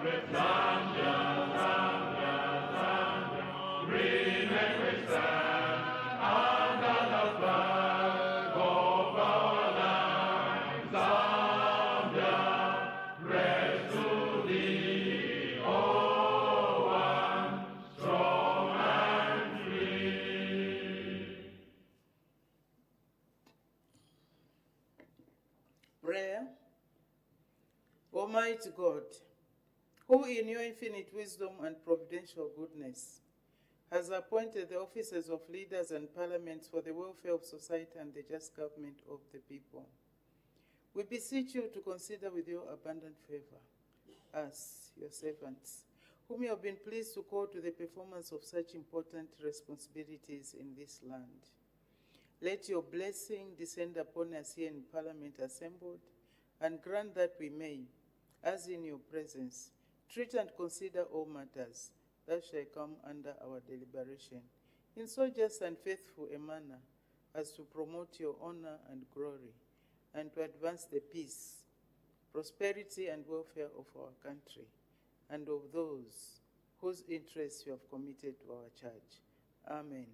Zambia, Zambia, Zambia, remain we stand under the flag of our land. Zambia, praise to thee, O one, strong and free. Prayer. Almighty God, who in your infinite wisdom and providential goodness has appointed the offices of leaders and parliaments for the welfare of society and the just government of the people, we beseech you to consider with your abundant favor us, your servants, whom you have been pleased to call to the performance of such important responsibilities in this land. Let your blessing descend upon us here in Parliament assembled, and grant that we may, as in your presence, treat and consider all matters that shall come under our deliberation, in so just and faithful a manner as to promote your honor and glory, and to advance the peace, prosperity, and welfare of our country, and of those whose interests you have committed to our charge. Amen.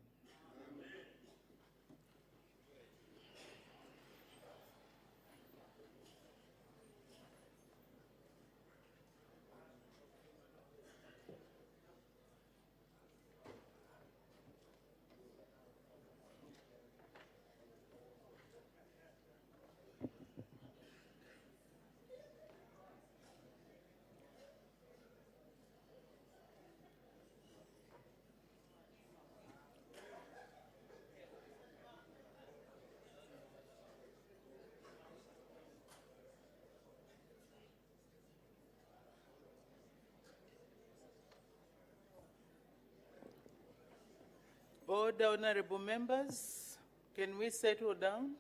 All the honorable members, can we settle down?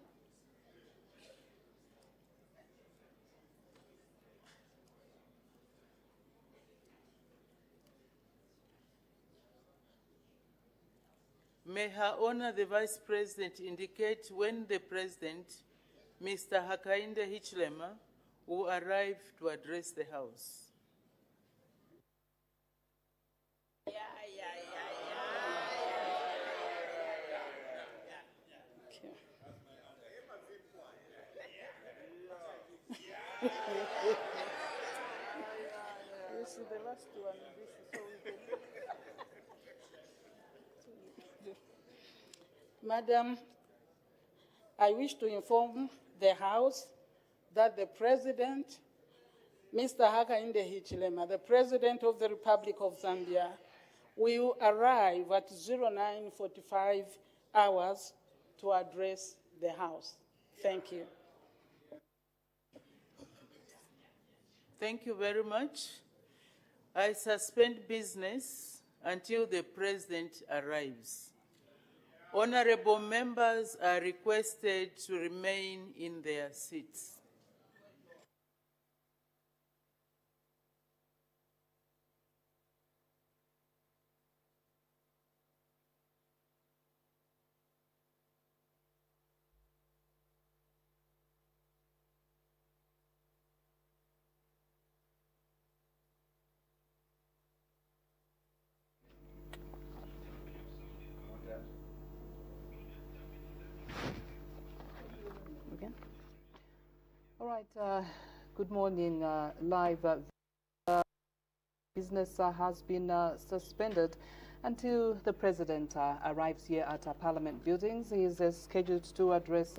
May Her Honor the Vice President indicate when the President, Mr. HAKAINDE HICHILEMA, will arrive to address the House. This is the last one. This is so we can... Madam, I wish to inform the House that the President, Mr. HAKAINDE HICHILEMA, the President of the Republic of Zambia, will arrive at 09:45 hours to address the House. Thank you. Thank you very much. I suspend business until the President arrives. Honorable members are requested to remain in their seats. All right, good morning. Live business has been suspended until the President arrives here at Parliament buildings. He is scheduled to address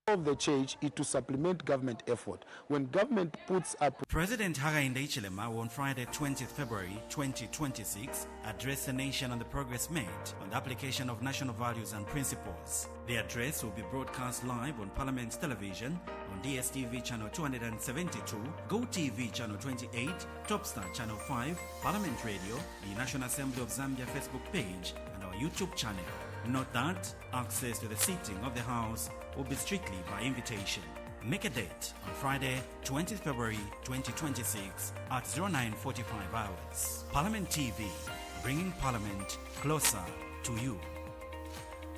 of the church is to supplement government effort. When government puts up... President HAKAINDE HICHILEMA will on Friday 20th February 2026 address the nation on the progress made on the application of national values and principles. The address will be broadcast live on Parliament's television on DSTV channel 272, GoTV channel 28, Topstar channel 5, Parliament Radio, the National Assembly of Zambia Facebook page and our YouTube channel. Note that access to the seating of the House will be strictly by invitation. Make a date on Friday, 20th February 2026 at 09:45 hours. Parliament TV, bringing Parliament closer to you.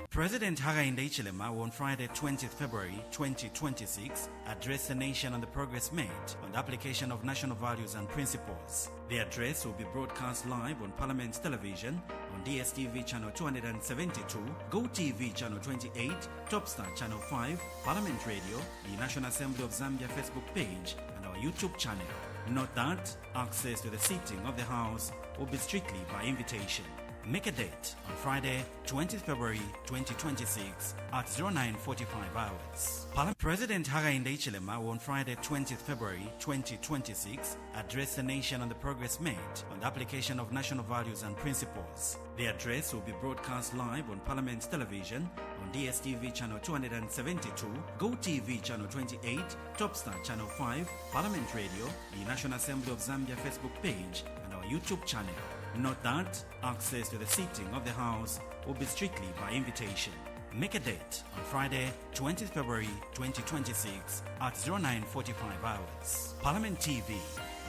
President HAKAINDE HICHILEMA will on Friday 20th February 2026 address the nation on the progress made on the application of national values and principles. The address will be broadcast live on Parliament's television on DSTV channel 272, GoTV channel 28, Topstar channel 5, Parliament Radio, the National Assembly of Zambia Facebook page and our YouTube channel. Note that access to the seating of the House will be strictly by invitation. Make a date on Friday, 20th February 2026 at 09:45 hours. President HAKAINDE HICHILEMA will on Friday, 20th February 2026 address the nation on the progress made on the application of national values and principles. The address will be broadcast live on Parliament's television on DSTV channel 272, GoTV channel 28, Topstar channel 5, Parliament Radio, the National Assembly of Zambia Facebook page and our YouTube channel. Note that access to the seating of the House will be strictly by invitation. Make a date on Friday, 20th February 2026 at 09:45 hours. Parliament TV,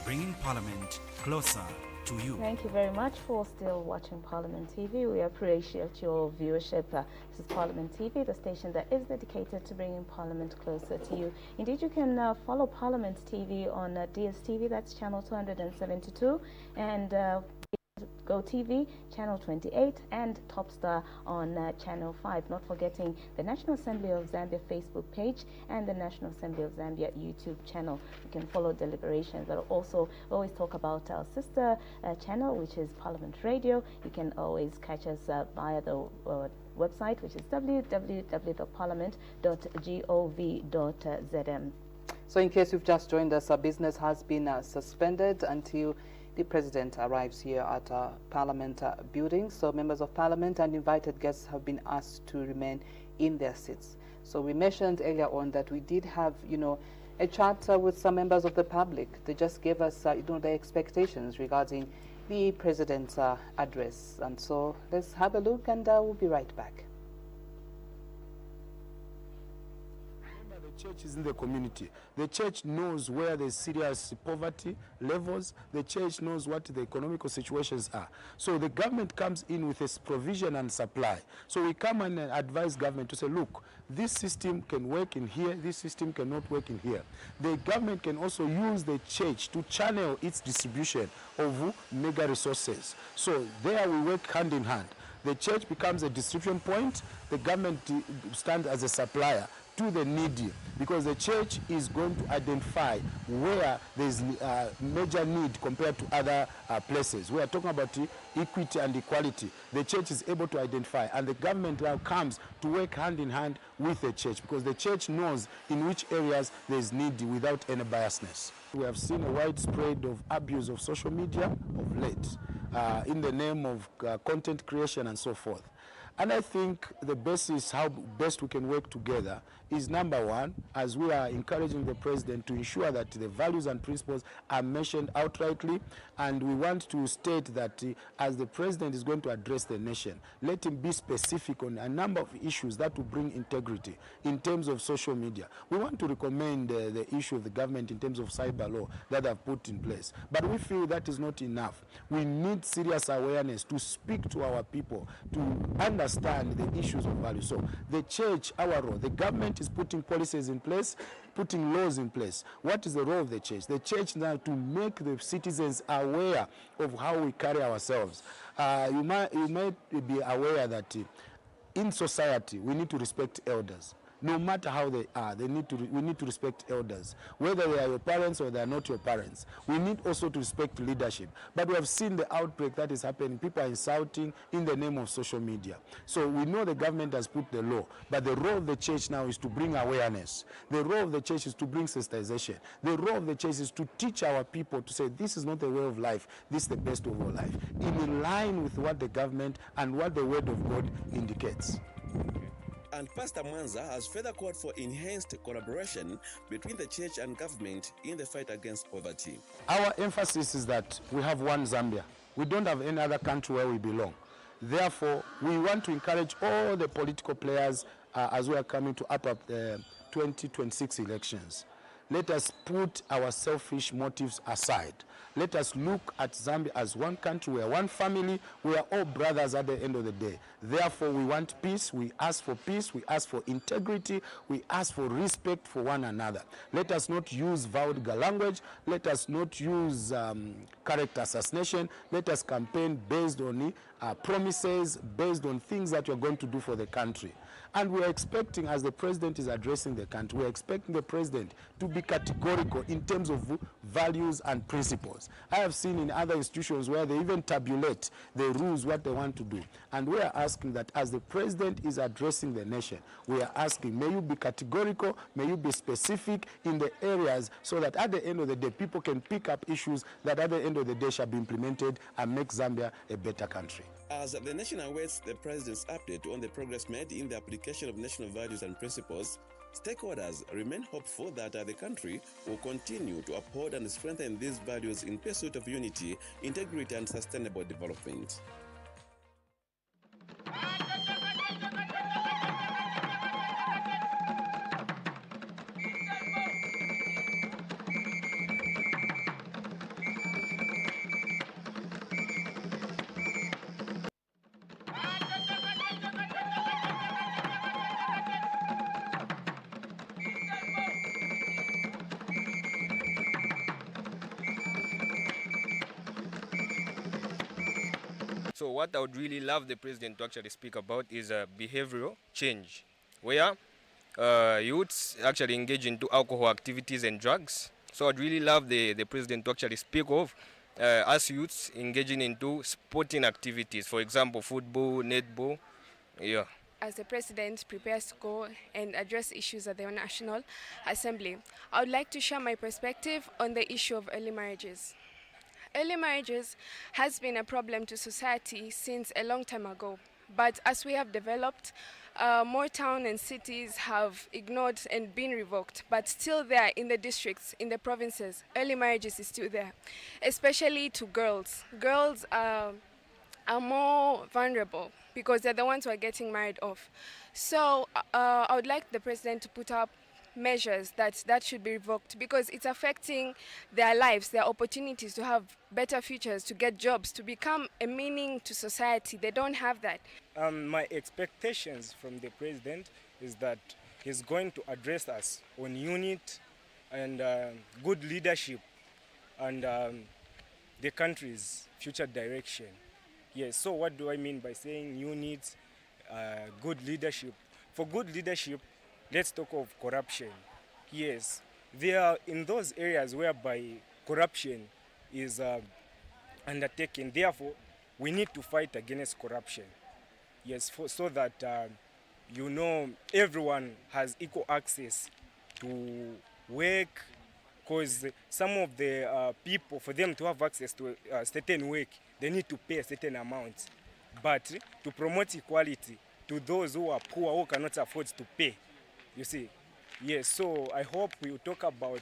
bringing Parliament closer to you. Thank you very much for still watching Parliament TV. We appreciate your viewership. This is Parliament TV, the station that is dedicated to bringing Parliament closer to you. Indeed, you can follow Parliament TV on DSTV, that's channel 272, and GoTV channel 28 and Topstar on channel 5. Not forgetting the National Assembly of Zambia Facebook page and the National Assembly of Zambia YouTube channel. You can follow deliberations, but also always talk about our sister channel, which is Parliament Radio. You can always catch us via the website, which is www.parliament.gov.zm. So in case you've just joined us, our business has been suspended until the President arrives here at Parliament building. So members of Parliament and invited guests have been asked to remain in their seats. So we mentioned earlier on that we did have, a chat with some members of the public. They just gave us, their expectations regarding the President's address. And so let's have a look and we'll be right back. The church is in the community. The church knows where there's serious poverty levels. The church knows what the economical situations are. So the government comes in with its provision and supply. So we come and advise government to say, look, this system can work in here, this system cannot work in here. The government can also use the church to channel its distribution of mega resources. So there we work hand in hand. The church becomes a distribution point, the government stands as a supplier to the needy, because the church is going to identify where there's major need compared to other places. We are talking about equity and equality. The church is able to identify, and the government now comes to work hand in hand with the church, because the church knows in which areas there's need without any biasness. We have seen a widespread of abuse of social media of late in the name of content creation and so forth. And I think the basis, how best we can work together, is number one, as we are encouraging the President to ensure that the values and principles are mentioned outrightly. And we want to state that as the President is going to address the nation, let him be specific on a number of issues that will bring integrity in terms of social media. We want to recommend the issue of the government in terms of cyber law that I've put in place. But we feel that is not enough. We need serious awareness to speak to our people, to understand the issues of value. So the church, our role, the government is putting policies in place, putting laws in place. What is the role of the church? The church now to make the citizens aware of how we carry ourselves. You may be aware that in society we need to respect elders. no matter how they are. We need to respect elders, whether they are your parents or they are not your parents. We need also to respect leadership. But we have seen the outbreak that is happening. People are insulting in the name of social media. So we know the government has put the law, but the role of the church now is to bring awareness. The role of the church is to bring sensitization. The role of the church is to teach our people to say, this is not the way of life, this is the best of our life, in line with what the government and what the word of God indicates. And Pastor Mwanza has further called for enhanced collaboration between the church and government in the fight against poverty. Our emphasis is that we have one Zambia. We don't have any other country where we belong. Therefore, we want to encourage all the political players as we are coming to up the 2026 elections. Let us put our selfish motives aside. Let us look at Zambia as one country, we are one family, we are all brothers at the end of the day. Therefore, we want peace, we ask for peace, we ask for integrity, we ask for respect for one another. Let us not use vulgar language, let us not use character assassination, let us campaign based on promises, based on things that you're going to do for the country. And we are expecting, as the president is addressing the country, we are expecting the president to be categorical in terms of values and principles. I have seen in other institutions where they even tabulate the rules, what they want to do. And we are asking that as the president is addressing the nation, we are asking, may you be categorical, may you be specific in the areas so that at the end of the day, people can pick up issues that at the end of the day shall be implemented and make Zambia a better country. As the nation awaits the president's update on the progress made in the application of national values and principles, stakeholders remain hopeful that the country will continue to uphold and strengthen these values in pursuit of unity, integrity, and sustainable development. So what I would really love the president to actually speak about is behavioral change, where youths actually engage into alcohol activities and drugs. So I'd really love the president to actually speak of us youths engaging into sporting activities, for example, football, netball, yeah. As the president prepares to go and address issues at the National Assembly, I would like to share my perspective on the issue of early marriages. Early marriages has been a problem to society since a long time ago, but as we have developed, more towns and cities have ignored and been revoked, but still there in the districts, in the provinces, early marriages is still there, especially to girls. Girls are more vulnerable because they're the ones who are getting married off. So I would like the president to put up measures that should be revoked because it's affecting their lives, their opportunities to have better futures, to get jobs, to become a meaning to society. They don't have that. My expectations from the president is that he's going to address us on unit and good leadership and the country's future direction. Yes, so what do I mean by saying unit, good leadership? For good leadership, let's talk of corruption. Yes, there are in those areas whereby corruption is undertaken. Therefore, we need to fight against corruption. Yes, so that everyone has equal access to work. Because some of the people, for them to have access to certain work, they need to pay a certain amount. But to promote equality to those who are poor, who cannot afford to pay, you see. Yes, so I hope we will talk about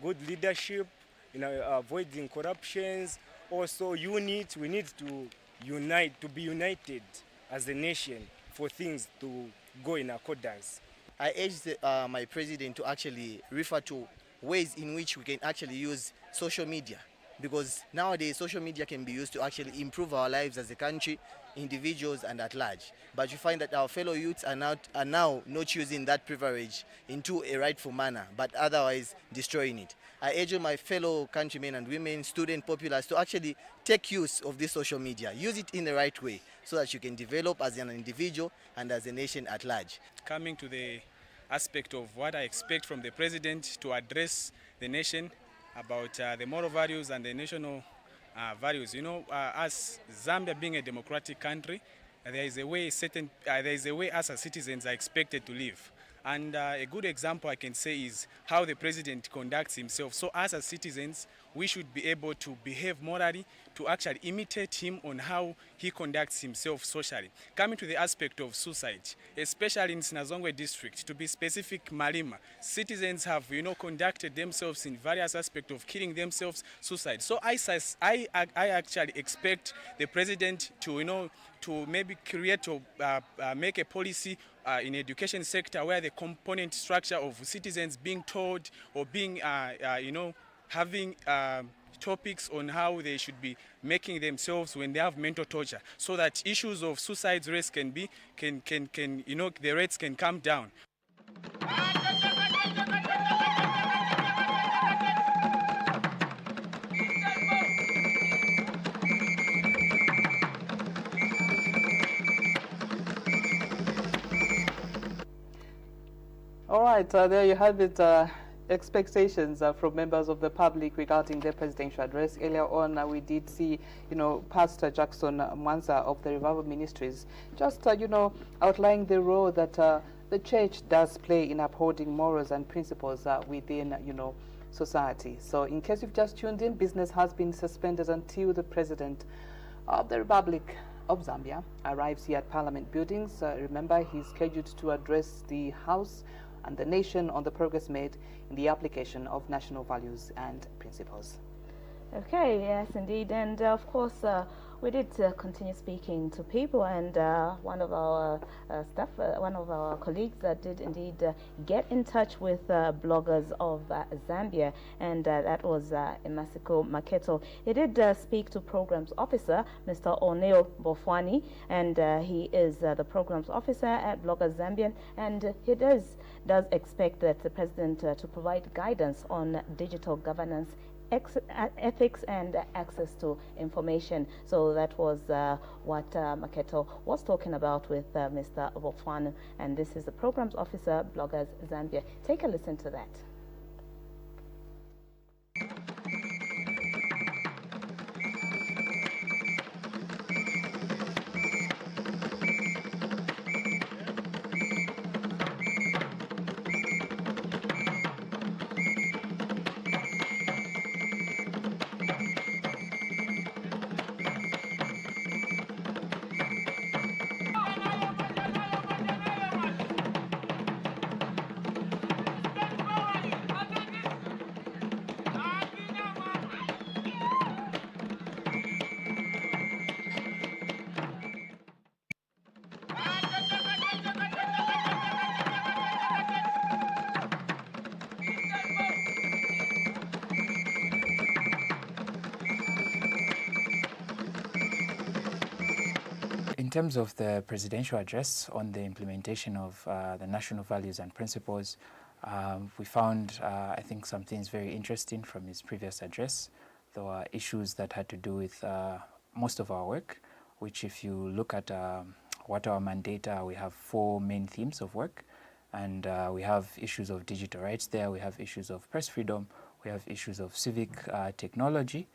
good leadership, avoiding corruptions. Also, we need to unite, to be united as a nation for things to go in accordance. I urge my president to actually refer to ways in which we can actually use social media, because nowadays social media can be used to actually improve our lives as a country, individuals and at large. But you find that our fellow youths are now not using that privilege into a rightful manner, but otherwise destroying it. I urge my fellow countrymen and women, student populace, to actually take use of this social media. Use it in the right way so that you can develop as an individual and as a nation at large. Coming to the aspect of what I expect from the president to address the nation about the moral values and the national values. You know, as Zambia being a democratic country, there is a way us as citizens are expected to live. And a good example I can say is how the president conducts himself. So us as citizens, we should be able to behave morally, to actually imitate him on how he conducts himself socially. Coming to the aspect of suicide, especially in Sinazongwe district, to be specific, Malima, citizens have, you know, conducted themselves in various aspects of killing themselves, suicide. So I actually expect the president to, you know, to maybe create or make a policy in education sector where the component structure of citizens being taught or being, you know, having topics on how they should be making themselves when they have mental torture, so that issues of suicide rates can be, you know, the rates can come down. All right, there you have it. Expectations from members of the public regarding their presidential address. Earlier on, we did see, you know, Pastor Jackson Mwanza of the Revival Ministries just, you know, outlining the role that the church does play in upholding morals and principles within, you know, society. So in case you've just tuned in, business has been suspended until the President of the Republic of Zambia arrives here at Parliament buildings. Remember, he's scheduled to address the House and the nation on the progress made in the application of national values and principles. Okay, yes, indeed. And of course, we did continue speaking to people, and one of our staff, one of our colleagues did indeed get in touch with bloggers of Zambia, and that was Emasiko Maketo. He did speak to Programs Officer, Mr. Oneo Bofwani, and he is the Programs Officer at Bloggers Zambia, and he does expect that the President to provide guidance on digital governance, ethics and access to information. So that was what Maketo was talking about with Mr. Bofwanu, and this is the Programs Officer, Bloggers Zambia. Take a listen to that. In terms of the presidential address on the implementation of the national values and principles, we found, I think, some things very interesting from his previous address. There were issues that had to do with most of our work, which if you look at what our mandate are, we have 4 main themes of work. And we have issues of digital rights there, we have issues of press freedom, we have issues of civic technology,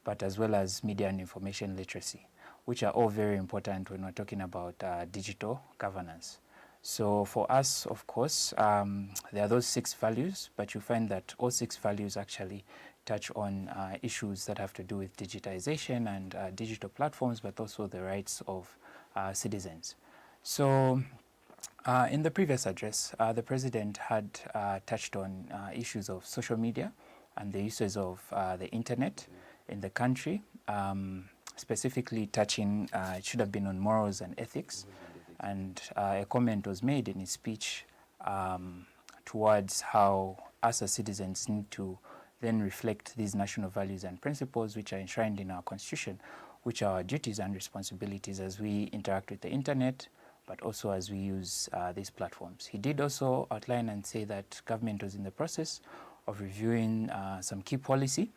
but as well as media and information literacy, which are all very important when we're talking about digital governance. So for us, of course, there are those 6 values, but you find that all 6 values actually touch on issues that have to do with digitization and digital platforms, but also the rights of citizens. So in the previous address, the President had touched on issues of social media and the uses of the internet in the country, specifically touching, it should have been on morals and ethics. And a comment was made in his speech towards how us as citizens need to then reflect these national values and principles which are enshrined in our Constitution, which are our duties and responsibilities as we interact with the internet, but also as we use these platforms. He did also outline and say that government was in the process of reviewing some key policy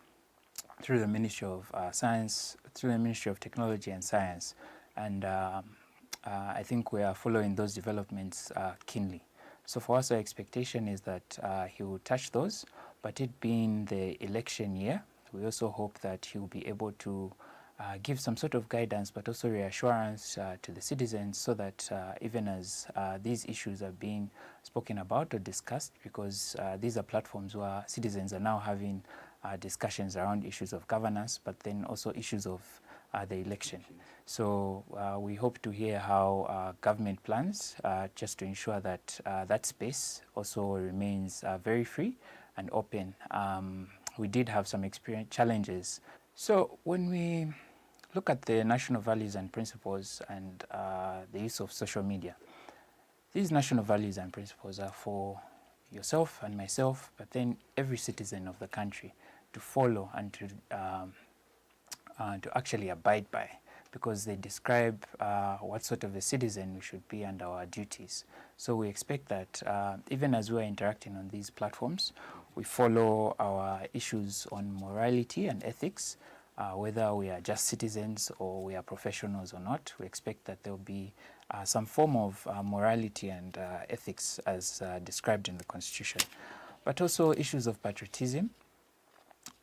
through the Ministry of Science, through the Ministry of Technology and Science. And I think we are following those developments keenly. So for us, our expectation is that he will touch those, but it being the election year, we also hope that he will be able to give some sort of guidance, but also reassurance to the citizens, so that even as these issues are being spoken about or discussed, because these are platforms where citizens are now having discussions around issues of governance, but then also issues of the election. So we hope to hear how government plans just to ensure that that space also remains very free and open. We did have some challenges. So when we look at the national values and principles and the use of social media, these national values and principles are for yourself and myself, but then every citizen of the country to follow and to actually abide by, because they describe what sort of a citizen we should be and our duties. So we expect that even as we are interacting on these platforms, we follow our issues on morality and ethics, whether we are just citizens or we are professionals or not. We expect that there will be some form of morality and ethics as described in the Constitution. But also issues of patriotism.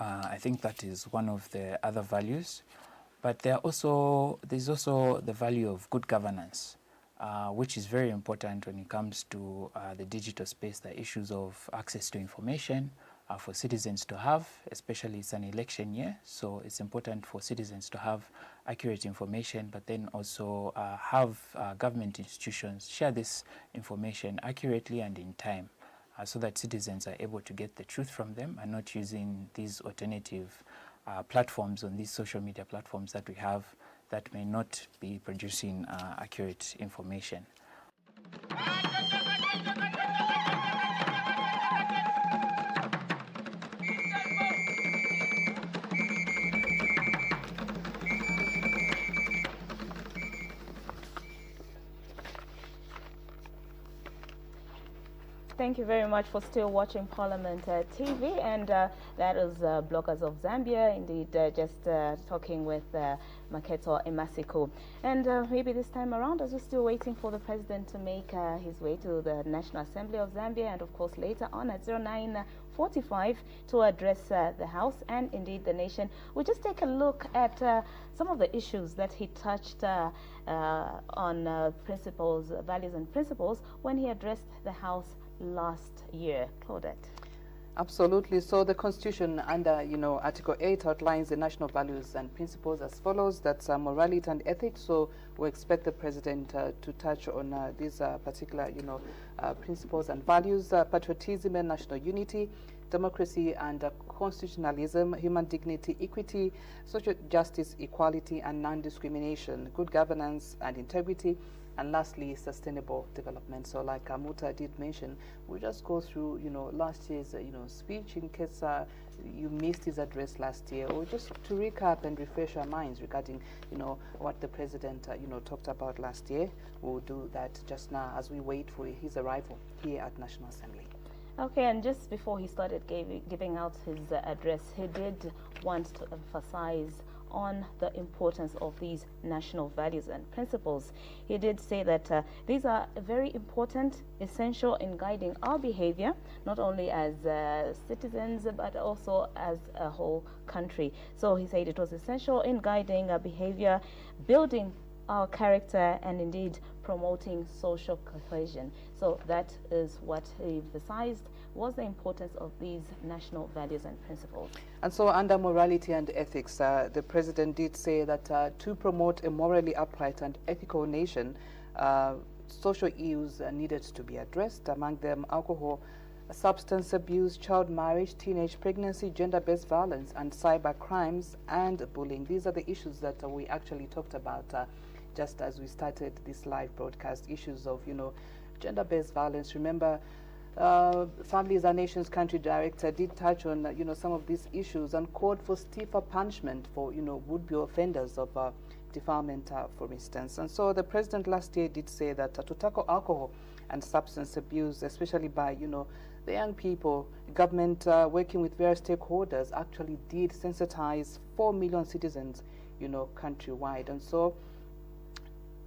I think that is one of the other values. But there's also the value of good governance, which is very important when it comes to the digital space, the issues of access to information for citizens to have, especially it's an election year, so it's important for citizens to have accurate information, but then also have government institutions share this information accurately and in time, so that citizens are able to get the truth from them and not using these alternative platforms on these social media platforms that we have that may not be producing accurate information. Thank you very much for still watching Parliament TV, and that is Bloggers of Zambia, indeed just talking with Maketo Emasiko. And maybe this time around, as we're still waiting for the President to make his way to the National Assembly of Zambia, and of course later on at 09:45 to address the House and indeed the nation, we'll just take a look at some of the issues that he touched on principles, values and principles when he addressed the House last year. Claudette. Absolutely. So the Constitution under, Article 8 outlines the national values and principles as follows. That's morality and ethics. So we expect the President to touch on these particular, principles and values: patriotism and national unity, democracy and constitutionalism, human dignity, equity, social justice, equality and non-discrimination, good governance and integrity, and lastly, sustainable development. So like Muta did mention, we'll just go through, last year's, speech in case you missed his address last year, or just to recap and refresh our minds regarding, what the President, talked about last year. We'll do that just now as we wait for his arrival here at National Assembly. Okay, and just before he started giving out his address, he did want to emphasize on the importance of these national values and principles. He did say that these are very important, essential in guiding our behavior, not only as citizens, but also as a whole country. So he said it was essential in guiding our behavior, building our character, and indeed promoting social cohesion. So that is what he emphasized was the importance of these national values and principles. And so under morality and ethics, the President did say that to promote a morally upright and ethical nation, social issues needed to be addressed, among them alcohol, substance abuse, child marriage, teenage pregnancy, gender-based violence, and cyber crimes and bullying. These are the issues that we actually talked about just as we started this live broadcast, issues of, gender-based violence. Remember, Families Our Nation's country director did touch on, some of these issues and called for stiffer punishment for, would-be offenders of defilement, for instance. And so the President last year did say that to tackle alcohol and substance abuse, especially by, the young people, government working with various stakeholders actually did sensitize 4 million citizens, countrywide. And so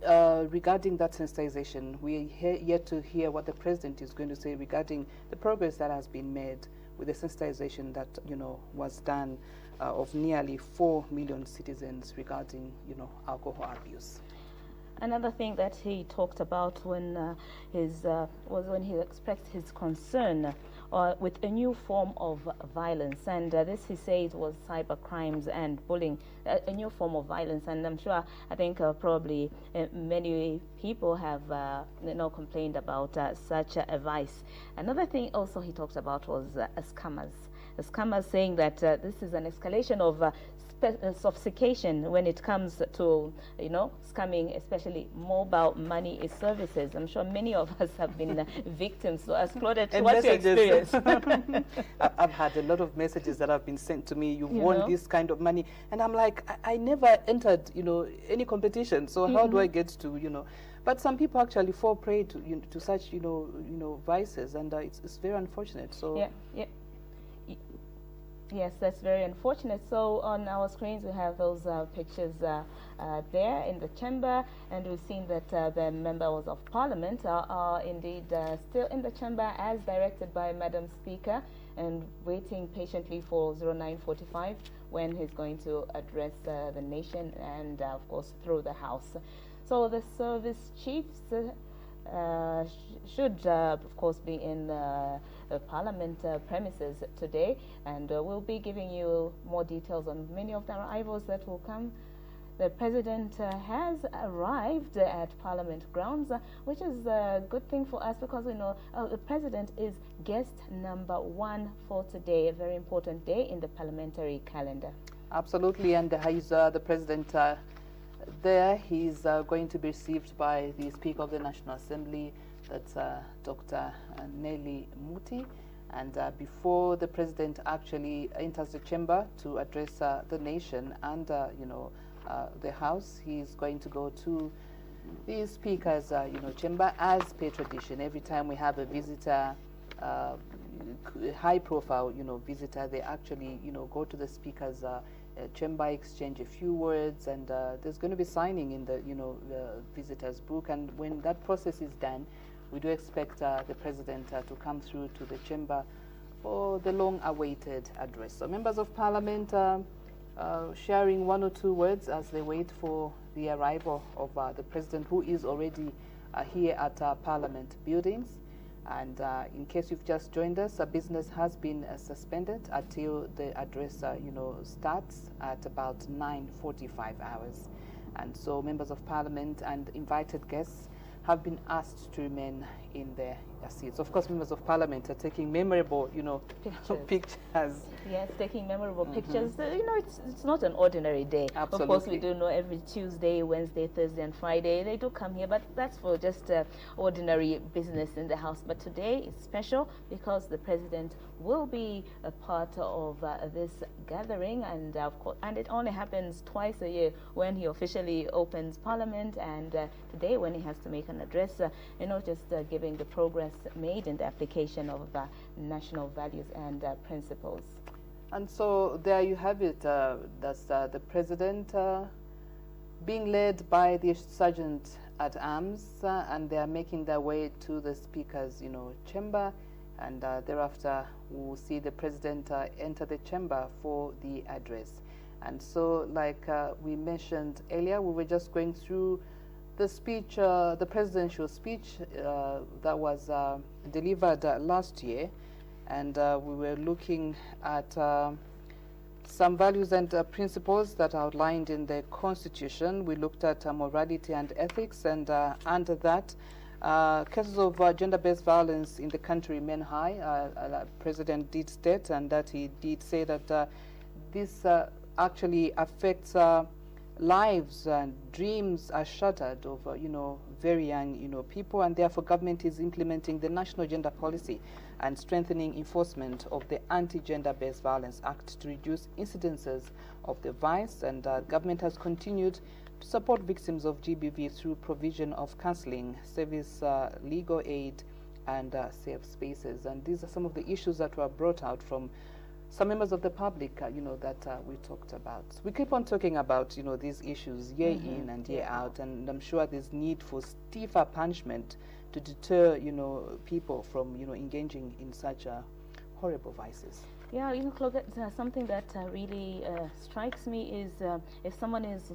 regarding that sensitization, we yet to hear what the president is going to say regarding the progress that has been made with the sensitization that, you know, was done of nearly 4 million citizens regarding, you know, alcohol abuse. Another thing that he talked about when was when he expressed his concern with a new form of violence, and this he said was cyber crimes and bullying, a new form of violence. And I'm sure, I think probably many people have you know, complained about such a vice. Another thing also he talked about was scammers. Scammers, saying that this is an escalation of sophistication when it comes to, you know, scamming, especially mobile money services. I'm sure many of us have been victims. So as Claudette, what's your experience? I've had a lot of messages that have been sent to me. You've won this kind of money, and I'm like, I never entered, you know, any competition. So how do I get to, you know? But some people actually fall prey to, you know, to such, you know, vices, and it's very unfortunate. So yeah. Yes, that's very unfortunate. So on our screens we have those pictures there in the chamber, and we've seen that the members of parliament are indeed still in the chamber as directed by Madam Speaker, and waiting patiently for 0945 when he's going to address the nation and of course through the House. So the service chiefs should of course be in Parliament premises today, and we'll be giving you more details on many of the arrivals that will come. The President has arrived at Parliament grounds, which is a good thing for us because we know the President is guest number 1 for today, a very important day in the parliamentary calendar. Absolutely, and he's the President there. He's going to be received by the Speaker of the National Assembly, that's Dr. Nelly Muti. And before the President actually enters the chamber to address the nation and, you know, the House, he's going to go to the Speaker's, you know, chamber as per tradition. Every time we have a visitor, high-profile, you know, visitor, they actually, you know, go to the Speaker's chamber, exchange a few words, and there's going to be signing in the, you know, the visitor's book. And when that process is done, we do expect the President to come through to the chamber for the long-awaited address. So members of Parliament sharing 1 or 2 words as they wait for the arrival of the President, who is already here at Parliament buildings. And in case you've just joined us, business has been suspended until the address, you know, starts at about 9:45 hours. And so members of Parliament and invited guests have been asked to remain in their seats. Of course, members of Parliament are taking memorable, you know, pictures. Yes, taking memorable pictures. You know, it's not an ordinary day. Absolutely. Of course, we do know every Tuesday, Wednesday, Thursday, and Friday they do come here, but that's for just ordinary business in the House. But today is special because the President will be a part of this gathering, and of course, and it only happens twice a year when he officially opens Parliament, and today when he has to make an address, you know, just giving the progress made in the application of national values and principles. And so there you have it. That's the President being led by the Sergeant at Arms, and they are making their way to the Speaker's, you know, chamber, and thereafter we'll see the President enter the chamber for the address. And so, like we mentioned earlier, we were just going through the speech, the presidential speech that was delivered last year, and we were looking at some values and principles that are outlined in the Constitution. We looked at morality and ethics, and under that, cases of gender-based violence in the country remain high. The President did state, and that he did say that this actually affects lives, and dreams are shattered of you know, very young, you know, people, and therefore government is implementing the National Gender Policy and strengthening enforcement of the Anti-Gender-Based Violence Act to reduce incidences of the vice. And government has continued to support victims of GBV through provision of counseling, service, legal aid, and safe spaces. And these are some of the issues that were brought out from some members of the public, that we talked about. We keep on talking about, these issues year in and year out, and I'm sure there's need for stiffer punishment to deter, people from, engaging in such horrible vices. Yeah, Claudette, something that really strikes me is if someone is,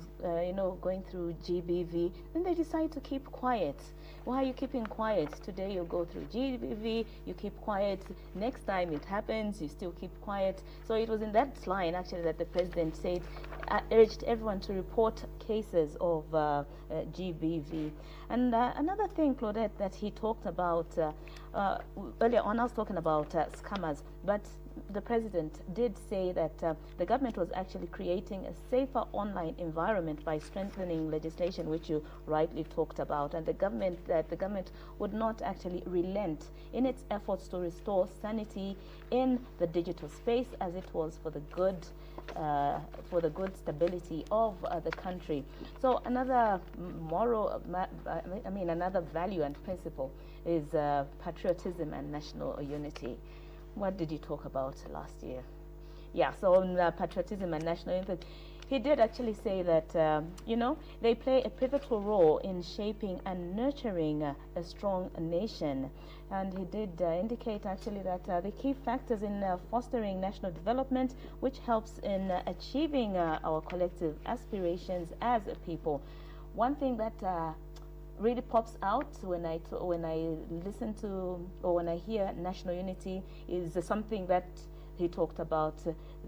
going through GBV, then they decide to keep quiet. Why are you keeping quiet? Today you go through GBV, you keep quiet. Next time it happens, you still keep quiet. So it was in that line, actually, that the president said, urged everyone to report cases of GBV. And another thing, Claudette, that he talked about, earlier on I was talking about scammers, but the president did say that the government was actually creating a safer online environment by strengthening legislation, which you rightly talked about, and the government would not actually relent in its efforts to restore sanity in the digital space, as it was for the good stability of the country. So another another value and principle is patriotism and national unity. What did you talk about last year? Yeah, so on patriotism and national unity, he did actually say that, they play a pivotal role in shaping and nurturing a strong nation. And he did indicate actually that the key factors in fostering national development, which helps in achieving our collective aspirations as a people. One thing that really pops out when I listen to, or when I hear national unity, is something that he talked about,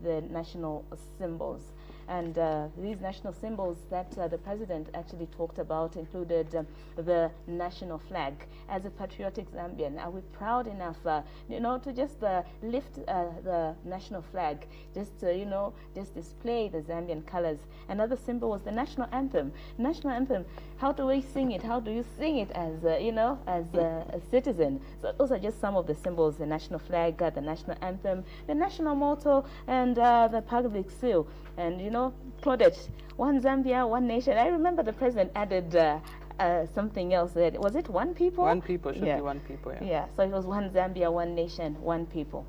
the national symbols. And these national symbols that the president actually talked about included the national flag. As a patriotic Zambian, are we proud enough, to just lift the national flag, just display the Zambian colors? Another symbol was the national anthem. National anthem, how do we sing it? How do you sing it as, as a citizen? So those are just some of the symbols: the national flag, the national anthem, the national motto, and the public seal. And, Claudette, one Zambia, one nation. I remember the president added something else. Was it one people? One people, should be one people, yeah. Yeah, so it was one Zambia, one nation, one people.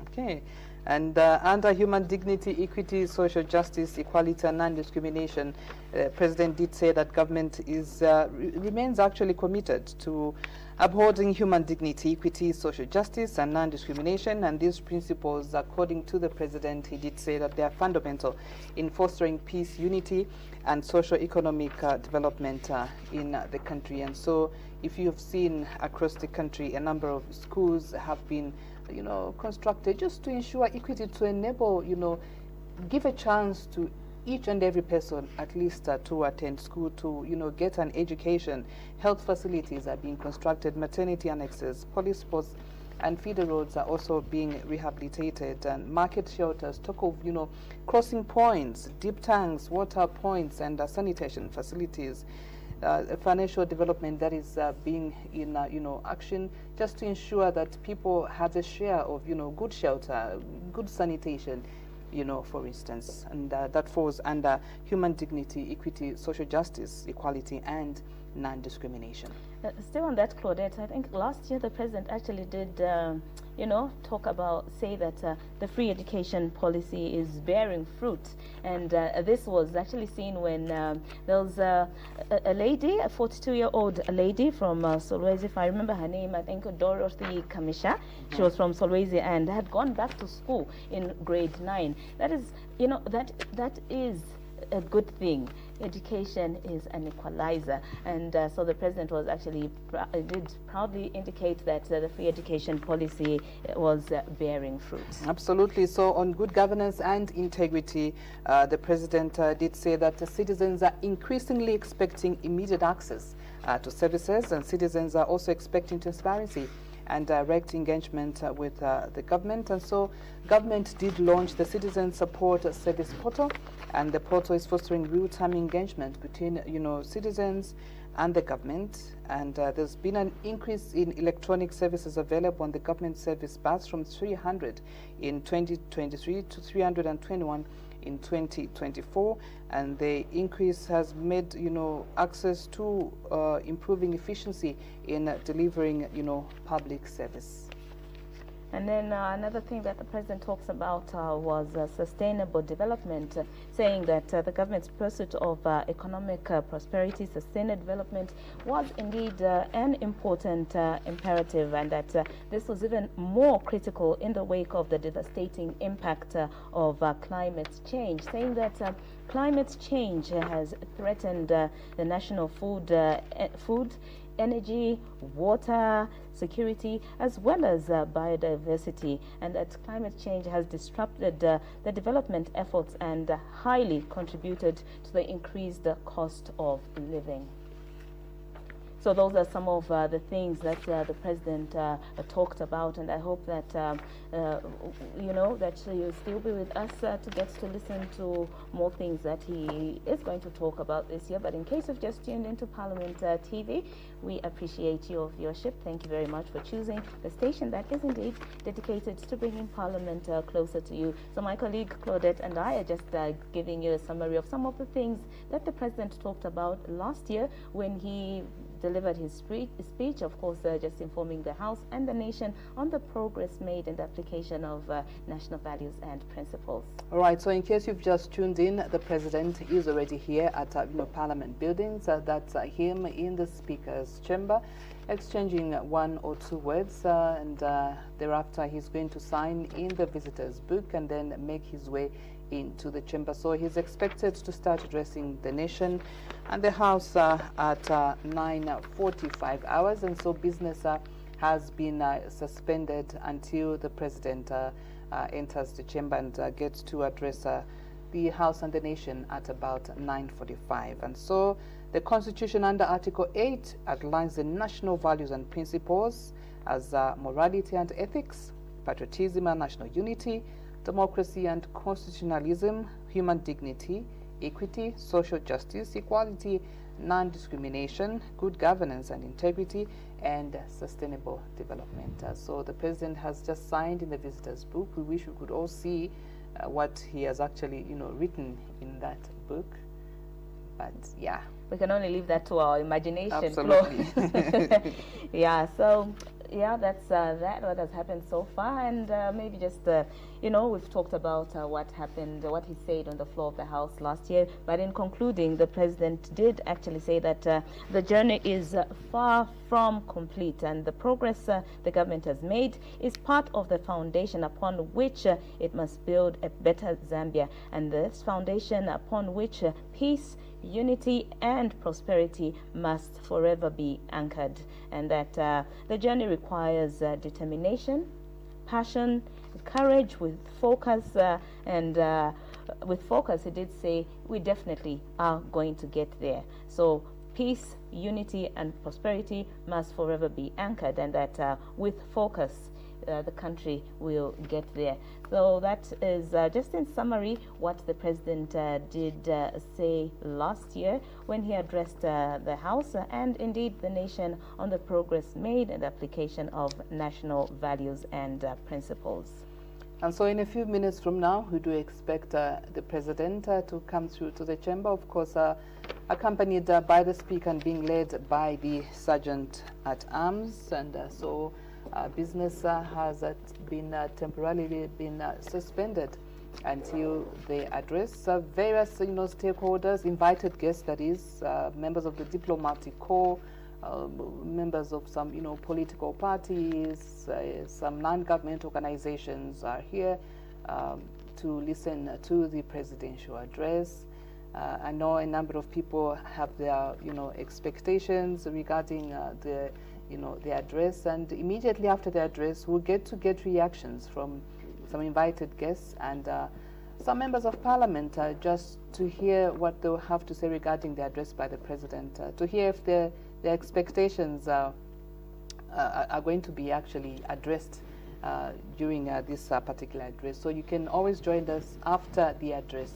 Okay. And under human dignity, equity, social justice, equality, and non-discrimination, the president did say that government remains actually committed to upholding human dignity, equity, social justice, and non-discrimination. And these principles, according to the president, he did say that they are fundamental in fostering peace, unity, and socio-economic development in the country. And so, if you have seen across the country, a number of schools have been constructed just to ensure equity, to enable, give a chance to each and every person at least to attend school, to, get an education. Health facilities are being constructed, maternity annexes, police posts and feeder roads are also being rehabilitated, and market shelters, talk of, crossing points, deep tanks, water points, and sanitation facilities. Financial development that is being in action, just to ensure that people have a share of good shelter, good sanitation, for instance, and that falls under human dignity, equity, social justice, equality, and non-discrimination. Still on that, Claudette, I think last year the president actually did, say that the free education policy is bearing fruit. And this was actually seen when there was a lady, a 42-year-old lady from Solwezi, if I remember her name, I think Dorothy Kamisha. She was from Solwezi and had gone back to school in grade 9. That is, that is a good thing. Education is an equalizer, and so the president was actually did proudly indicate that the free education policy was bearing fruit. Absolutely. So on good governance and integrity, the president did say that the citizens are increasingly expecting immediate access to services, and citizens are also expecting transparency and direct engagement with the government. And so government did launch the Citizen Support Service Portal, and the portal is fostering real-time engagement between citizens and the government. And there's been an increase in electronic services available on the government service bus from 300 in 2023 to 321 in 2024, and the increase has made access to improving efficiency in delivering public service. And then another thing that the president talks about was sustainable development, saying that the government's pursuit of economic prosperity, sustainable development was indeed an important imperative, and that this was even more critical in the wake of the devastating impact of climate change, saying that climate change has threatened the national food, energy, water security, as well as biodiversity, and that climate change has disrupted the development efforts and highly contributed to the increased cost of living. So those are some of the things that the president talked about, and I hope that you know that you'll still be with us to get to listen to more things that he is going to talk about this year. But in case you've just tuned into Parliament TV, we appreciate your viewership. Thank you very much for choosing the station that is indeed dedicated to bringing Parliament closer to you. So my colleague Claudette and I are just giving you a summary of some of the things that the president talked about last year when he delivered his speech, of course, just informing the House and the nation on the progress made in the application of national values and principles. All right, so in case you've just tuned in, the president is already here at Parliament buildings. That's him in the Speaker's chamber, exchanging one or two words, and thereafter he's going to sign in the visitor's book and then make his way into the chamber. So he's expected to start addressing the nation and the House at 9:45 hours, and so business has been suspended until the president enters the chamber and gets to address the House and the nation at about 9:45. And so the Constitution under Article 8 outlines the national values and principles as morality and ethics, patriotism and national unity, democracy and constitutionalism, human dignity, equity, social justice, equality, non-discrimination, good governance and integrity, and sustainable development. So the president has just signed in the visitor's book. We wish we could all see what he has actually, written in that book. But yeah, we can only leave that to our imagination. Absolutely. Yeah. So. Yeah, that's what has happened so far, and maybe just we've talked about what happened, what he said on the floor of the House last year. But in concluding, the president did actually say that the journey is far from complete, and the progress the government has made is part of the foundation upon which it must build a better Zambia, and this foundation upon which peace, unity and prosperity must forever be anchored, and that the journey requires determination, passion, courage with focus, and with focus he did say we definitely are going to get there. So peace, unity and prosperity must forever be anchored, and that with focus the country will get there. So that is just in summary what the president did say last year when he addressed the House and indeed the nation on the progress made in the application of national values and principles. And so in a few minutes from now, we do expect the president to come through to the chamber, of course, accompanied by the speaker and being led by the sergeant at arms. And so business has been temporarily been suspended until they address various stakeholders, invited guests, that is, members of the diplomatic corps, members of some political parties, some non-government organizations are here to listen to the presidential address. I know a number of people have their expectations regarding the address, and immediately after the address we'll get reactions from some invited guests and some members of parliament just to hear what they'll have to say regarding the address by the president, to hear if their expectations are going to be actually addressed during this particular address. So you can always join us after the address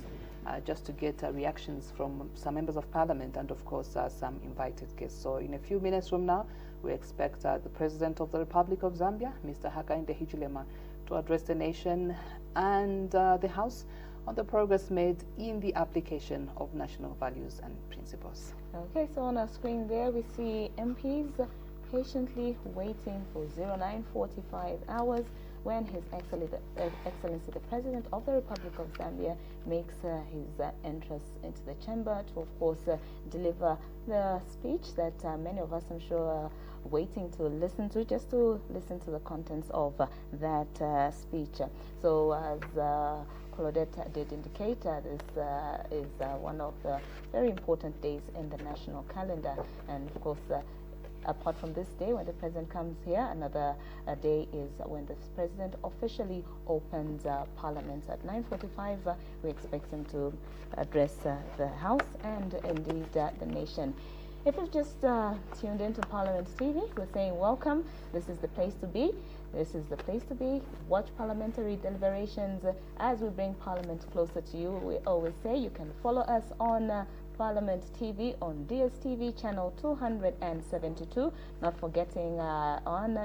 just to get reactions from some members of parliament and of course some invited guests. So in a few minutes from now we expect the President of the Republic of Zambia, Mr. HAKAINDE HICHILEMA, to address the nation and the House on the progress made in the application of national values and principles. Okay, so on our screen there we see MPs patiently waiting for 09:45 hours when His Excellency the President of the Republic of Zambia makes his entrance into the chamber to, of course, deliver the speech that many of us, I'm sure, are waiting to listen to, just to listen to the contents of that speech. So as Claudette did indicate, this is one of the very important days in the national calendar, and of course apart from this day when the President comes here, another day is when the President officially opens Parliament at 9:45. We expect him to address the House and indeed the nation. If you've just tuned into Parliament TV, we're saying welcome. This is the place to be. This is the place to be. Watch parliamentary deliberations as we bring Parliament closer to you. We always say you can follow us on Parliament TV on DSTV channel 272, not forgetting on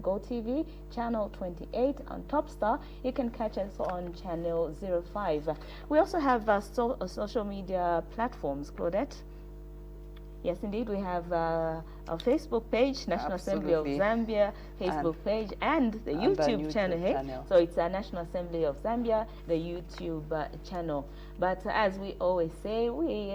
GoTV channel 28. On Topstar, you can catch us on channel 05. We also have social media platforms, Claudette. Yes, indeed, we have our Facebook page, National Assembly of Zambia, Facebook page, and the YouTube channel. Hey? So it's a National Assembly of Zambia, the YouTube channel. But as we always say, we,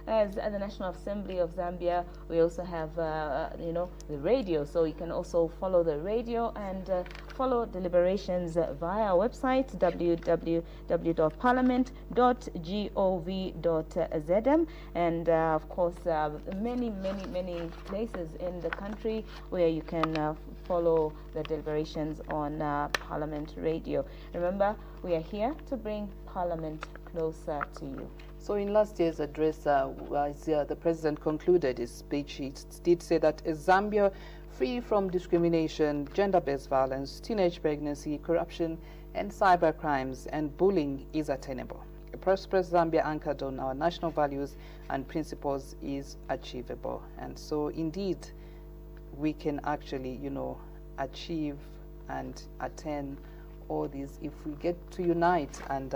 as the National Assembly of Zambia, we also have, the radio. So you can also follow the radio and follow deliberations via our website, www.parliament.gov.zm. And of course, many places in the country where you can follow the deliberations on Parliament Radio. Remember, we are here to bring Parliament closer to you. So in last year's address, as the President concluded his speech, he did say that a Zambia free from discrimination, gender-based violence, teenage pregnancy, corruption, and cyber crimes and bullying is attainable. A prosperous Zambia anchored on our national values and principles is achievable. And so indeed, we can actually, achieve and attain all these if we get to unite and,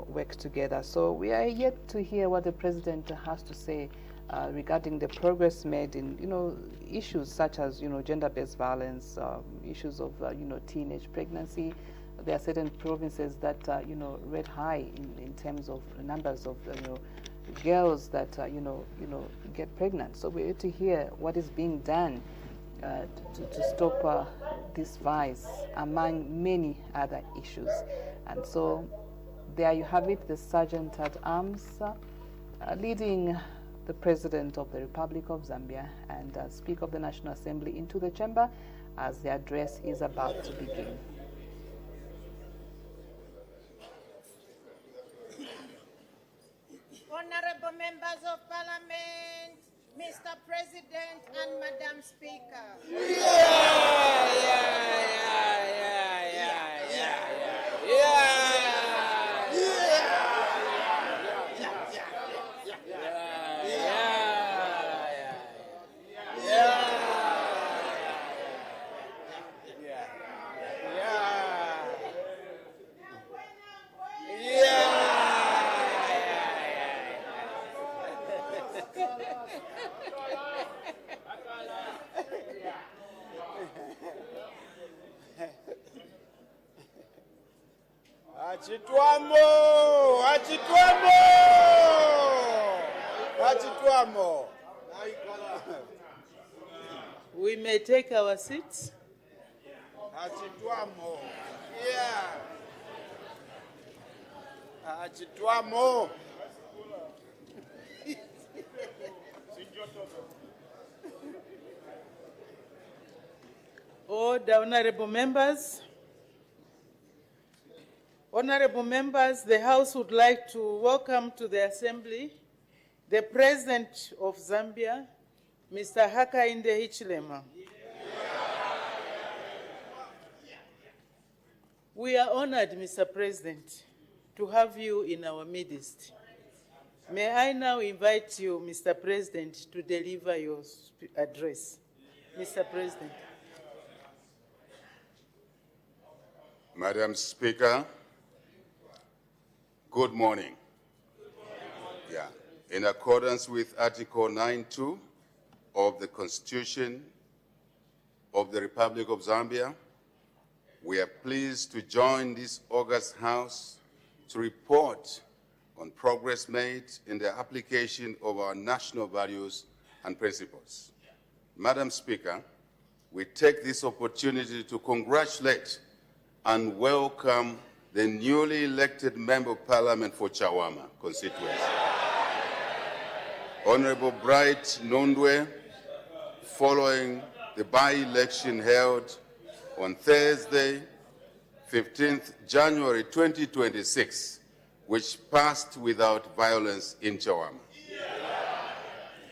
work together. So we are yet to hear what the President has to say regarding the progress made in, issues such as, gender-based violence, issues of, teenage pregnancy. There are certain provinces that, rate high in terms of numbers of, girls that, get pregnant. So we're yet to hear what is being done to stop this vice, among many other issues. And so there you have it, the Sergeant at Arms leading the President of the Republic of Zambia and Speaker of the National Assembly into the chamber as the address is about to begin. Honorable members of Parliament, Mr. President and Madam Speaker. We may take our seats. Order, honorable members. Honorable members, the House would like to welcome to the Assembly the President of Zambia, Mr. HAKAINDE HICHILEMA. We are honored, Mr. President, to have you in our midst. May I now invite you, Mr. President, to deliver your address. Mr. President. Madam Speaker, good morning. Yeah. In accordance with Article 9(2) of the Constitution of the Republic of Zambia, we are pleased to join this august House to report on progress made in the application of our national values and principles. Madam Speaker, we take this opportunity to congratulate and welcome the newly elected Member of Parliament for Chawama constituency, Honorable Bright Nundwe, following the by-election held on Thursday, 15th January 2026, which passed without violence in Chawama.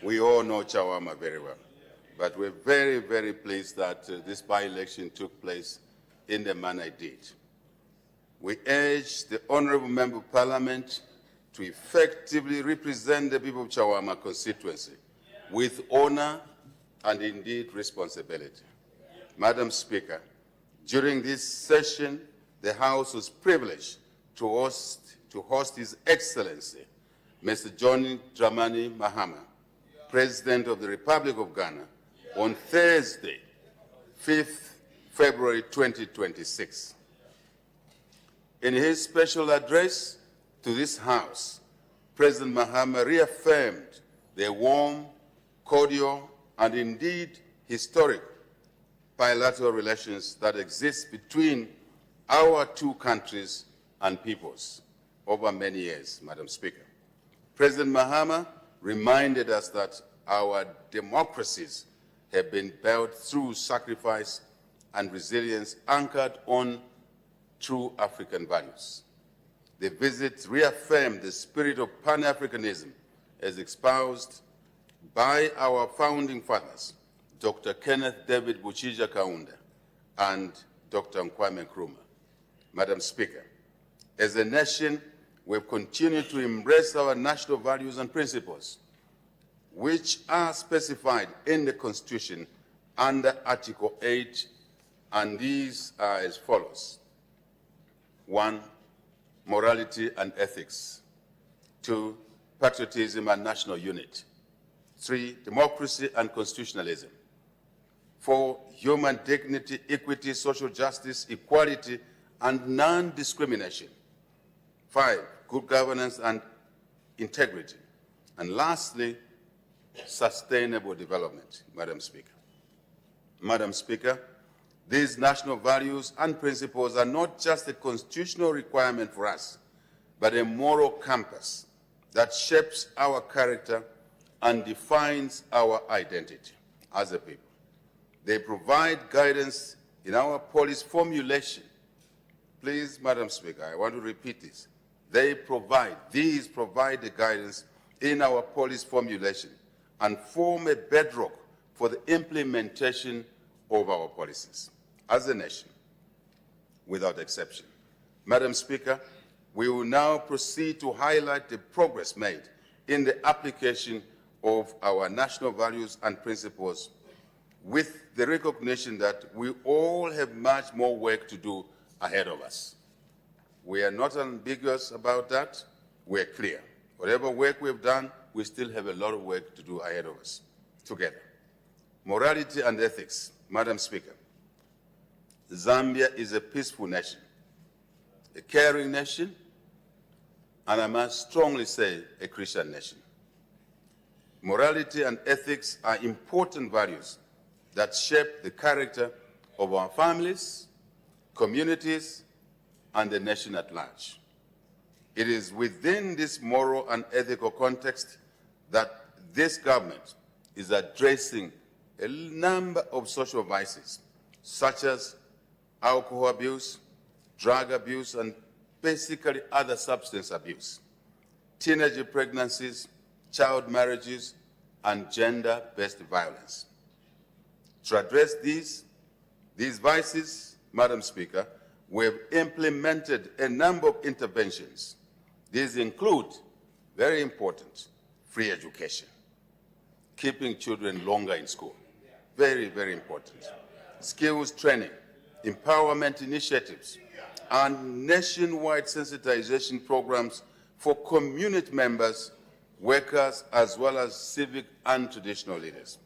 We all know Chawama very well, but we're very, very pleased that this by-election took place in the manner it did. We urge the Honourable Member of Parliament to effectively represent the people of Chawama constituency with honour and indeed responsibility. Madam Speaker, during this session, the House was privileged to host His Excellency, Mr. John Dramani Mahama, President of the Republic of Ghana, on Thursday, 5th February 2026. In his special address to this House, President Mahama reaffirmed the warm, cordial, and indeed historic bilateral relations that exist between our two countries and peoples over many years, Madam Speaker. President Mahama reminded us that our democracies have been built through sacrifice and resilience anchored on true African values. The visit reaffirmed the spirit of Pan-Africanism as espoused by our founding fathers, Dr. Kenneth David Buchija Kaunda and Dr. Kwame Nkrumah. Madam Speaker, as a nation, we've continued to embrace our national values and principles, which are specified in the Constitution under Article 8, and these are as follows. 1, morality and ethics. 2, patriotism and national unity. 3, democracy and constitutionalism. 4, human dignity, equity, social justice, equality, and non-discrimination. 5, good governance and integrity. And lastly, sustainable development, Madam Speaker. Madam Speaker, these national values and principles are not just a constitutional requirement for us, but a moral compass that shapes our character and defines our identity as a people. They provide guidance in our policy formulation. Please, Madam Speaker, I want to repeat this. These provide the guidance in our policy formulation and form a bedrock for the implementation of our policies as a nation, without exception. Madam Speaker, we will now proceed to highlight the progress made in the application of our national values and principles, with the recognition that we all have much more work to do ahead of us. We are not ambiguous about that. We're clear. Whatever work we've done, we still have a lot of work to do ahead of us together. Morality and ethics, Madam Speaker. Zambia is a peaceful nation, a caring nation, and I must strongly say a Christian nation. Morality and ethics are important values that shape the character of our families, communities, and the nation at large. It is within this moral and ethical context that this government is addressing a number of social vices, such as alcohol abuse, drug abuse, and basically other substance abuse, teenage pregnancies, child marriages, and gender-based violence. To address these vices, Madam Speaker, we have implemented a number of interventions. These include, very important, free education, keeping children longer in school, very, very important, skills training, empowerment initiatives, and nationwide sensitization programs for community members, workers, as well as civic and traditional leaders.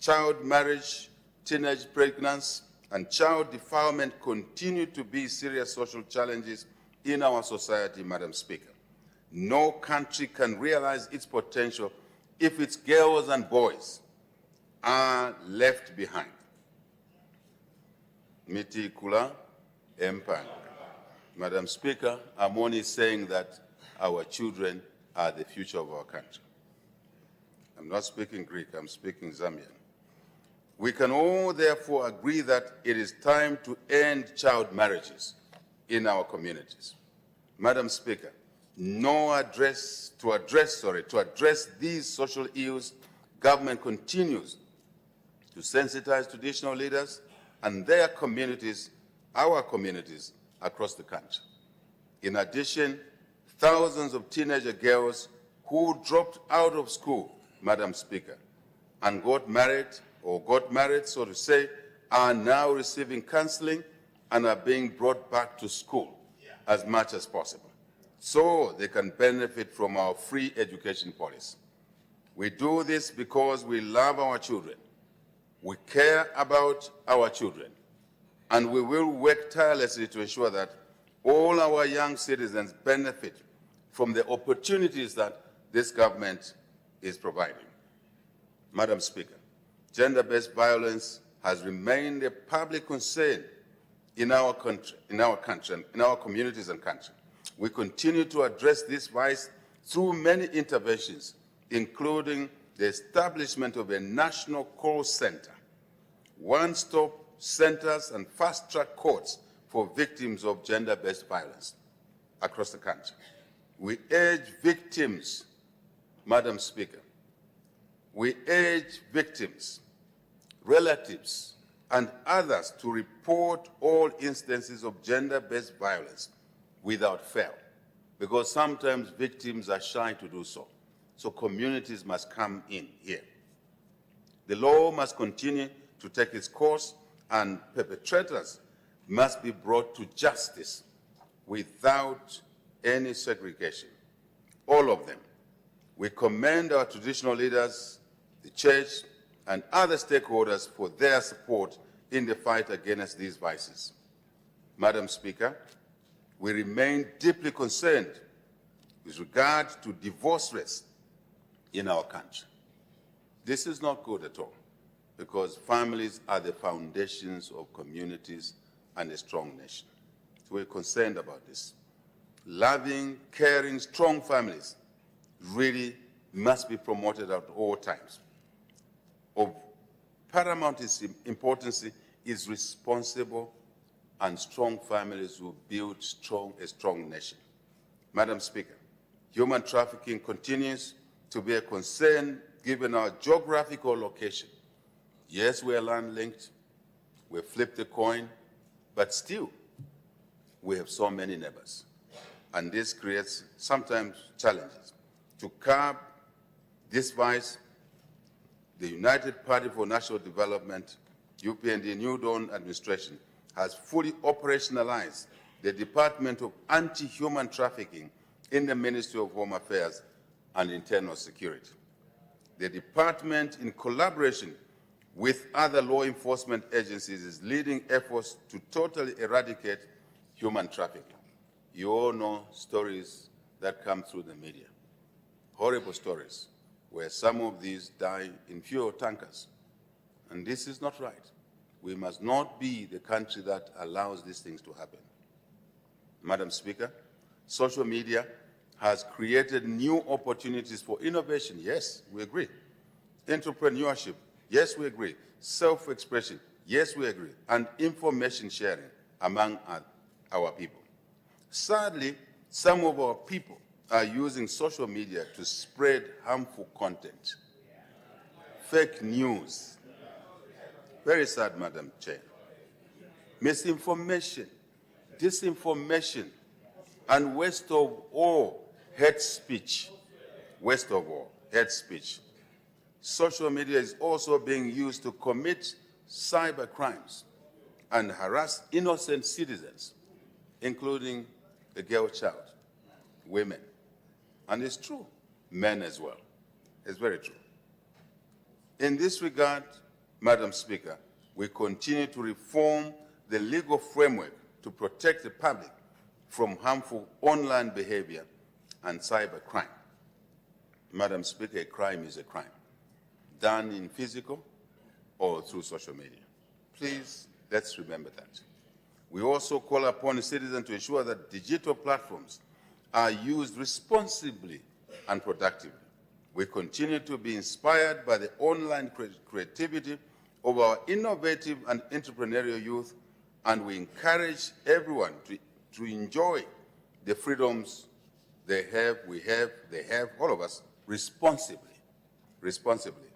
Child marriage, teenage pregnancy, and child defilement continue to be serious social challenges in our society, Madam Speaker. No country can realize its potential if its girls and boys are left behind. Miti Kula Empire. Madam Speaker, I'm only saying that our children are the future of our country. I'm not speaking Greek, I'm speaking Zambian. We can all therefore agree that it is time to end child marriages in our communities. Madam Speaker, to address these social ills, government continues to sensitize traditional leaders and their communities, our communities, across the country. In addition, thousands of teenager girls who dropped out of school, Madam Speaker, and got married, so to say, are now receiving counseling and are being brought back to school as much as possible, so they can benefit from our free education policy. We do this because we love our children, we care about our children, and we will work tirelessly to ensure that all our young citizens benefit from the opportunities that this government is providing. Madam Speaker, gender-based violence has remained a public concern in our country, in our communities and country. We continue to address this vice through many interventions, including the establishment of a national call center, one-stop centers and fast-track courts for victims of gender-based violence across the country. We urge victims, Madam Speaker, we urge victims, relatives, and others to report all instances of gender-based violence without fail, because sometimes victims are shy to do so. So communities must come in here. The law must continue to take its course, and perpetrators must be brought to justice without any segregation. All of them. We commend our traditional leaders, the church, and other stakeholders for their support in the fight against these vices. Madam Speaker, we remain deeply concerned with regard to divorce rates in our country. This is not good at all, because families are the foundations of communities and a strong nation. So we're concerned about this. Loving, caring, strong families really must be promoted at all times. Of paramount importance is responsible and strong families who build a strong nation. Madam Speaker, human trafficking continues to be a concern given our geographical location. Yes, we are land-linked, we flipped the coin, but still, we have so many neighbors. And this creates sometimes challenges. To curb this vice, the United Party for National Development, UPND New Dawn administration, has fully operationalized the Department of Anti-Human Trafficking in the Ministry of Home Affairs and Internal Security. The department, in collaboration with other law enforcement agencies, is leading efforts to totally eradicate human trafficking. You all know stories that come through the media, horrible stories, where some of these die in fuel tankers. And this is not right. We must not be the country that allows these things to happen. Madam Speaker, social media has created new opportunities for innovation. Yes, we agree. Entrepreneurship, yes, we agree. Self-expression, yes, we agree. And information sharing among our people. Sadly, some of our people are using social media to spread harmful content, fake news. Very sad, Madam Chair. Misinformation, disinformation, and worst of all, hate speech. Worst of all, hate speech. Social media is also being used to commit cyber crimes and harass innocent citizens, including the girl child, women. And it's true, men as well. It's very true. In this regard, Madam Speaker, We continue to reform the legal framework to protect the public from harmful online behavior and cybercrime. Madam Speaker, a crime is a crime, done in physical or through social media. Please, let's remember that. We also call upon citizens to ensure that digital platforms are used responsibly and productively. We continue to be inspired by the online creativity of our innovative and entrepreneurial youth, and we encourage everyone to enjoy the freedoms they have, they have, all of us, responsibly. Responsibly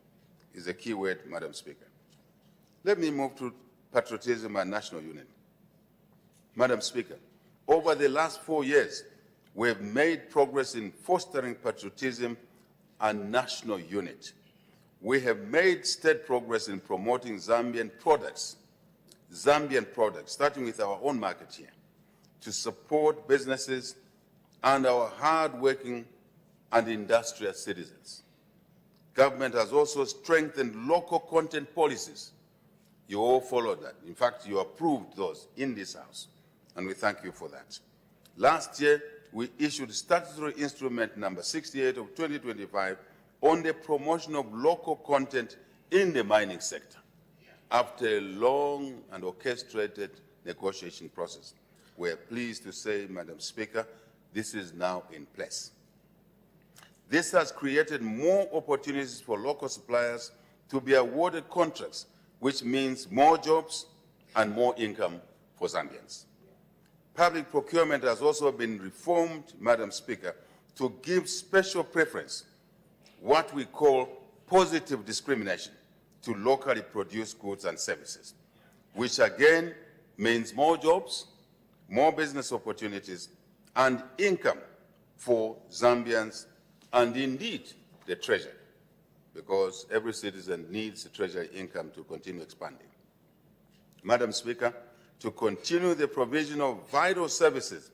is a key word, Madam Speaker. Let me move to patriotism and national unity. Madam Speaker, over the last 4 years, we have made progress in fostering patriotism and national unity. We have made steady progress in promoting Zambian products, starting with our own market here, to support businesses and our hard-working and industrious citizens. Government has also strengthened local content policies. You all followed that. In fact, you approved those in this House, and we thank you for that. Last year, we issued statutory instrument number 68 of 2025 on the promotion of local content in the mining sector. After a long and orchestrated negotiation process, we are pleased to say, Madam Speaker, this is now in place. This has created more opportunities for local suppliers to be awarded contracts, which means more jobs and more income for Zambians. Public procurement has also been reformed, Madam Speaker, to give special preference, what we call positive discrimination, to locally produced goods and services, which again means more jobs, more business opportunities, and income for Zambians, and indeed the treasury, because every citizen needs the treasury income to continue expanding. Madam Speaker, to continue the provision of vital services,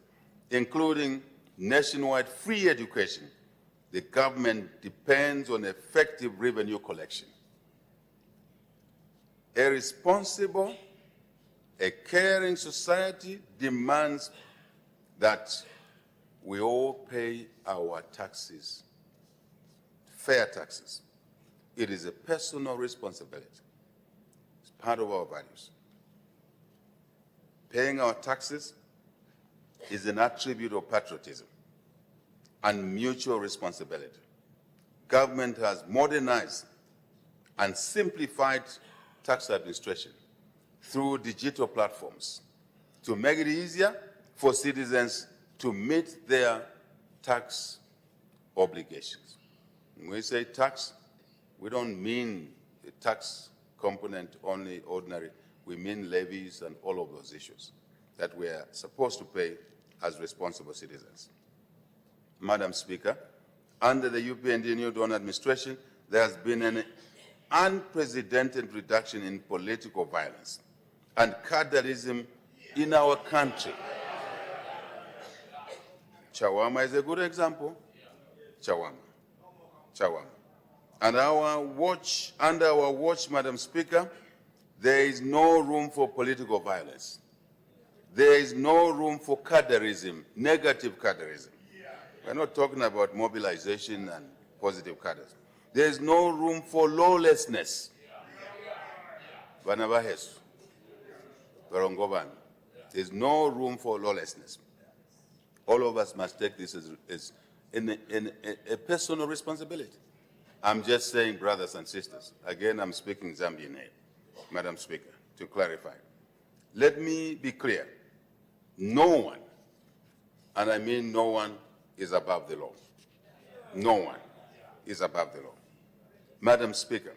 including nationwide free education, the government depends on effective revenue collection. A responsible, a caring society demands that we all pay our taxes, fair taxes. It is a personal responsibility. It's part of our values. Paying our taxes is an attribute of patriotism and mutual responsibility. Government has modernized and simplified tax administration through digital platforms to make it easier for citizens to meet their tax obligations. When we say tax, we don't mean the tax component only ordinary. We mean levies and all of those issues that we are supposed to pay as responsible citizens. Madam Speaker, under the UPND New Dawn administration, there has been an unprecedented reduction in political violence and cadreism in our country. Chawama is a good example. Chawama. And under our watch, Madam Speaker, there is no room for political violence. There is no room for cadreism, negative cadreism. We're not talking about mobilization and positive cadres. There is no room for lawlessness. There's no room for lawlessness. All of us must take this as a personal responsibility. I'm just saying, brothers and sisters, again, I'm speaking Zambian here, Madam Speaker, to clarify. Let me be clear. No one, and I mean no one, is above the law. No one is above the law. Madam Speaker,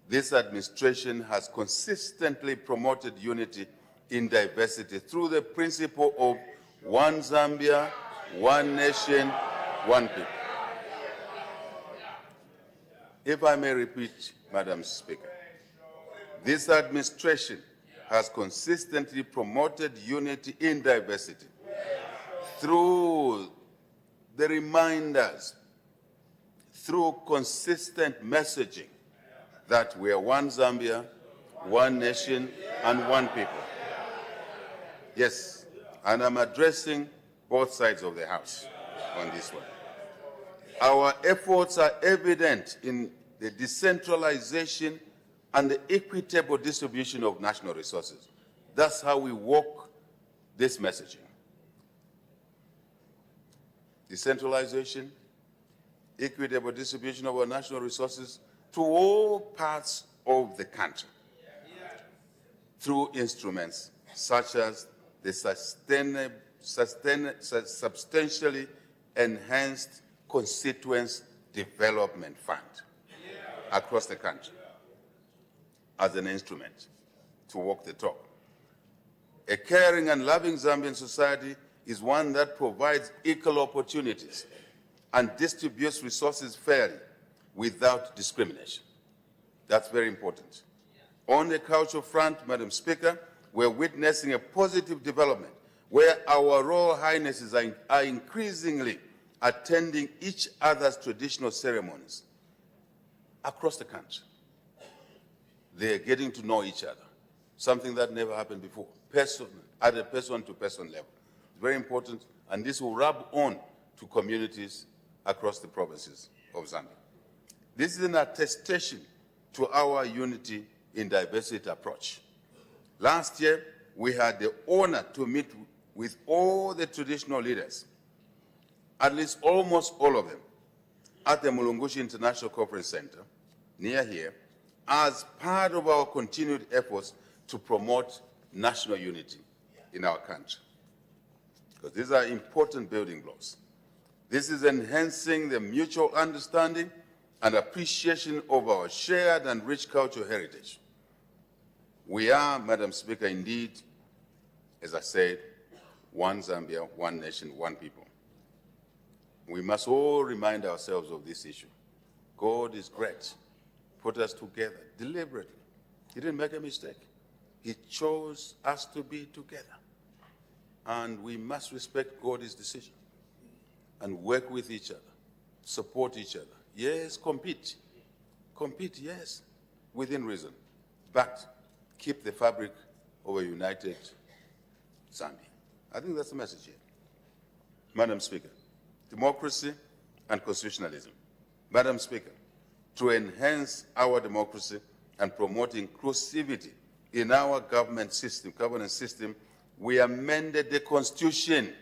this administration has consistently promoted unity in diversity through the principle of one Zambia, one nation, one people. If I may repeat, Madam Speaker, this administration has consistently promoted unity in diversity through the reminders, through consistent messaging that we are one Zambia, one nation, and one people. Yes, and I'm addressing both sides of the House on this one. Our efforts are evident in the decentralization and the equitable distribution of national resources. That's how we walk this messaging. Decentralization, equitable distribution of our national resources to all parts of the country through instruments such as the substantially enhanced Constituency Development Fund across the country as an instrument to walk the talk. A caring and loving Zambian society is one that provides equal opportunities and distributes resources fairly without discrimination. That's very important. On the cultural front, Madam Speaker, we're witnessing a positive development where our Royal Highnesses are increasingly attending each other's traditional ceremonies across the country. They're getting to know each other, something that never happened before, at a person-to-person level. It's very important, and this will rub on to communities across the provinces of Zambia. This is an attestation to our unity in diversity approach. Last year, we had the honor to meet with all the traditional leaders, at least almost all of them, at the Mulungushi International Conference Center, near here, as part of our continued efforts to promote national unity in our country. Because these are important building blocks. This is enhancing the mutual understanding and appreciation of our shared and rich cultural heritage. We are, Madam Speaker, indeed, as I said, one Zambia, one nation, one people. We must all remind ourselves of this issue. God is great. Put us together deliberately. He didn't make a mistake. He chose us to be together. And we must respect God's decision and work with each other, support each other. Yes, compete. Compete, yes, within reason. But keep the fabric of a united Zambia. I think that's the message here. Madam Speaker, democracy and constitutionalism. Madam Speaker, to enhance our democracy and promote inclusivity in our governance system, we amended the Constitution.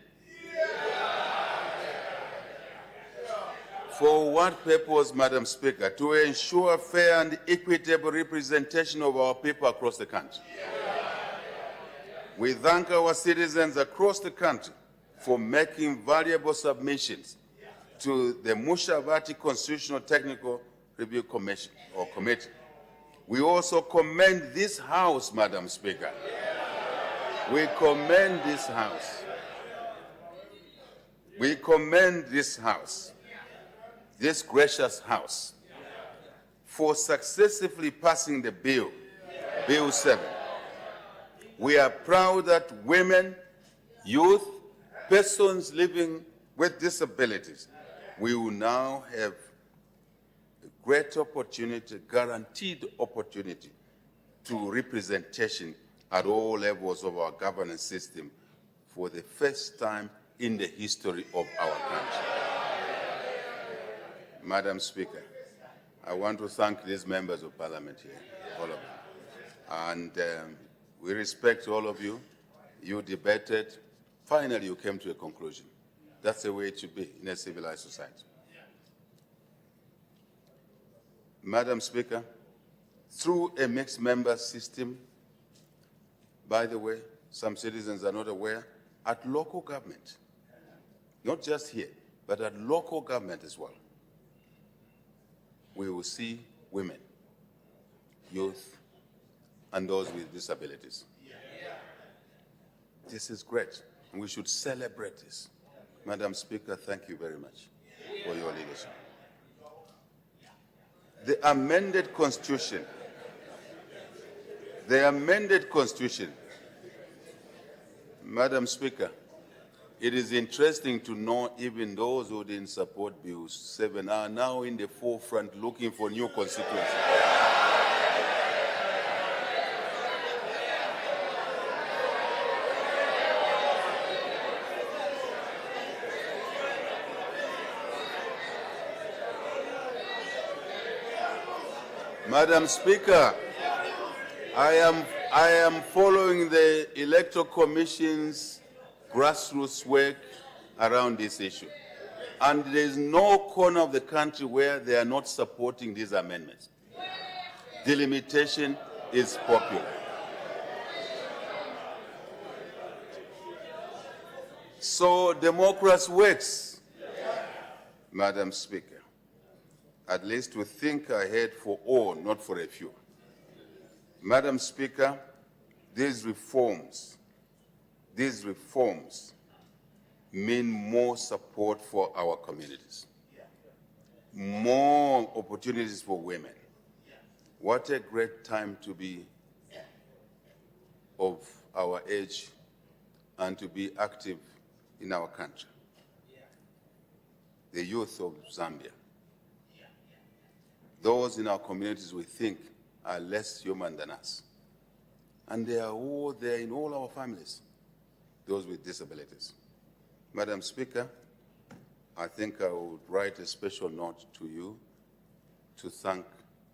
For what purpose, Madam Speaker? To ensure fair and equitable representation of our people across the country. We thank our citizens across the country for making valuable submissions to the Mushavati Constitutional Technical Review Commission or Committee. We also commend this House, Madam Speaker. We commend this House. We commend this House, this gracious House, for successfully passing the bill, Bill 7. We are proud that women, youth, persons living with disabilities, we will now have a great opportunity, guaranteed opportunity to representation at all levels of our governance system for the first time in the history of our country. Madam Speaker, I want to thank these members of Parliament here, all of them. And we respect all of you. You debated. Finally, you came to a conclusion. That's the way it should be in a civilized society. Madam Speaker, through a mixed member system, by the way, some citizens are not aware, at local government, not just here, but at local government as well, we will see women, youth, and those with disabilities. This is great, and we should celebrate this. Madam Speaker, thank you very much for your leadership. The amended Constitution, Madam Speaker, it is interesting to know even those who didn't support Bill 7 are now in the forefront looking for new constituencies. Madam Speaker, I am following the Electoral Commission's grassroots work around this issue. And there is no corner of the country where they are not supporting these amendments. Delimitation is popular. So democracy works, Madam Speaker. At least we think ahead for all, not for a few. Madam Speaker, these reforms mean more support for our communities, more opportunities for women. What a great time to be of our age and to be active in our country. The youth of Zambia, those in our communities we think are less human than us. And they are all there in all our families, those with disabilities. Madam Speaker, I think I would write a special note to you to thank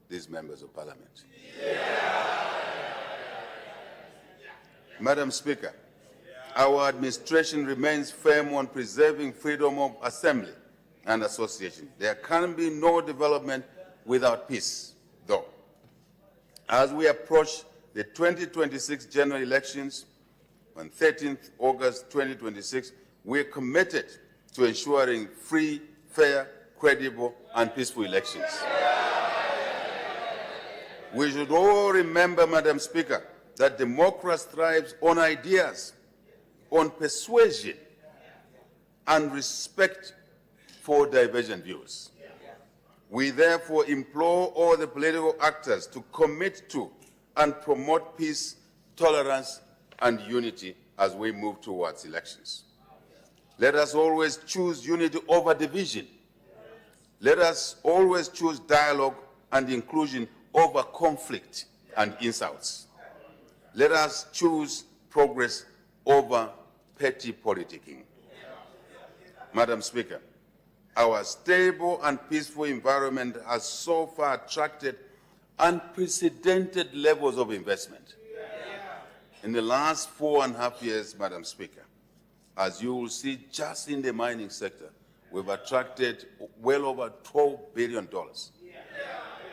these members of Parliament. Madam Speaker, our administration remains firm on preserving freedom of assembly and association. There can be no development without peace, though. As we approach the 2026 general elections on 13th August 2026, we are committed to ensuring free, fair, credible, and peaceful elections. We should all remember, Madam Speaker, that democracy thrives on ideas, on persuasion, and respect for divergent views. We therefore implore all the political actors to commit to and promote peace, tolerance, and unity as we move towards elections. Let us always choose unity over division. Let us always choose dialogue and inclusion over conflict and insults. Let us choose progress over petty politicking. Madam Speaker, our stable and peaceful environment has so far attracted unprecedented levels of investment. In the last 4.5 years, Madam Speaker, as you will see just in the mining sector, we've attracted well over $12 billion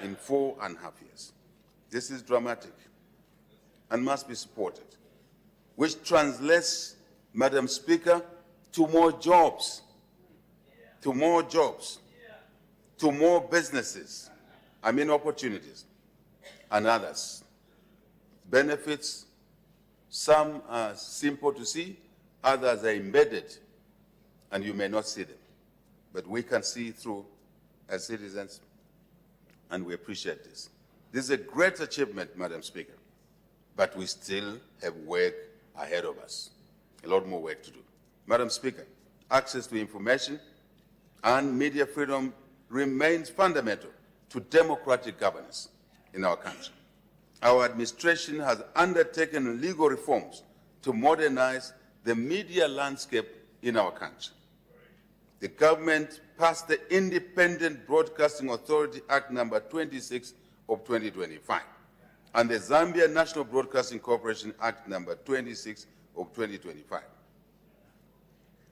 in 4.5 years. This is dramatic and must be supported, which translates, Madam Speaker, to more jobs, to more businesses, opportunities, and others. Benefits, some are simple to see, others are embedded, and you may not see them. But we can see through as citizens, and we appreciate this. This is a great achievement, Madam Speaker, but we still have work ahead of us, a lot more work to do. Madam Speaker, access to information and media freedom remains fundamental to democratic governance in our country. Our administration has undertaken legal reforms to modernize the media landscape in our country. The government passed the Independent Broadcasting Authority Act number 26 of 2025 and the Zambia National Broadcasting Corporation Act number 26 of 2025.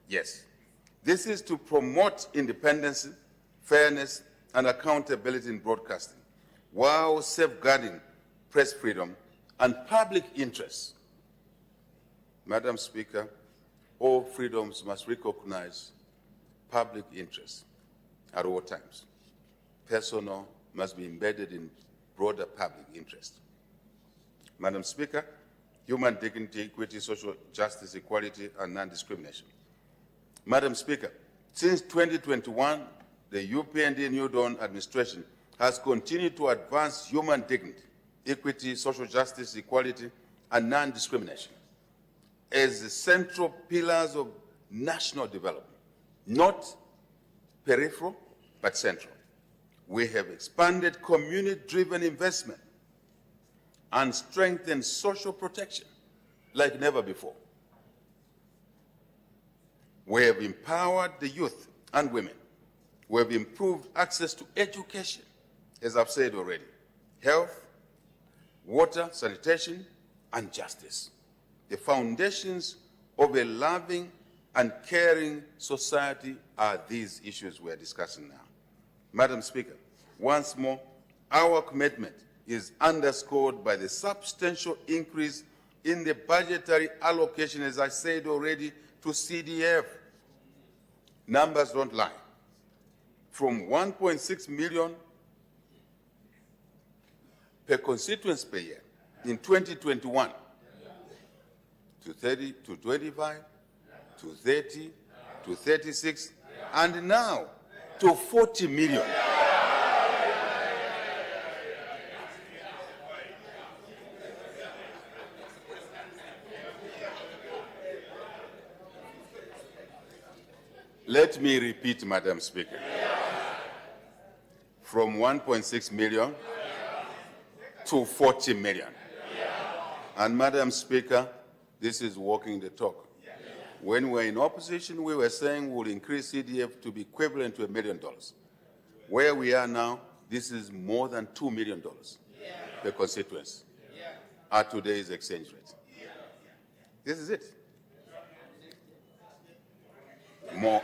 Yes, this is to promote independence, fairness, and accountability in broadcasting, while safeguarding press freedom and public interests. Madam Speaker, all freedoms must recognize public interests at all times. Personal must be embedded in broader public interest. Madam Speaker, human dignity, equity, social justice, equality, and non-discrimination. Madam Speaker, since 2021, the UPND New Dawn administration has continued to advance human dignity, equity, social justice, equality, and non-discrimination as the central pillars of national development, not peripheral, but central. We have expanded community-driven investment and strengthened social protection like never before. We have empowered the youth and women. We have improved access to education, as I've said already, health, water, sanitation, and justice. The foundations of a loving and caring society are these issues we are discussing now. Madam Speaker, once more, our commitment is underscored by the substantial increase in the budgetary allocation, as I said already, to CDF. Numbers don't lie. From 1.6 million per constituency per year in 2021 to 30, to 25, to 30, to 36, and now to 40 million. Let me repeat, Madam Speaker. From 1.6 million to 40 million. And Madam Speaker, this is walking the talk. When we were in opposition, we were saying we'll increase CDF to be equivalent to $1 million. Where we are now, this is more than $2 million per constituency at today's exchange rate. This is it. More.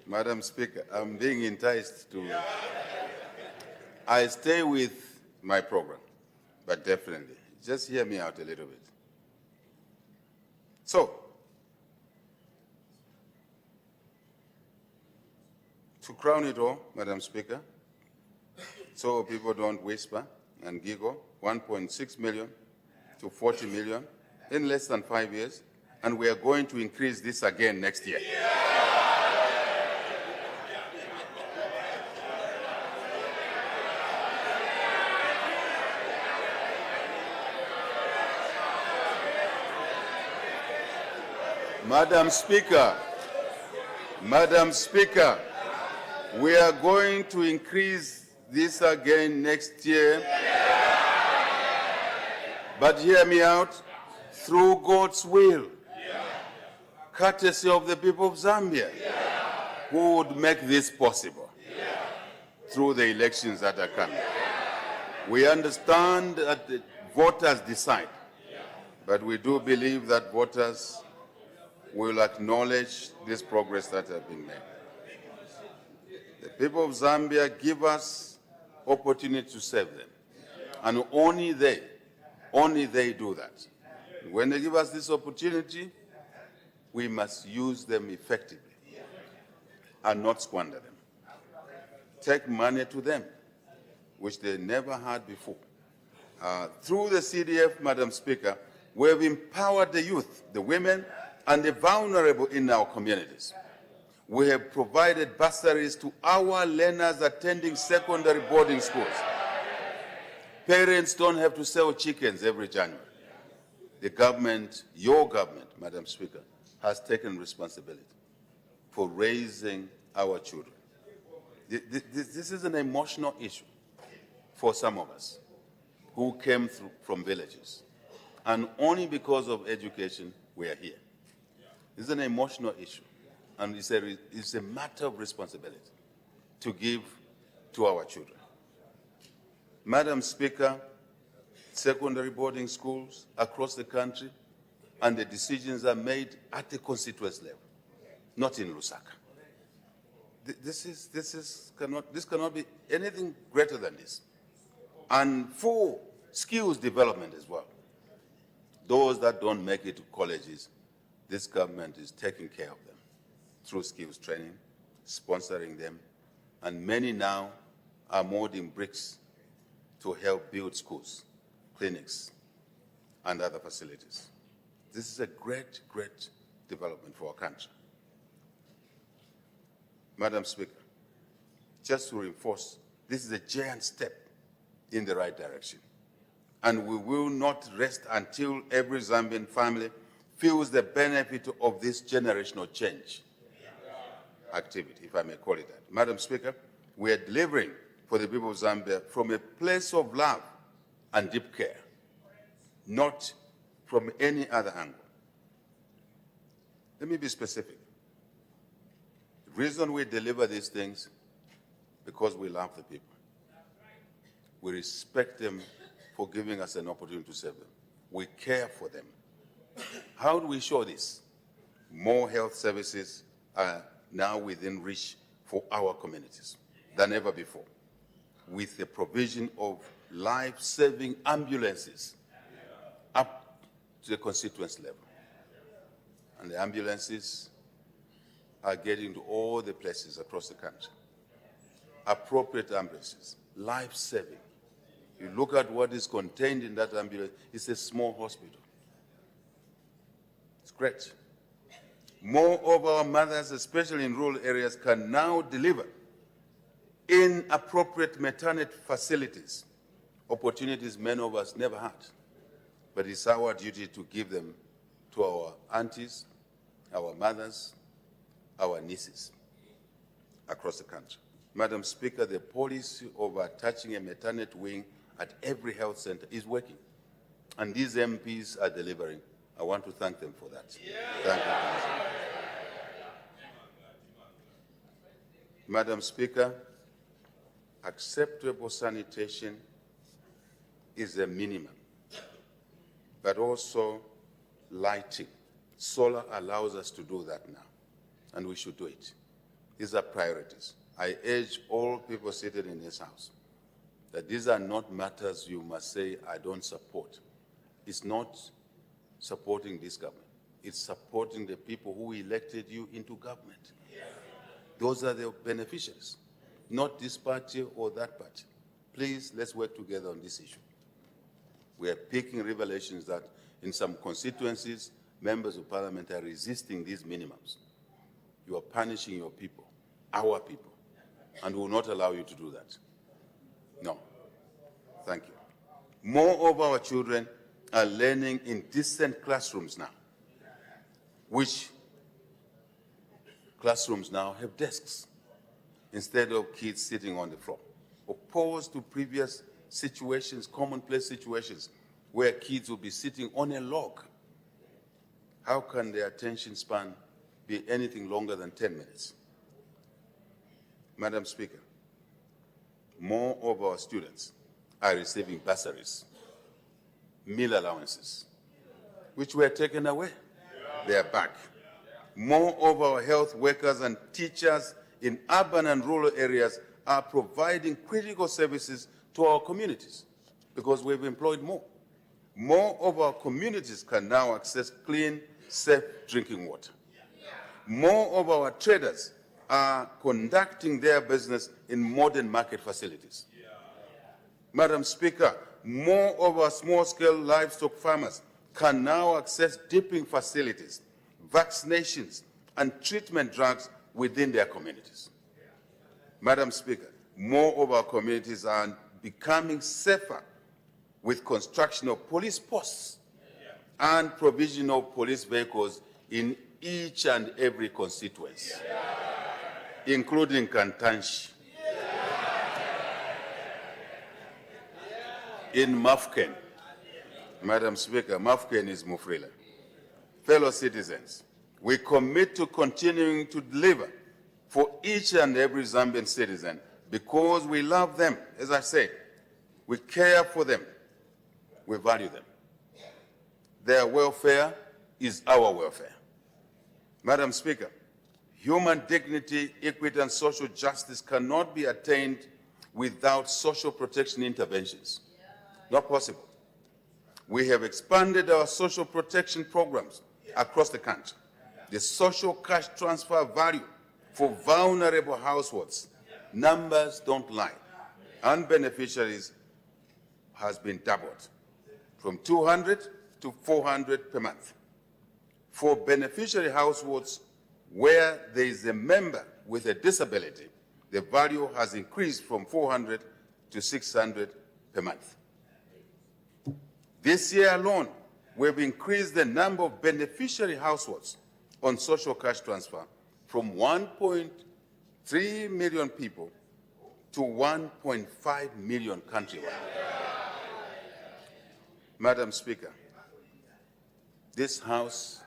Madam Speaker, I'm being enticed to... I stay with my program, but definitely, just hear me out a little bit. So, to crown it all, Madam Speaker, so people don't whisper and giggle, 1.6 million to 40 million in less than 5 years, and we are going to increase this again next year. Madam Speaker, we are going to increase this again next year. But hear me out, through God's will, courtesy of the people of Zambia, who would make this possible through the elections that are coming. We understand that the voters decide, but we do believe that voters will acknowledge this progress that has been made. The people of Zambia give us opportunity to serve them, and only they do that. When they give us this opportunity, we must use them effectively and not squander them. Take money to them, which they never had before. Through the CDF, Madam Speaker, we have empowered the youth, the women, and the vulnerable in our communities. We have provided bursaries to our learners attending secondary boarding schools. Parents don't have to sell chickens every January. The government, your government, Madam Speaker, has taken responsibility for raising our children. This is an emotional issue for some of us who came from villages. And only because of education, we are here. This is an emotional issue, and it's a matter of responsibility to give to our children. Madam Speaker, secondary boarding schools across the country, and the decisions are made at the constituency level, not in Lusaka. This cannot be anything greater than this. And for skills development as well, those that don't make it to colleges, this government is taking care of them through skills training, sponsoring them, and many now are molding bricks to help build schools, clinics, and other facilities. This is a great, great development for our country. Madam Speaker, just to reinforce, this is a giant step in the right direction. And we will not rest until every Zambian family feels the benefit of this generational change activity, if I may call it that. Madam Speaker, we are delivering for the people of Zambia from a place of love and deep care, not from any other angle. Let me be specific. The reason we deliver these things because we love the people. We respect them for giving us an opportunity to serve them. We care for them. How do we show this? More health services are now within reach for our communities than ever before, with the provision of life-saving ambulances up to the constituency level. And the ambulances are getting to all the places across the country. Appropriate ambulances, life-saving. You look at what is contained in that ambulance, it's a small hospital. It's great. More of our mothers, especially in rural areas, can now deliver in appropriate maternity facilities, opportunities many of us never had. But it's our duty to give them to our aunties, our mothers, our nieces across the country. Madam Speaker, the policy of attaching a maternity wing at every health center is working. And these MPs are delivering. I want to thank them for that. Thank you. Madam Speaker, acceptable sanitation is a minimum, but also lighting. Solar allows us to do that now, and we should do it. These are priorities. I urge all people seated in this House that these are not matters you must say, I don't support. It's not supporting this government. It's supporting the people who elected you into government. Those are the beneficiaries, not this party or that party. Please, let's work together on this issue. We are picking revelations that in some constituencies, members of parliament are resisting these minimums. You are punishing your people, our people, and we will not allow you to do that. No. Thank you. More of our children are learning in decent classrooms now, which classrooms now have desks instead of kids sitting on the floor. Opposed to previous situations, commonplace situations, where kids will be sitting on a log. How can their attention span be anything longer than 10 minutes? Madam Speaker, more of our students are receiving bursaries, meal allowances, which were taken away. They are back. More of our health workers and teachers in urban and rural areas are providing critical services to our communities because we've employed more. More of our communities can now access clean, safe drinking water. More of our traders are conducting their business in modern market facilities. Madam Speaker, more of our small-scale livestock farmers can now access dipping facilities, vaccinations, and treatment drugs within their communities. Madam Speaker, more of our communities are becoming safer with construction of police posts and provision of police vehicles in each and every constituency, including Kantanshi, in Mafken. Madam Speaker, Mafken is Mufrila. Fellow citizens, we commit to continuing to deliver for each and every Zambian citizen because we love them, as I said. We care for them. We value them. Their welfare is our welfare. Madam Speaker, human dignity, equity, and social justice cannot be attained without social protection interventions. Not possible. We have expanded our social protection programs across the country. The social cash transfer value for vulnerable households, numbers don't lie, and beneficiaries has been doubled from 200 to 400 per month. For beneficiary households where there is a member with a disability, the value has increased from 400 to 600 per month. This year alone, we've increased the number of beneficiary households on social cash transfer from 1.3 million people to 1.5 million countrywide. Madam Speaker, this House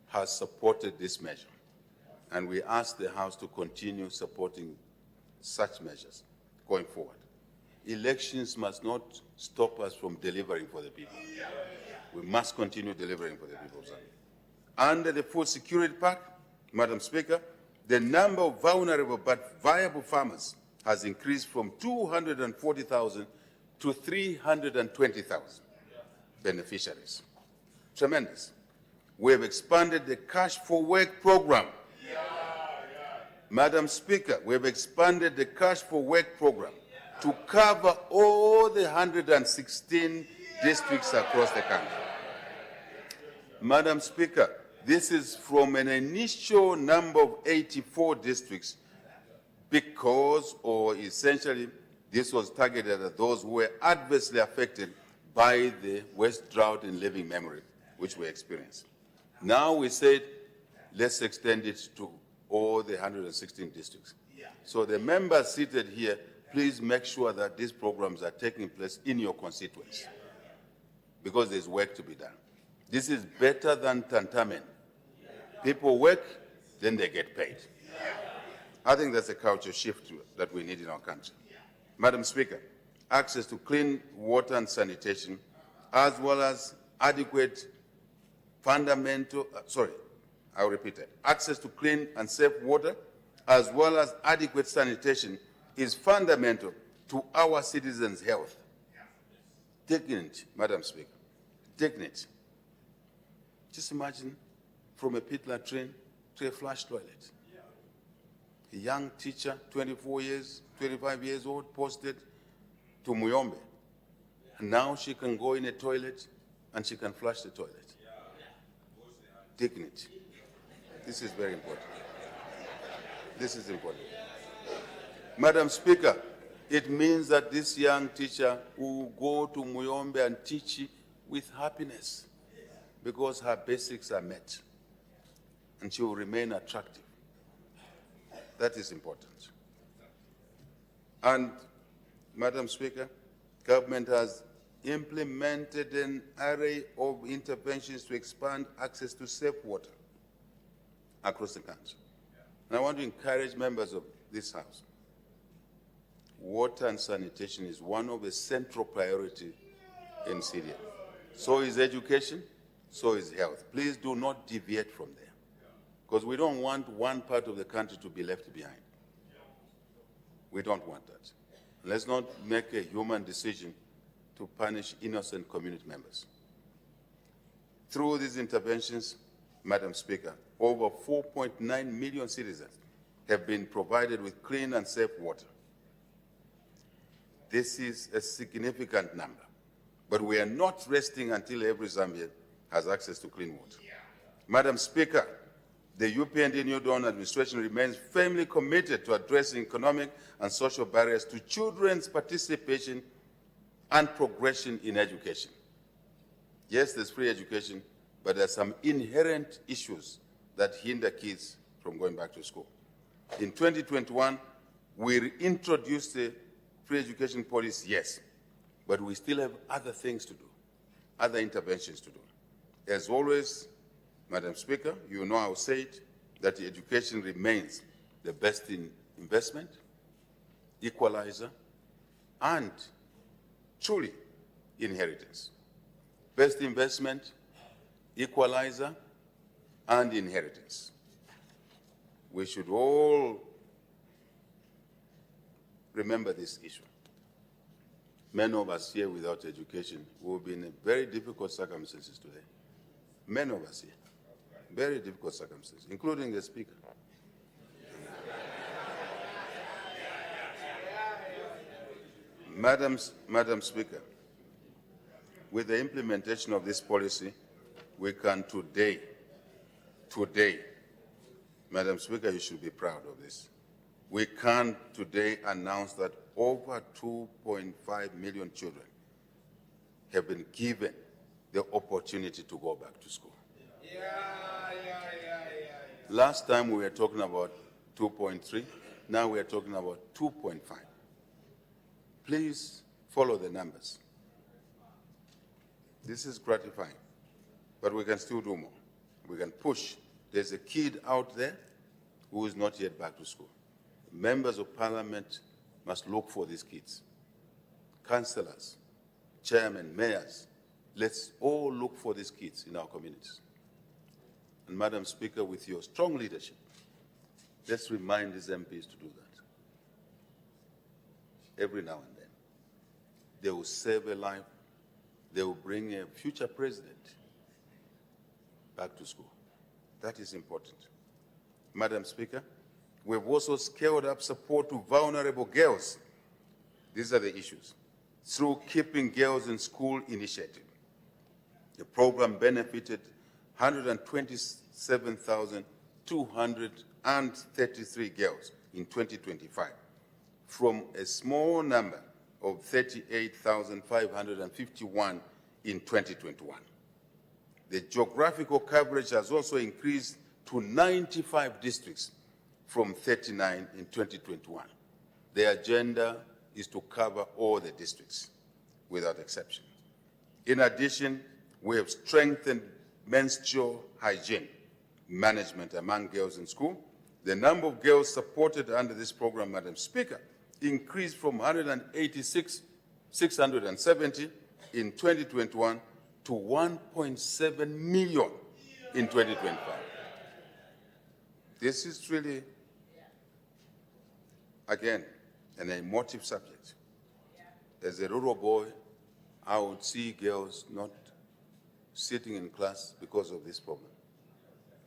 has supported this measure, and we ask the House to continue supporting such measures going forward. Elections must not stop us from delivering for the people. We must continue delivering for the people of Zambia. Under the Food Security Pact, Madam Speaker, the number of vulnerable but viable farmers has increased from 240,000 to 320,000 beneficiaries. Tremendous. We have expanded the Cash for Work program. Madam Speaker, we have expanded the Cash for Work program to cover all the 116 districts across the country. Madam Speaker, this is from an initial number of 84 districts because, or essentially, this was targeted at those who were adversely affected by the worst drought in living memory, which we experienced. Now we said, let's extend it to all the 116 districts. So the members seated here, please make sure that these programs are taking place in your constituents because there's work to be done. This is better than tantamen. People work, then they get paid. I think that's a culture shift that we need in our country. Madam Speaker, access to clean water and sanitation, as well as adequate fundamental, I'll repeat it. Access to clean and safe water, as well as adequate sanitation, is fundamental to our citizens' health. Dignity, Madam Speaker, dignity. Just imagine from a pit latrine to a flush toilet. A young teacher, 24 years, 25 years old, posted to Muyombe. And now she can go in a toilet and she can flush the toilet. Dignity. This is very important. This is important. Madam Speaker, it means that this young teacher will go to Muyombe and teach with happiness because her basics are met and she will remain attractive. That is important. And, Madam Speaker, government has implemented an array of interventions to expand access to safe water across the country. And I want to encourage members of this House. Water and sanitation is one of the central priorities in Syria. So is education, so is health. Please do not deviate from there, because we don't want one part of the country to be left behind. We don't want that. Let's not make a human decision to punish innocent community members. Through these interventions, Madam Speaker, over 4.9 million citizens have been provided with clean and safe water. This is a significant number, but we are not resting until every Zambian has access to clean water. Madam Speaker, the UPND New Dawn administration remains firmly committed to addressing economic and social barriers to children's participation and progression in education. Yes, there's free education, but there's some inherent issues that hinder kids from going back to school. In 2021, we reintroduced the free education policy, yes, but we still have other things to do, other interventions to do. As always, Madam Speaker, you know I'll say it, that education remains the best in investment, equalizer, and truly inheritance. Best investment, equalizer, and inheritance. We should all remember this issue. Many of us here without education will be in very difficult circumstances today. Many of us here, very difficult circumstances, including the Speaker. Madam Speaker, with the implementation of this policy, we can today, Madam Speaker, you should be proud of this. We can today announce that over 2.5 million children have been given the opportunity to go back to school. Last time we were talking about 2.3, now we are talking about 2.5. Please follow the numbers. This is gratifying, but we can still do more. We can push. There's a kid out there who is not yet back to school. members of parliament must look for these kids. Councillors, chairmen, mayors, let's all look for these kids in our communities. And Madam Speaker, with your strong leadership, let's remind these MPs to do that. Every now and then. They will save a life. They will bring a future president back to school. That is important. Madam Speaker, we've also scaled up support to vulnerable girls. These are the issues. Through Keeping Girls in School initiative. The program benefited 127,233 girls in 2025 from a small number of 38,551 in 2021. The geographical coverage has also increased to 95 districts from 39 in 2021. The agenda is to cover all the districts without exception. In addition, we have strengthened menstrual hygiene management among girls in school. The number of girls supported under this program, Madam Speaker, increased from 186,670 in 2021 to 1.7 million in 2025. This is really, again, an emotive subject. As a rural boy, I would see girls not sitting in class because of this problem.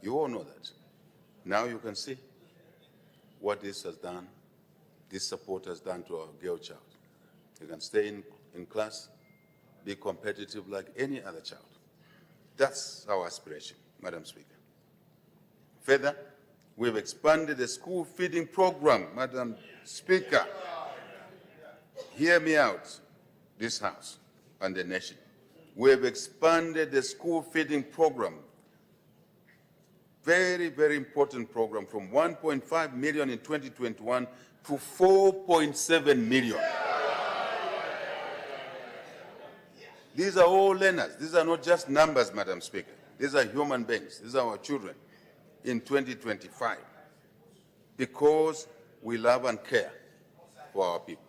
You all know that. Now you can see what this has done, this support has done to our girl child. You can stay in class, be competitive like any other child. That's our aspiration, Madam Speaker. Further, we've expanded the school feeding program, Madam Speaker. Hear me out, this House and the nation. We have expanded the school feeding program, very, very important program, from 1.5 million in 2021 to 4.7 million. These are all learners. These are not just numbers, Madam Speaker. These are human beings. These are our children in 2025 because we love and care for our people,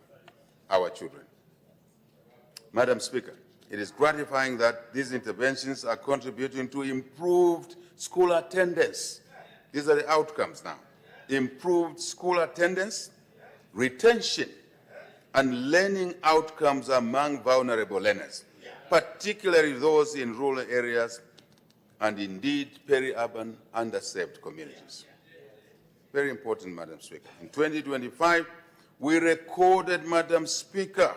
our children. Madam Speaker, it is gratifying that these interventions are contributing to improved school attendance. These are the outcomes now. Improved school attendance, retention, and learning outcomes among vulnerable learners, particularly those in rural areas and indeed peri-urban underserved communities. Very important, Madam Speaker. In 2025, we recorded, Madam Speaker,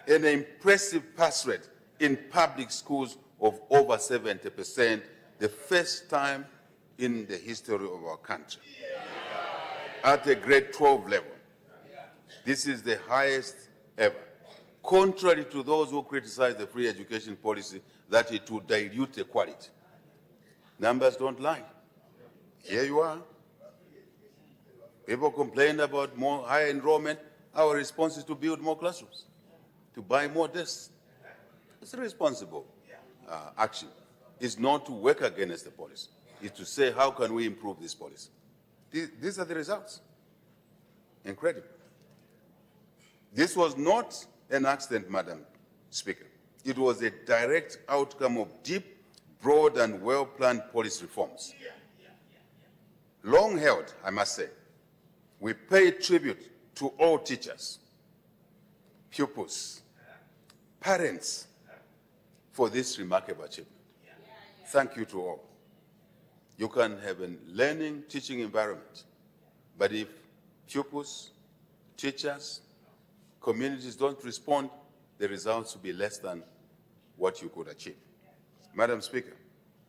an impressive pass rate in public schools of over 70%, the first time in the history of our country. At a grade 12 level, this is the highest ever. Contrary to those who criticize the free education policy that it would dilute the quality. Numbers don't lie. Here you are. People complain about more higher enrollment. Our response is to build more classrooms, to buy more desks. It's a responsible action. It's not to work against the policy. It's to say, how can we improve this policy? These are the results. Incredible. This was not an accident, Madam Speaker. It was a direct outcome of deep, broad, and well-planned policy reforms. Long held, I must say. We pay tribute to all teachers, pupils, parents for this remarkable achievement. Thank you to all. You can have a learning, teaching environment, but if pupils, teachers, communities don't respond, the results will be less than what you could achieve. Madam Speaker,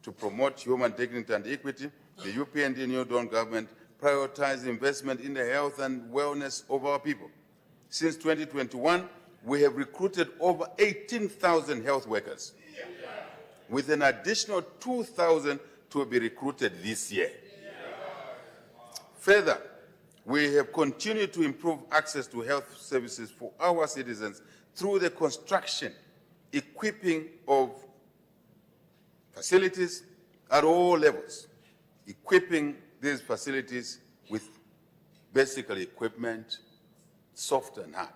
to promote human dignity and equity, the UPND New Dawn government prioritized investment in the health and wellness of our people. Since 2021, we have recruited over 18,000 health workers, with an additional 2,000 to be recruited this year. Further, we have continued to improve access to health services for our citizens through the construction, equipping of facilities at all levels, equipping these facilities with basically equipment, soft and hard.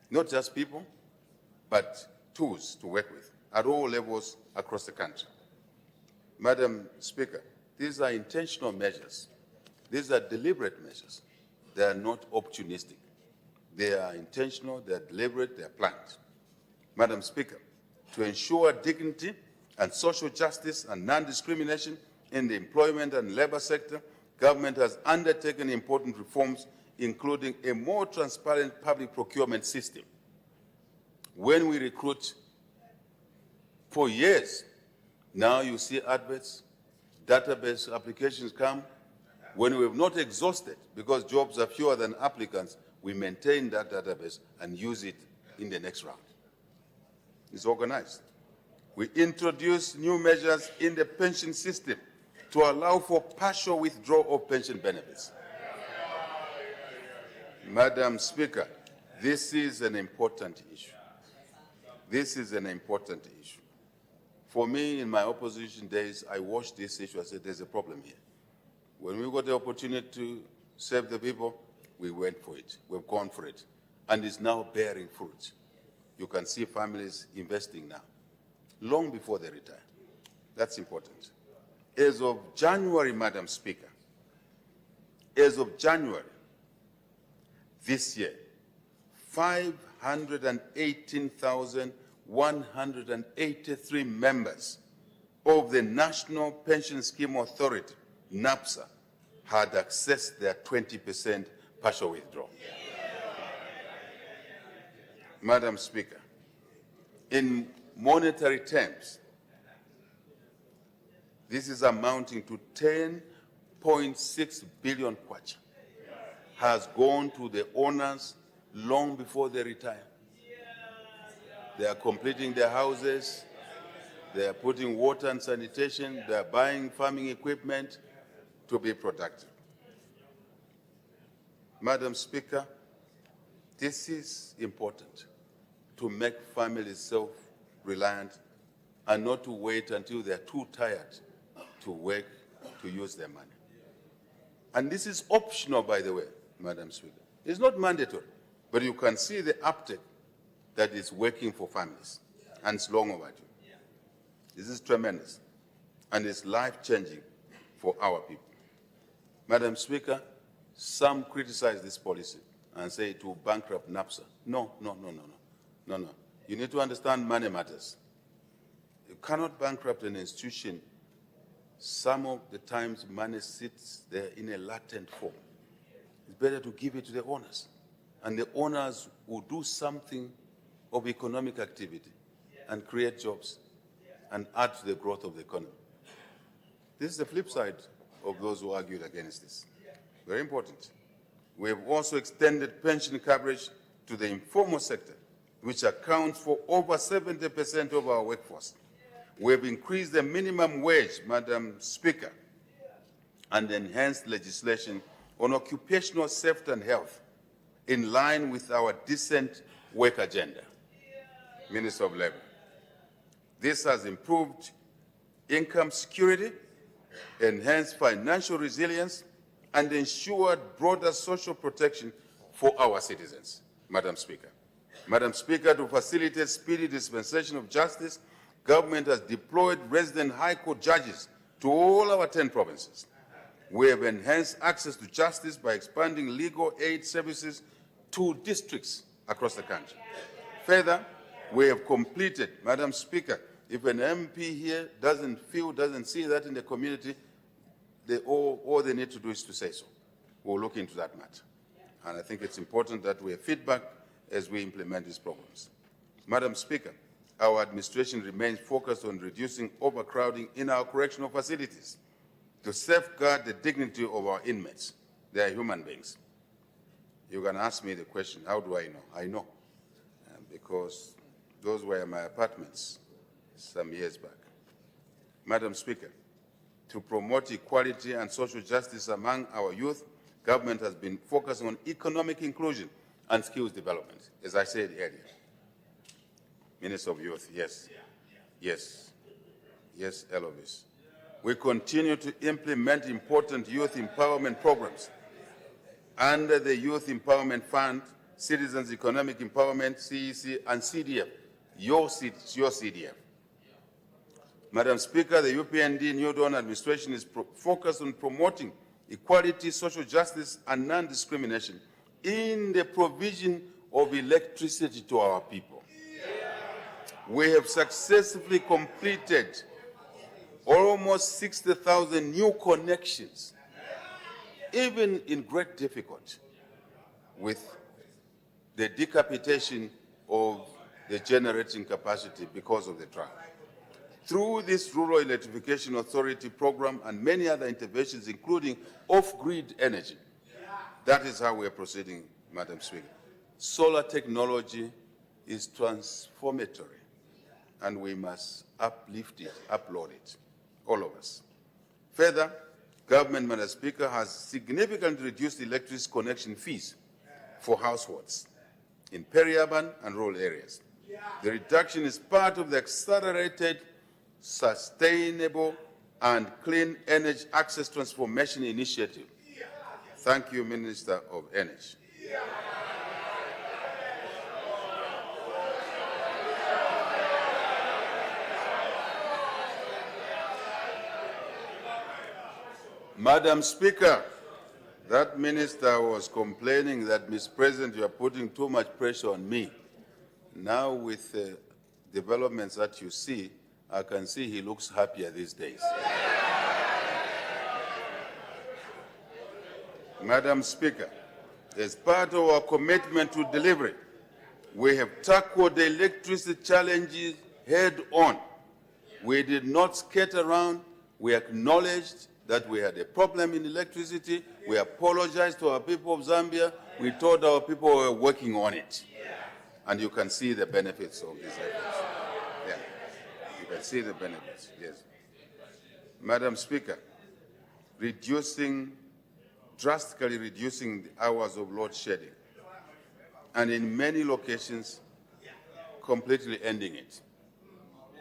Not just people, but tools to work with at all levels across the country. Madam Speaker, these are intentional measures. These are deliberate measures. They are not opportunistic. They are intentional, they are deliberate, they are planned. Madam Speaker, to ensure dignity and social justice and non-discrimination in the employment and labor sector, government has undertaken important reforms, including a more transparent public procurement system. When we recruit for years, now you see adverts, database applications come. When we have not exhausted, because jobs are fewer than applicants, we maintain that database and use it in the next round. It's organized. We introduce new measures in the pension system to allow for partial withdrawal of pension benefits. Madam Speaker, this is an important issue. This is an important issue. For me, in my opposition days, I watched this issue. I said, there's a problem here. When we got the opportunity to serve the people, we went for it. We've gone for it. And it's now bearing fruit. You can see families investing now, long before they retire. That's important. As of January, Madam Speaker, as of January this year, 518,183 members of the National Pension Scheme Authority, NAPSA, had accessed their 20% partial withdrawal. Madam Speaker, in monetary terms, this is amounting to 10.6 billion kwacha has gone to the owners long before they retire. They are completing their houses, they are putting water and sanitation, they are buying farming equipment to be productive. Madam Speaker, this is important to make families self-reliant and not to wait until they're too tired to work to use their money. And this is optional, by the way, Madam Speaker. It's not mandatory, but you can see the uptake that is working for families, and it's long overdue. This is tremendous, and it's life-changing for our people. Madam Speaker, some criticize this policy and say it will bankrupt NAPSA. No. You need to understand money matters. You cannot bankrupt an institution. Some of the times money sits there in a latent form. It's better to give it to the owners. And the owners will do something of economic activity and create jobs and add to the growth of the economy. This is the flip side of those who argued against this. Very important. We have also extended pension coverage to the informal sector, which accounts for over 70% of our workforce. We have increased the minimum wage, Madam Speaker, and enhanced legislation on occupational safety and health in line with our decent work agenda. Minister of Labor. This has improved income security, enhanced financial resilience, and ensured broader social protection for our citizens, Madam Speaker. Madam Speaker, to facilitate speedy dispensation of justice, government has deployed resident High Court judges to all our 10 provinces. We have enhanced access to justice by expanding legal aid services to districts across the country. Further, we have completed, Madam Speaker, if an MP here doesn't see that in the community, all they need to do is to say so. We'll look into that matter. And I think it's important that we have feedback as we implement these programs. Madam Speaker, our administration remains focused on reducing overcrowding in our correctional facilities to safeguard the dignity of our inmates. They are human beings. You can ask me the question, how do I know? I know, because those were my apartments some years back. Madam Speaker, to promote equality and social justice among our youth, government has been focused on economic inclusion and skills development, as I said earlier. Minister of Youth, yes, Elovis. We continue to implement important youth empowerment programs under the Youth Empowerment Fund, Citizens Economic Empowerment, CEC, and CDF, your CDF. Madam Speaker, the UPND New Dawn administration is focused on promoting equality, social justice, and non-discrimination in the provision of electricity to our people. We have successfully completed almost 60,000 new connections, even in great difficulty, with the decapitation of the generating capacity because of the drought. Through this Rural Electrification Authority program and many other interventions, including off-grid energy, that is how we are proceeding, Madam Speaker. Solar technology is transformatory, and we must uplift it, upload it, all of us. Further, government, Madam Speaker, has significantly reduced electricity connection fees for households in peri-urban and rural areas. The reduction is part of the accelerated, sustainable, and clean energy access transformation initiative. Thank you, Minister of Energy. Madam Speaker, that minister was complaining that, Mr. President, you are putting too much pressure on me. Now, with the developments that you see, I can see he looks happier these days. Madam Speaker, as part of our commitment to delivery, we have tackled the electricity challenges head on. We did not skate around. We acknowledged that we had a problem in electricity. We apologized to our people of Zambia. We told our people we were working on it. And you can see the benefits of these efforts. Yeah, you can see the benefits, yes. Madam Speaker, drastically reducing the hours of load shedding, and in many locations, completely ending it.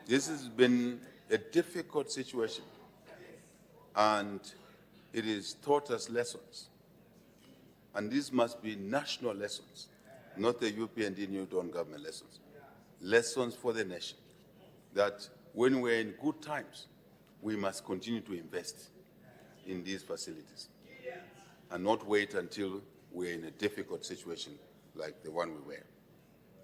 This has been a difficult situation, and it has taught us lessons. And these must be national lessons, not the UPND New Dawn government lessons. Lessons for the nation, that when we're in good times, we must continue to invest in these facilities and not wait until we're in a difficult situation like the one we were.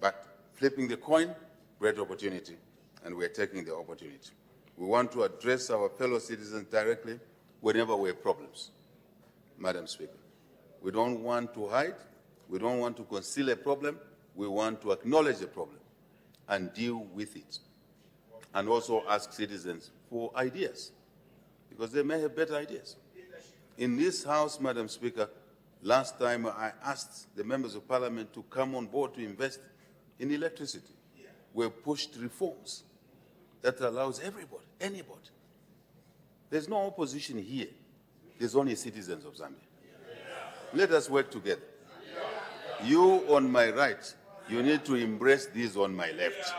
But flipping the coin, great opportunity, and we're taking the opportunity. We want to address our fellow citizens directly whenever we have problems, Madam Speaker. We don't want to hide. We don't want to conceal a problem. We want to acknowledge the problem and deal with it. And also ask citizens for ideas, because they may have better ideas. In this House, Madam Speaker, last time I asked the members of Parliament to come on board to invest in electricity. We pushed reforms that allows everybody, anybody. There's no opposition here. There's only citizens of Zambia. Let us work together. You on my right, you need to embrace these on my left.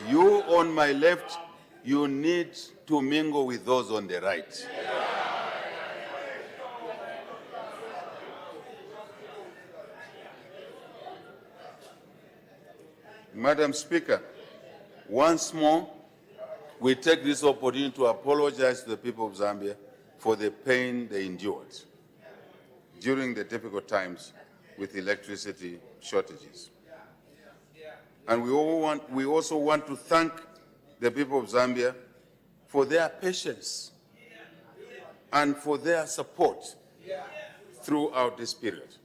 You on my left, you need to mingle with those on the right. Madam Speaker, once more, we take this opportunity to apologize to the people of Zambia for the pain they endured during the difficult times with electricity shortages. And we also want to thank the people of Zambia for their patience and for their support throughout this period.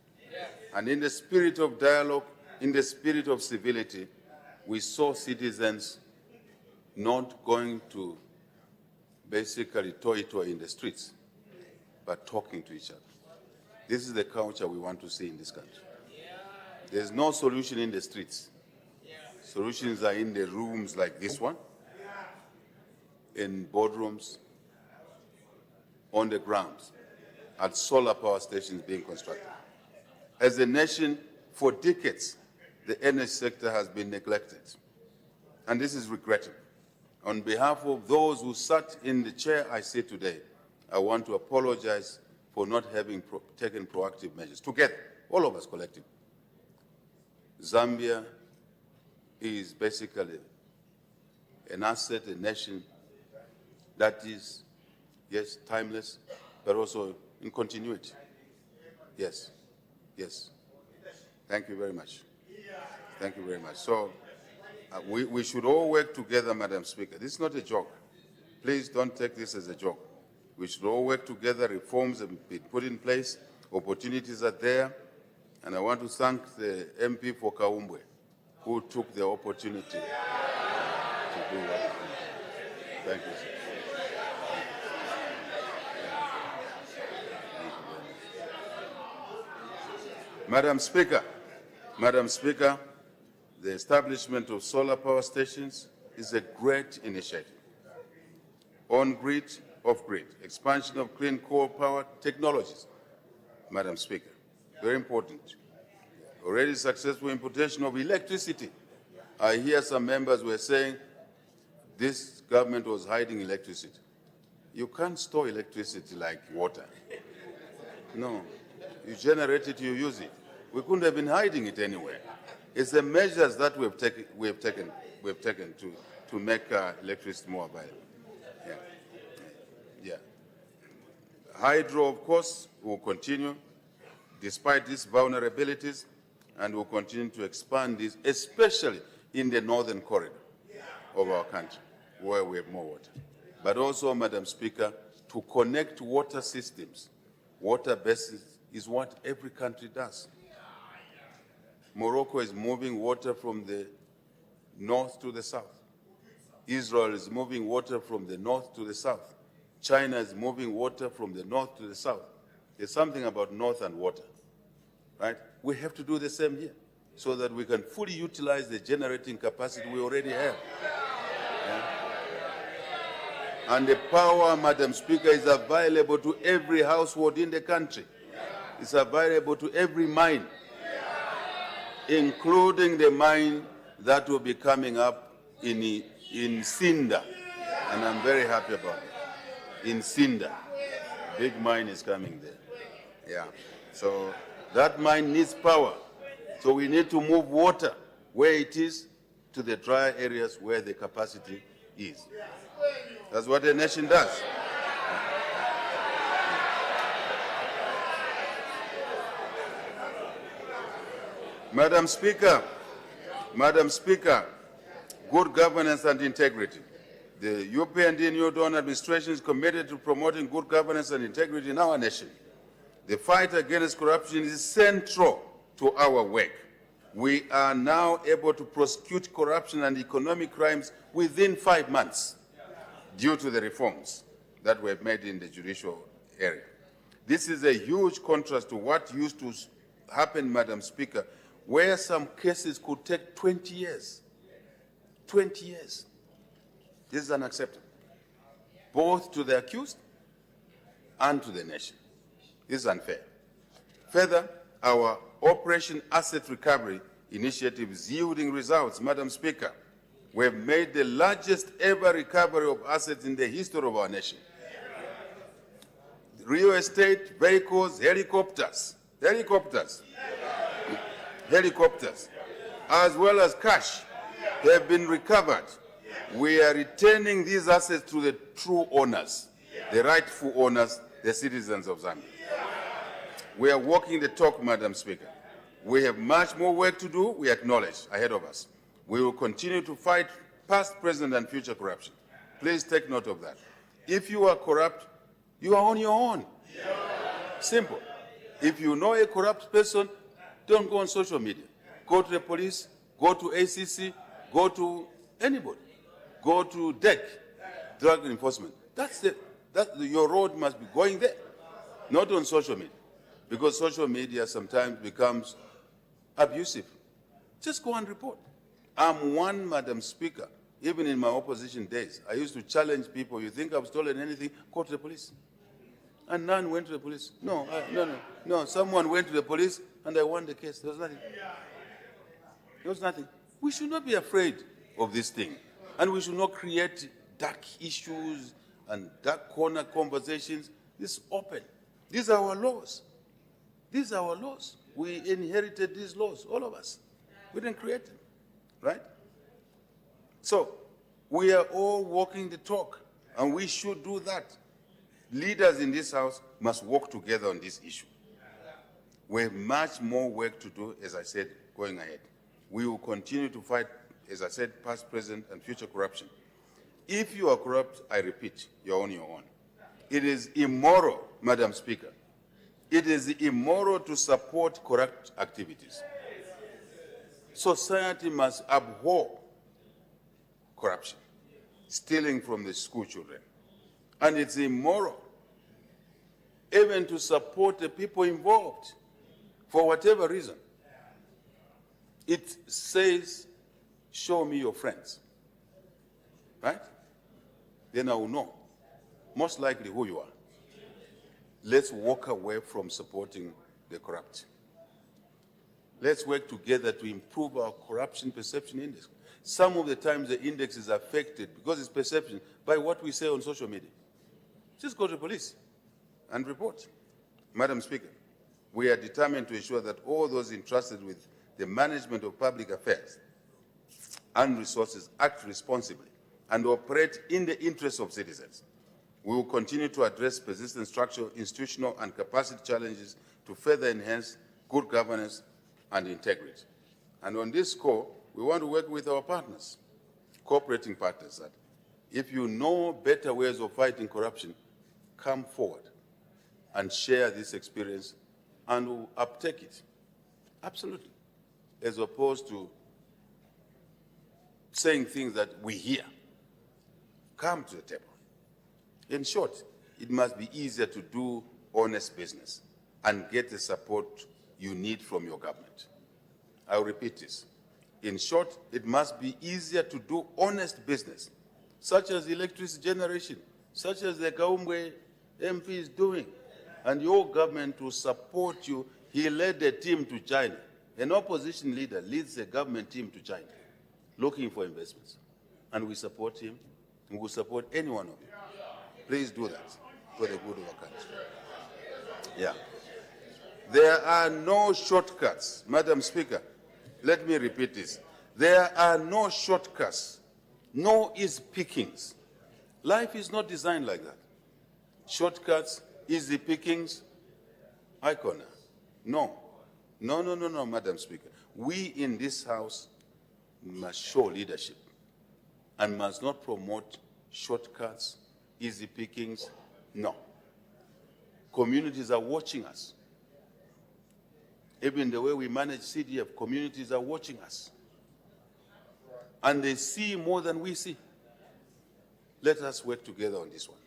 And in the spirit of dialogue, in the spirit of civility, we saw citizens not going to basically toy-toy in the streets, but talking to each other. This is the culture we want to see in this country. There's no solution in the streets. Solutions are in the rooms like this one, in boardrooms, on the grounds, at solar power stations being constructed. As a nation, for decades, the energy sector has been neglected. And this is regrettable. On behalf of those who sat in the chair I sit today, I want to apologize for not having taken proactive measures. Together, all of us collectively. Zambia is basically an asset, a nation that is, yes, timeless, but also in continuity. Yes, yes. Thank you very much. Thank you very much. So we should all work together, Madam Speaker. This is not a joke. Please don't take this as a joke. We should all work together. Reforms have been put in place. Opportunities are there. And I want to thank the MP for Kaumbwe, who took the opportunity to do what he did. Thank you, sir. Madam Speaker, the establishment of solar power stations is a great initiative. On-grid, off-grid, expansion of clean coal power technologies, Madam Speaker, very important. Already successful importation of electricity. I hear some members were saying this government was hiding electricity. You can't store electricity like water. No, you generate it, you use it. We couldn't have been hiding it anywhere. It's the measures that we have taken to make electricity more available. Yeah. Yeah. Hydro, of course, will continue despite these vulnerabilities, and will continue to expand this, especially in the northern corridor of our country, where we have more water. But also, Madam Speaker, to connect water systems, water basins is what every country does. Morocco is moving water from the north to the south. Israel is moving water from the north to the south. China is moving water from the north to the south. There's something about north and water, right? We have to do the same here so that we can fully utilize the generating capacity we already have. Yeah? And the power, Madam Speaker, is available to every household in the country. It's available to every mine, including the mine that will be coming up in Sinda. And I'm very happy about it. In Sinda, big mine is coming there. Yeah. So that mine needs power. So we need to move water where it is to the dry areas where the capacity is. That's what a nation does. Madam Speaker, good governance and integrity. The UPND New Dawn administration is committed to promoting good governance and integrity in our nation. The fight against corruption is central to our work. We are now able to prosecute corruption and economic crimes within 5 months due to the reforms that were made in the judicial area. This is a huge contrast to what used to happen, Madam Speaker, where some cases could take 20 years. 20 years. This is unacceptable, both to the accused and to the nation. This is unfair. Further, our Operation Asset Recovery initiative is yielding results, Madam Speaker. We have made the largest ever recovery of assets in the history of our nation. Real estate, vehicles, helicopters, as well as cash have been recovered. We are returning these assets to the true owners, the rightful owners, the citizens of Zambia. We are walking the talk, Madam Speaker. We have much more work to do, we acknowledge, ahead of us. We will continue to fight past, present, and future corruption. Please take note of that. If you are corrupt, you are on your own. Simple. If you know a corrupt person, don't go on social media. Go to the police, go to ACC, go to anybody. Go to DEC, Drug Enforcement. Your road must be going there, not on social media. Because social media sometimes becomes abusive. Just go and report. I'm one, Madam Speaker, even in my opposition days, I used to challenge people. You think I've stolen anything? Go to the police. And none went to the police. No. Someone went to the police and I won the case. There was nothing. We should not be afraid of this thing. And we should not create dark issues and dark corner conversations. This is open. These are our laws. These are our laws. We inherited these laws, all of us. We didn't create them, right? So we are all walking the talk, and we should do that. Leaders in this house must work together on this issue. We have much more work to do, as I said, going ahead. We will continue to fight, as I said, past, present, and future corruption. If you are corrupt, I repeat, you're on your own. It is immoral, Madam Speaker. It is immoral to support corrupt activities. Society must abhor corruption, stealing from the school children. And it's immoral even to support the people involved for whatever reason. It says, show me your friends, right? Then I will know, most likely, who you are. Let's walk away from supporting the corrupt. Let's work together to improve our corruption perception index. Some of the times the index is affected, because it's perception, by what we say on social media. Just go to police and report. Madam Speaker, we are determined to ensure that all those entrusted with the management of public affairs and resources act responsibly and operate in the interests of citizens. We will continue to address persistent structural, institutional, and capacity challenges to further enhance good governance and integrity. And on this score, we want to work with our partners, cooperating partners, that if you know better ways of fighting corruption, come forward and share this experience and we'll uptake it. Absolutely. As opposed to saying things that we hear. Come to the table. In short, it must be easier to do honest business and get the support you need from your government. I'll repeat this. In short, it must be easier to do honest business, such as electricity generation, such as the Gaumbwe MP is doing, and your government will support you. He led a team to China. An opposition leader leads a government team to China, looking for investments. And we support him, and we support any one of you. Please do that for the good of our country. Yeah. There are no shortcuts. Madam Speaker, let me repeat this. There are no shortcuts, no easy pickings. Life is not designed like that. Shortcuts, easy pickings, icona. No. No, no, no, no, Madam Speaker. We in this House must show leadership and must not promote shortcuts, easy pickings. No. Communities are watching us. Even the way we manage CDF, communities are watching us. And they see more than we see. Let us work together on this one.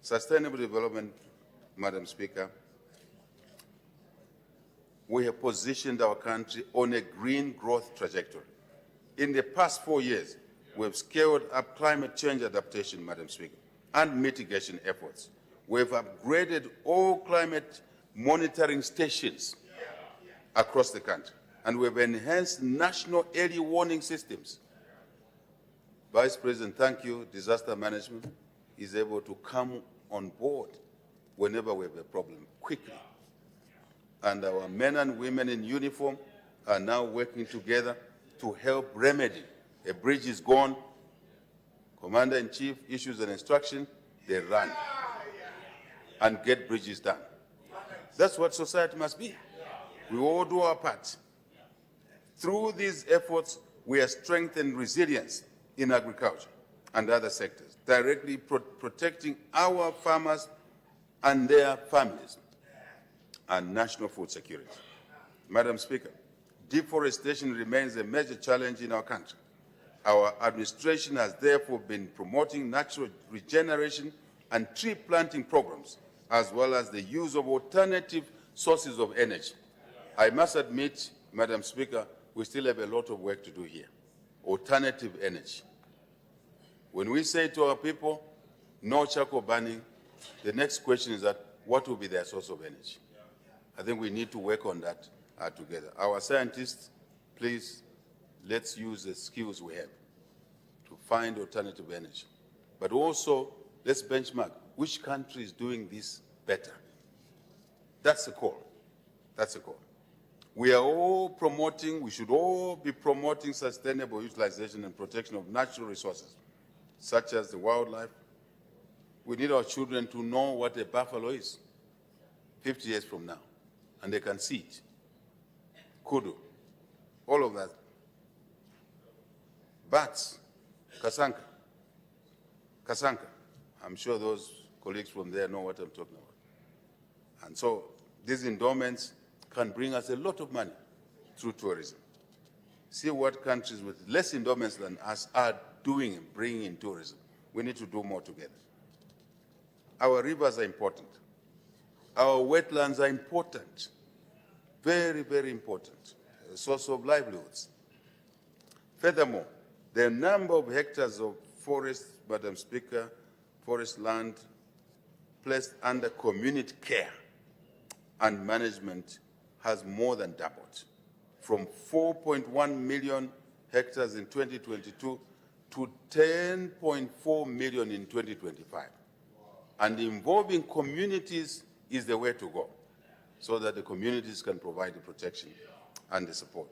Sustainable development, Madam Speaker. We have positioned our country on a green growth trajectory. In the past 4 years, we have scaled up climate change adaptation, Madam Speaker, and mitigation efforts. We have upgraded all climate monitoring stations across the country, and we have enhanced national early warning systems. Vice President, thank you. Disaster management is able to come on board whenever we have a problem quickly. And our men and women in uniform are now working together to help remedy. A bridge is gone. Commander-in-Chief issues an instruction, they run and get bridges done. That's what society must be. We all do our part. Through these efforts, we have strengthened resilience in agriculture and other sectors, directly protecting our farmers and their families and national food security. Madam Speaker, deforestation remains a major challenge in our country. Our administration has therefore been promoting natural regeneration and tree planting programs, as well as the use of alternative sources of energy. I must admit, Madam Speaker, we still have a lot of work to do here. Alternative energy. When we say to our people, no charcoal burning, the next question is that what will be their source of energy? I think we need to work on that together. Our scientists, please, let's use the skills we have to find alternative energy. But also, let's benchmark which country is doing this better. That's the call. That's the call. We are all promoting, we should all be promoting sustainable utilization and protection of natural resources, such as the wildlife. We need our children to know what a buffalo is 50 years from now, and they can see it. Kudu, all of that. Bats, Kasanka, I'm sure those colleagues from there know what I'm talking about. And so these endowments can bring us a lot of money through tourism. See what countries with less endowments than us are doing and bringing in tourism. We need to do more together. Our rivers are important. Our wetlands are important. Very, very important. A source of livelihoods. Furthermore, the number of hectares of forest, Madam Speaker, forest land placed under community care and management has more than doubled, from 4.1 million hectares in 2022 to 10.4 million in 2025. And involving communities is the way to go, so that the communities can provide the protection and the support.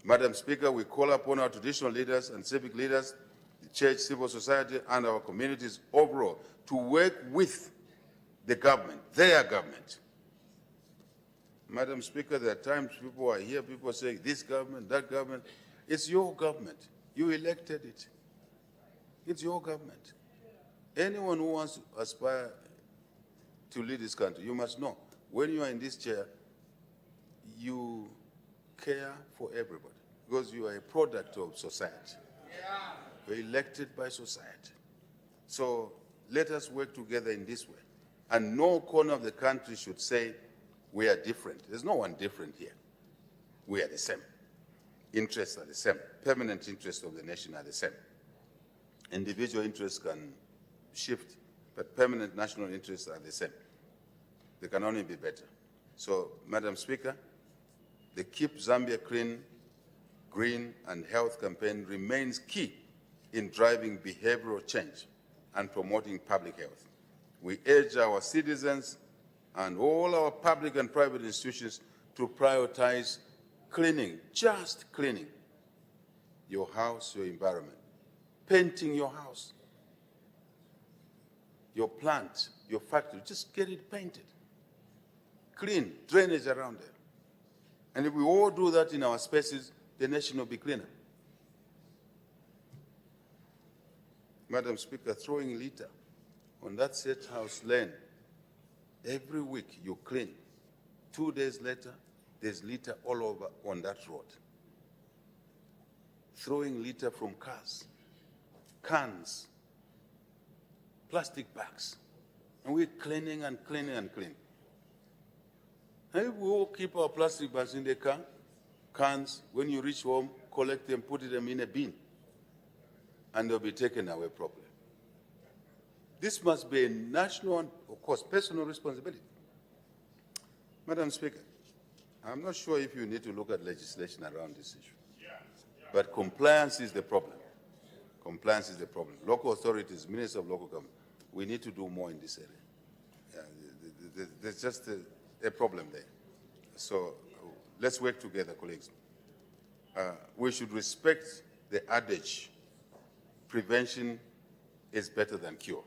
Madam Speaker, we call upon our traditional leaders and civic leaders, the church, civil society, and our communities overall to work with the government, their government. Madam Speaker, there are times people are here, people say, this government, that government. It's your government. You elected it. It's your government. Anyone who wants to aspire to lead this country, you must know, when you are in this chair, you care for everybody, because you are a product of society. You're elected by society. So let us work together in this way. And no corner of the country should say, we are different. There's no one different here. We are the same. Interests are the same. Permanent interests of the nation are the same. Individual interests can shift, but permanent national interests are the same. They can only be better. So, Madam Speaker, the Keep Zambia Clean, Green and Health campaign remains key in driving behavioral change and promoting public health. We urge our citizens and all our public and private institutions to prioritize cleaning, just cleaning your house, your environment, painting your house, your plant, your factory, just get it painted. Clean, drainage around there. And if we all do that in our spaces, the nation will be cleaner. Madam Speaker, throwing litter on that set house lane, every week you clean. 2 days later, there's litter all over on that road. Throwing litter from cars, cans, plastic bags. And we're cleaning and cleaning and cleaning. And if we all keep our plastic bags in the car, cans, when you reach home, collect them, put them in a bin, and they'll be taken away properly. This must be a national and, of course, personal responsibility. Madam Speaker, I'm not sure if you need to look at legislation around this issue. But compliance is the problem. Compliance is the problem. Local authorities, ministers of local government, we need to do more in this area. There's just a problem there. So let's work together, colleagues. We should respect the adage, prevention is better than cure.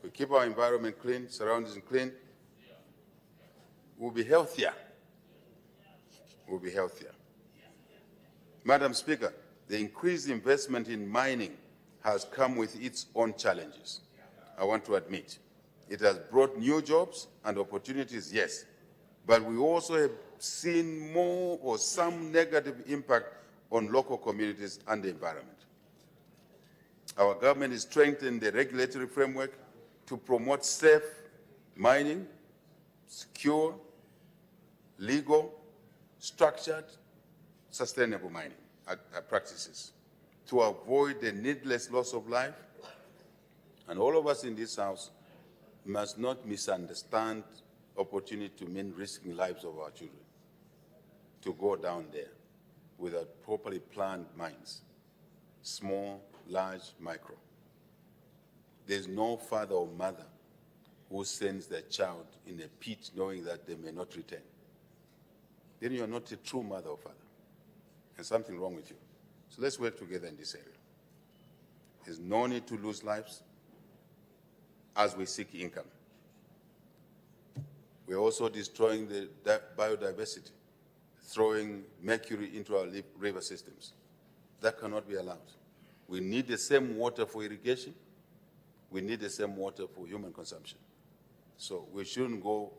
We keep our environment clean, surroundings clean, we'll be healthier. We'll be healthier. Madam Speaker, the increased investment in mining has come with its own challenges. I want to admit, it has brought new jobs and opportunities, yes, but we also have seen more or some negative impact on local communities and the environment. Our government is strengthening the regulatory framework to promote safe mining, secure, legal, structured, sustainable mining practices to avoid the needless loss of life. And all of us in this House must not misunderstand opportunity to mean risking lives of our children to go down there without properly planned mines, small, large, micro. There's no father or mother who sends their child in a pit knowing that they may not return. Then you're not a true mother or father. There's something wrong with you. So let's work together in this area. There's no need to lose lives as we seek income. We're also destroying the biodiversity, throwing mercury into our river systems. That cannot be allowed. We need the same water for irrigation. We need the same water for human consumption. So we shouldn't go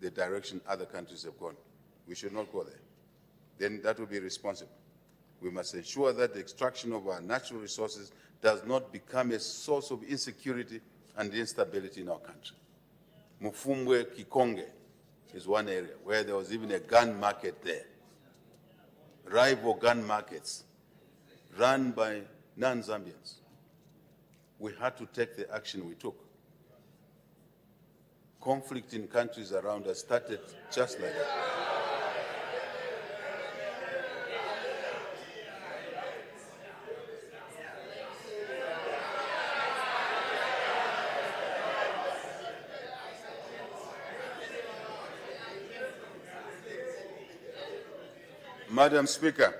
the direction other countries have gone. We should not go there. Then that would be responsible. We must ensure that the extraction of our natural resources does not become a source of insecurity and instability in our country. Mufumwe Kikonge is one area where there was even a gun market there. Rival gun markets run by non-Zambians. We had to take the action we took. Conflict in countries around us started just like that. Madam Speaker,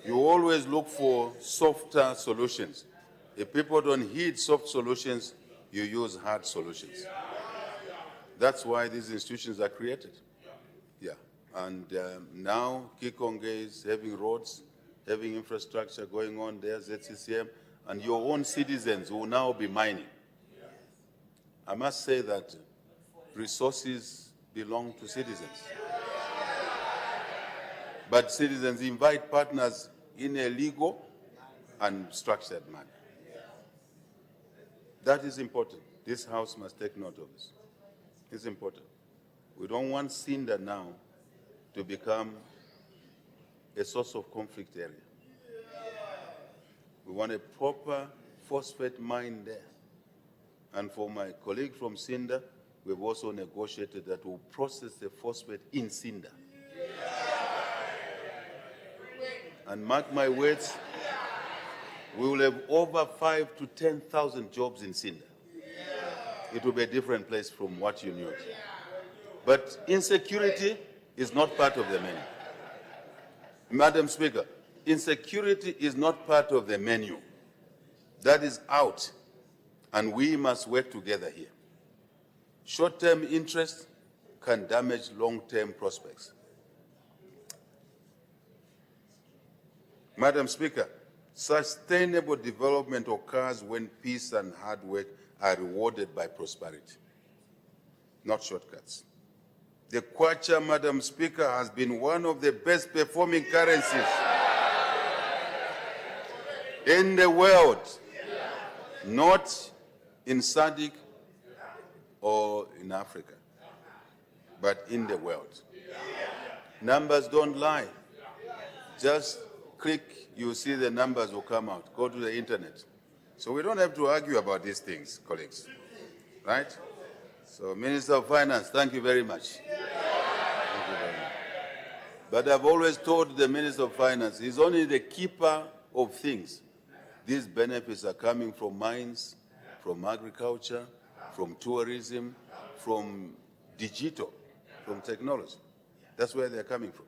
you always look for softer solutions. If people don't heed soft solutions, you use hard solutions. That's why these institutions are created. Yeah. And now Kikonge is having roads, having infrastructure going on there, ZCCM, and your own citizens will now be mining. I must say that resources belong to citizens. But citizens invite partners in a legal and structured manner. That is important. This House must take note of this. It's important. We don't want Sinda now to become a source of conflict area. We want a proper phosphate mine there. And for my colleague from Sinda, we've also negotiated that we'll process the phosphate in Sinda. And mark my words, we will have over 5,000 to 10,000 jobs in Sinda. It will be a different place from what you knew. But insecurity is not part of the menu. Madam Speaker, insecurity is not part of the menu. That is out, and we must work together here. Short-term interest can damage long-term prospects. Madam Speaker, sustainable development occurs when peace and hard work are rewarded by prosperity, not shortcuts. The kwacha, Madam Speaker, has been one of the best performing currencies in the world, not in SADC or in Africa, but in the world. Numbers don't lie. Just click, you see the numbers will come out. Go to the internet. So we don't have to argue about these things, colleagues, right? So Minister of Finance, thank you very much. Thank you very much. But I've always told the Minister of Finance, he's only the keeper of things. These benefits are coming from mines, from agriculture, from tourism, from digital, from technology. That's where they're coming from.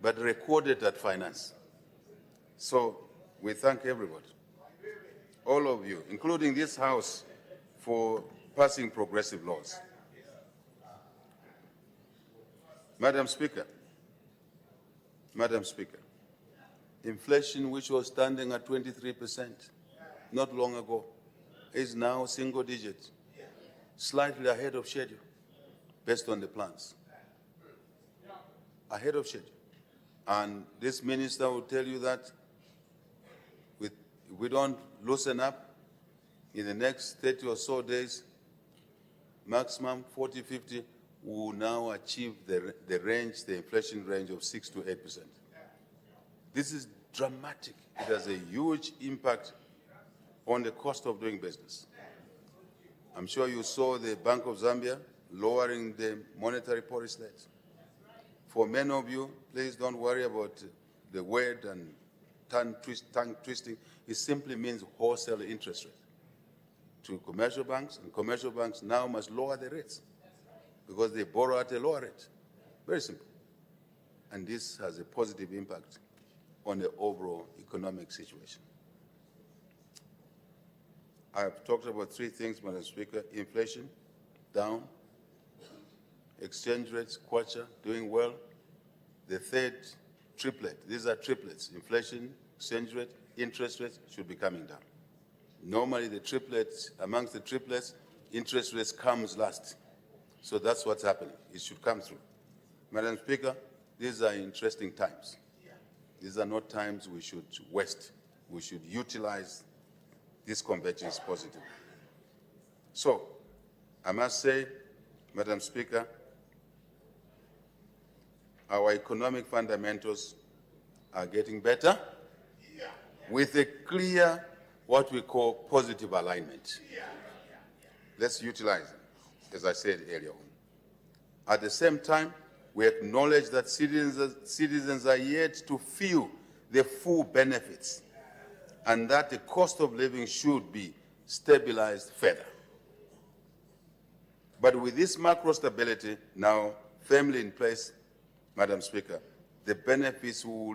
But recorded at finance. So we thank everybody, all of you, including this House, for passing progressive laws. Madam Speaker, inflation, which was standing at 23% not long ago, is now single digit, slightly ahead of schedule, based on the plans. Ahead of schedule. And this minister will tell you that if we don't loosen up in the next 30 or so days, maximum 40, 50, we will now achieve the range, the inflation range of 6 to 8%. This is dramatic. It has a huge impact on the cost of doing business. I'm sure you saw the Bank of Zambia lowering the monetary policy rate. For many of you, please don't worry about the word and tongue twisting. It simply means wholesale interest rate to commercial banks, and commercial banks now must lower the rates because they borrow at a lower rate. Very simple. And this has a positive impact on the overall economic situation. I've talked about three things, Madam Speaker: inflation, down; exchange rates, kwacha, doing well; the third, triplet. These are triplets: inflation, exchange rate, interest rates should be coming down. Normally the triplets, amongst the triplets, interest rates comes last. So that's what's happening. It should come through. Madam Speaker, these are interesting times. These are not times we should waste. We should utilize this convergence positively. So, I must say, Madam Speaker, our economic fundamentals are getting better with a clear, what we call positive alignment. Let's utilize it, as I said earlier on. At the same time, we acknowledge that citizens are yet to feel the full benefits and that the cost of living should be stabilized further. But with this macro stability now firmly in place, Madam Speaker, the benefits will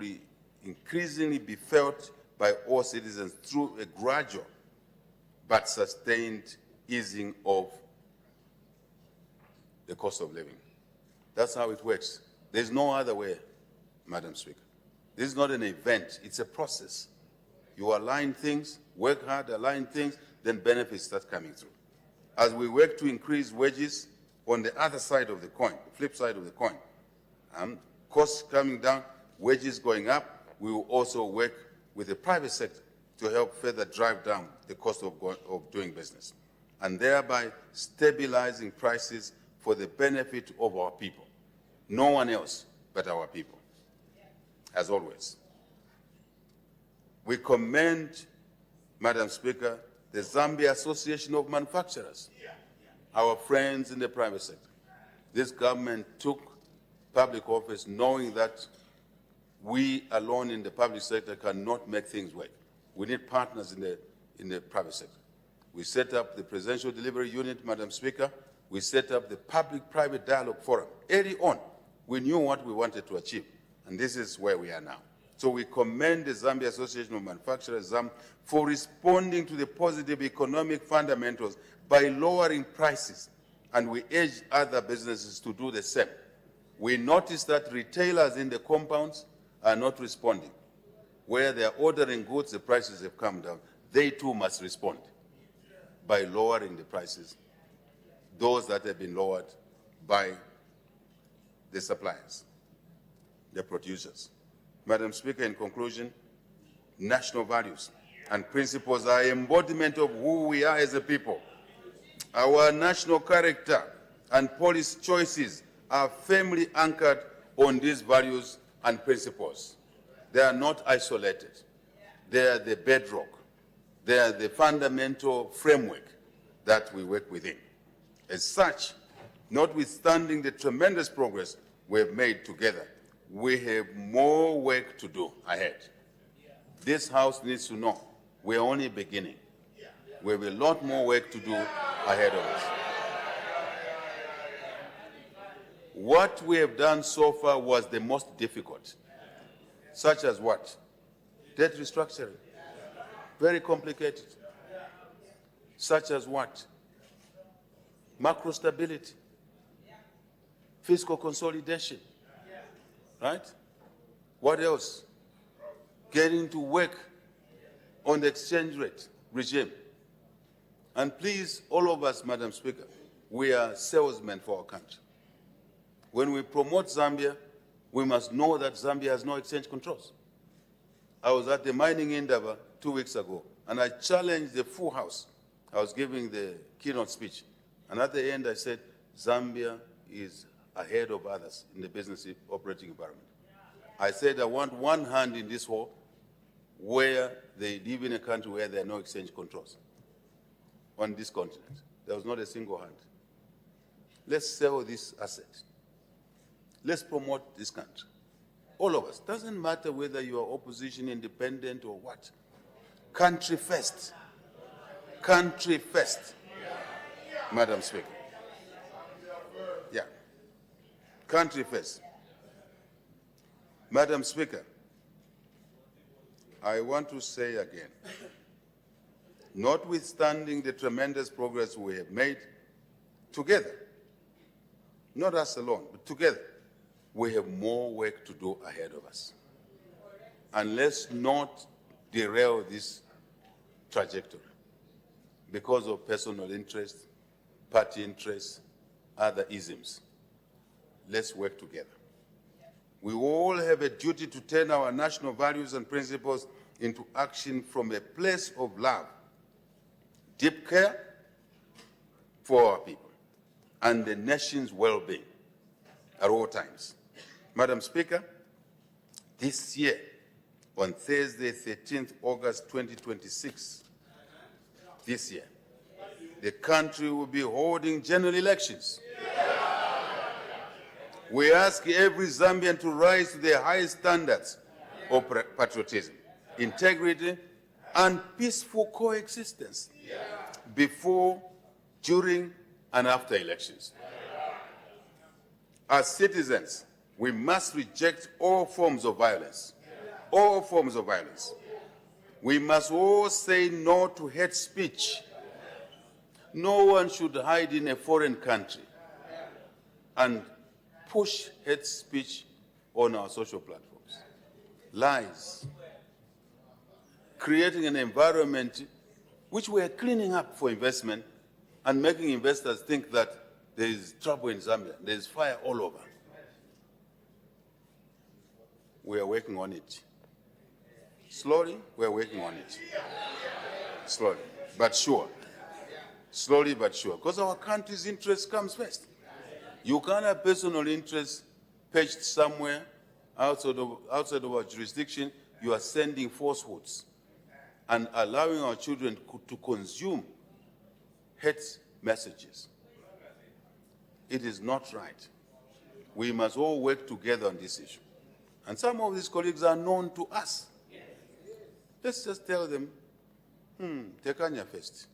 increasingly be felt by all citizens through a gradual but sustained easing of the cost of living. That's how it works. There's no other way, Madam Speaker. This is not an event, it's a process. You align things, work hard, align things, then benefits start coming through. As we work to increase wages on the other side of the coin, the flip side of the coin, costs coming down, wages going up, we will also work with the private sector to help further drive down the cost of doing business, and thereby stabilizing prices for the benefit of our people. No one else but our people, as always. We commend, Madam Speaker, the Zambia Association of Manufacturers, our friends in the private sector. This government took public office knowing that we alone in the public sector cannot make things work. We need partners in the private sector. We set up the Presidential Delivery Unit, Madam Speaker. We set up the Public-Private Dialogue Forum. Early on, we knew what we wanted to achieve, and this is where we are now. So we commend the Zambia Association of Manufacturers, ZAM, for responding to the positive economic fundamentals by lowering prices, and we urge other businesses to do the same. We noticed that retailers in the compounds are not responding. Where they are ordering goods, the prices have come down. They too must respond by lowering the prices, those that have been lowered by the suppliers, the producers. Madam Speaker, in conclusion, national values and principles are embodiment of who we are as a people. Our national character and policy choices are firmly anchored on these values and principles. They are not isolated. They are the bedrock. They are the fundamental framework that we work within. As such, notwithstanding the tremendous progress we have made together, we have more work to do ahead. This House needs to know we're only beginning. We have a lot more work to do ahead of us. What we have done so far was the most difficult, such as what? Debt restructuring. Very complicated. Such as what? Macro stability. Fiscal consolidation. Right? What else? Getting to work on the exchange rate regime. And please, all of us, Madam Speaker, we are salesmen for our country. When we promote Zambia, we must know that Zambia has no exchange controls. I was at the mining endeavor 2 weeks ago, and I challenged the full House. I was giving the keynote speech, and at the end I said, Zambia is ahead of others in the business operating environment. I said I want one hand in this hall where they live in a country where there are no exchange controls. On this continent, there was not a single hand. Let's sell this asset. Let's promote this country. All of us. Doesn't matter whether you are opposition, independent, or what. Country first. Country first. Madam Speaker. Yeah. Country first. Madam Speaker, I want to say again, notwithstanding the tremendous progress we have made, together, not us alone, but together, we have more work to do ahead of us. And let's not derail this trajectory because of personal interest, party interest, other isms. Let's work together. We all have a duty to turn our national values and principles into action from a place of love, deep care for our people, and the nation's well-being at all times. Madam Speaker, this year, on Thursday, 13th August 2026, this year, the country will be holding general elections. We ask every Zambian to rise to the highest standards of patriotism, integrity, and peaceful coexistence before, during, and after elections. As citizens, we must reject all forms of violence. All forms of violence. We must all say no to hate speech. No one should hide in a foreign country and push hate speech on our social platforms. Lies. Creating an environment which we are cleaning up for investment and making investors think that there is trouble in Zambia, there is fire all over. We are working on it. Slowly, we are working on it. Slowly, but sure. Slowly, but sure. Because our country's interest comes first. You can't have personal interest perched somewhere outside of our jurisdiction. You are sending falsehoods and allowing our children to consume hate messages. It is not right. We must all work together on this issue. And some of these colleagues are known to us. Let's just tell them, Tekanya first.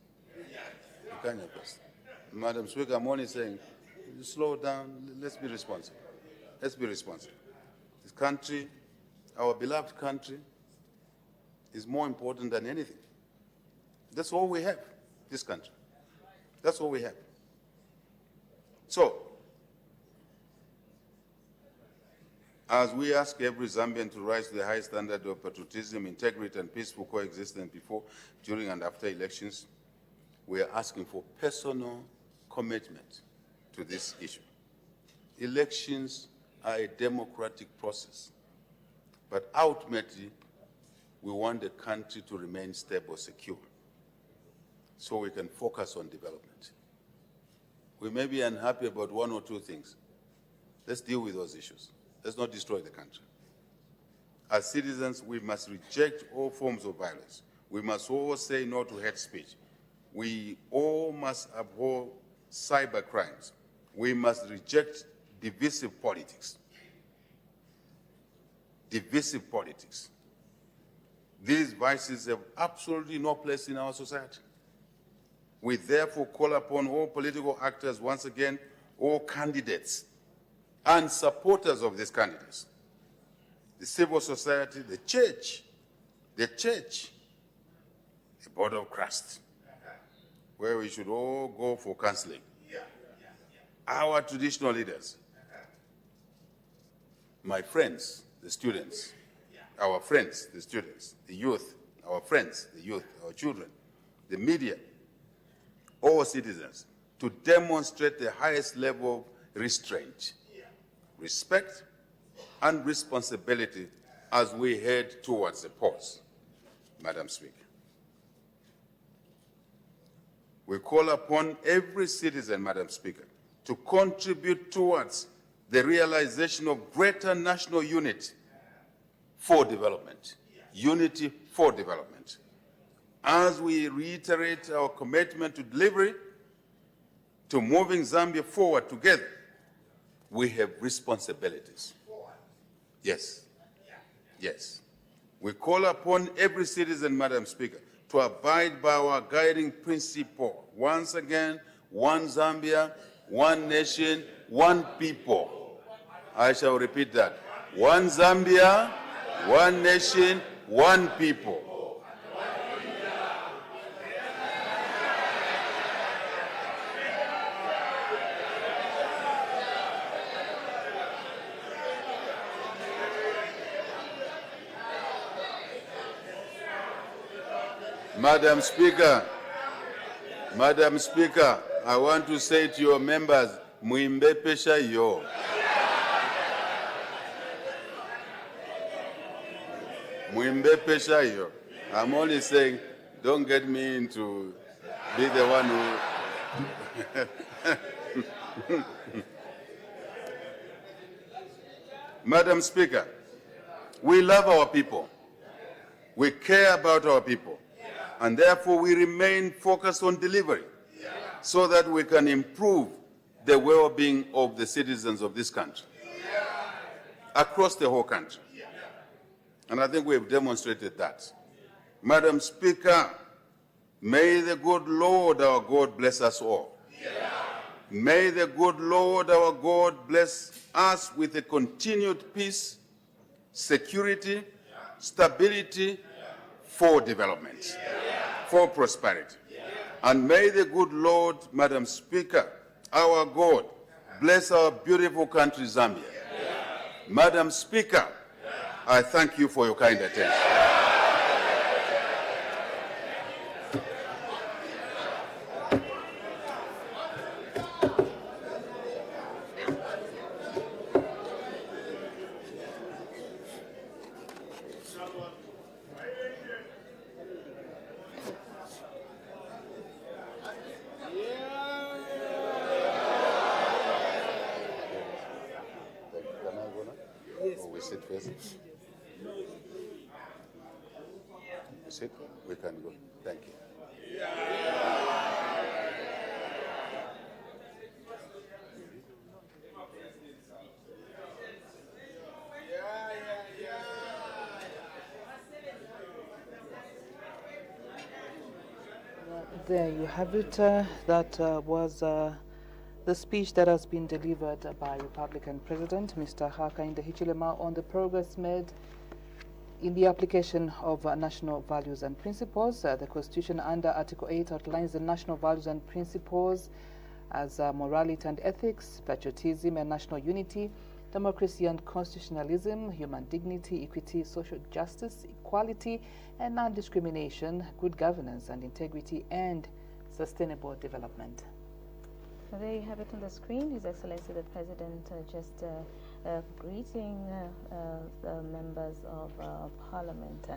Tekanya first. Madam Speaker, I'm only saying, slow down, let's be responsible. Let's be responsible. This country, our beloved country, is more important than anything. That's all we have, this country. That's all we have. So, as we ask every Zambian to rise to the high standard of patriotism, integrity, and peaceful coexistence before, during, and after elections, we are asking for personal commitment to this issue. Elections are a democratic process, but ultimately, we want the country to remain stable, secure, so we can focus on development. We may be unhappy about one or two things. Let's deal with those issues. Let's not destroy the country. As citizens, we must reject all forms of violence. We must all say no to hate speech. We all must abhor cyber crimes. We must reject divisive politics. Divisive politics. These vices have absolutely no place in our society. We therefore call upon all political actors, once again, all candidates and supporters of these candidates, the civil society, the church, the board of Christ, where we should all go for counseling. Our traditional leaders, my friends, the students, our friends, the students, the youth, our friends, the youth, our children, the media, all citizens, to demonstrate the highest level of restraint, respect, and responsibility as we head towards the polls. Madam Speaker, we call upon every citizen, Madam Speaker, to contribute towards the realization of greater national unity for development, unity for development. As we reiterate our commitment to delivery, to moving Zambia forward together, we have responsibilities. Yes, Yes. We call upon every citizen, Madam Speaker, to abide by our guiding principle. Once again, one Zambia, one nation, one people. I shall repeat that. One Zambia, one nation, one people. Madam Speaker, I want to say to your members, muimbe pesha yo. Muimbe pesha yo. I'm only saying, don't get me into be the one who... Madam Speaker, we love our people. We care about our people. And therefore, we remain focused on delivery so that we can improve the well-being of the citizens of this country across the whole country. And I think we've demonstrated that. Madam Speaker, may the good Lord our God bless us all. May the good Lord our God bless us with a continued peace, security, stability for development, for prosperity. And may the good Lord, Madam Speaker, our God, bless our beautiful country, Zambia. Madam Speaker, I thank you for your kind attention. Sit first. Sit. We can go. Thank you. There you have it. That was the speech that has been delivered by Republican President Mr. HAKAINDE HICHILEMA on the progress made in the application of national values and principles. The Constitution under Article 8 outlines the national values and principles as morality and ethics, patriotism and national unity, democracy and constitutionalism, human dignity, equity, social justice, equality and non-discrimination, good governance and integrity, and sustainable development. So there you have it on the screen. His Excellency the President just greeting the members of Parliament.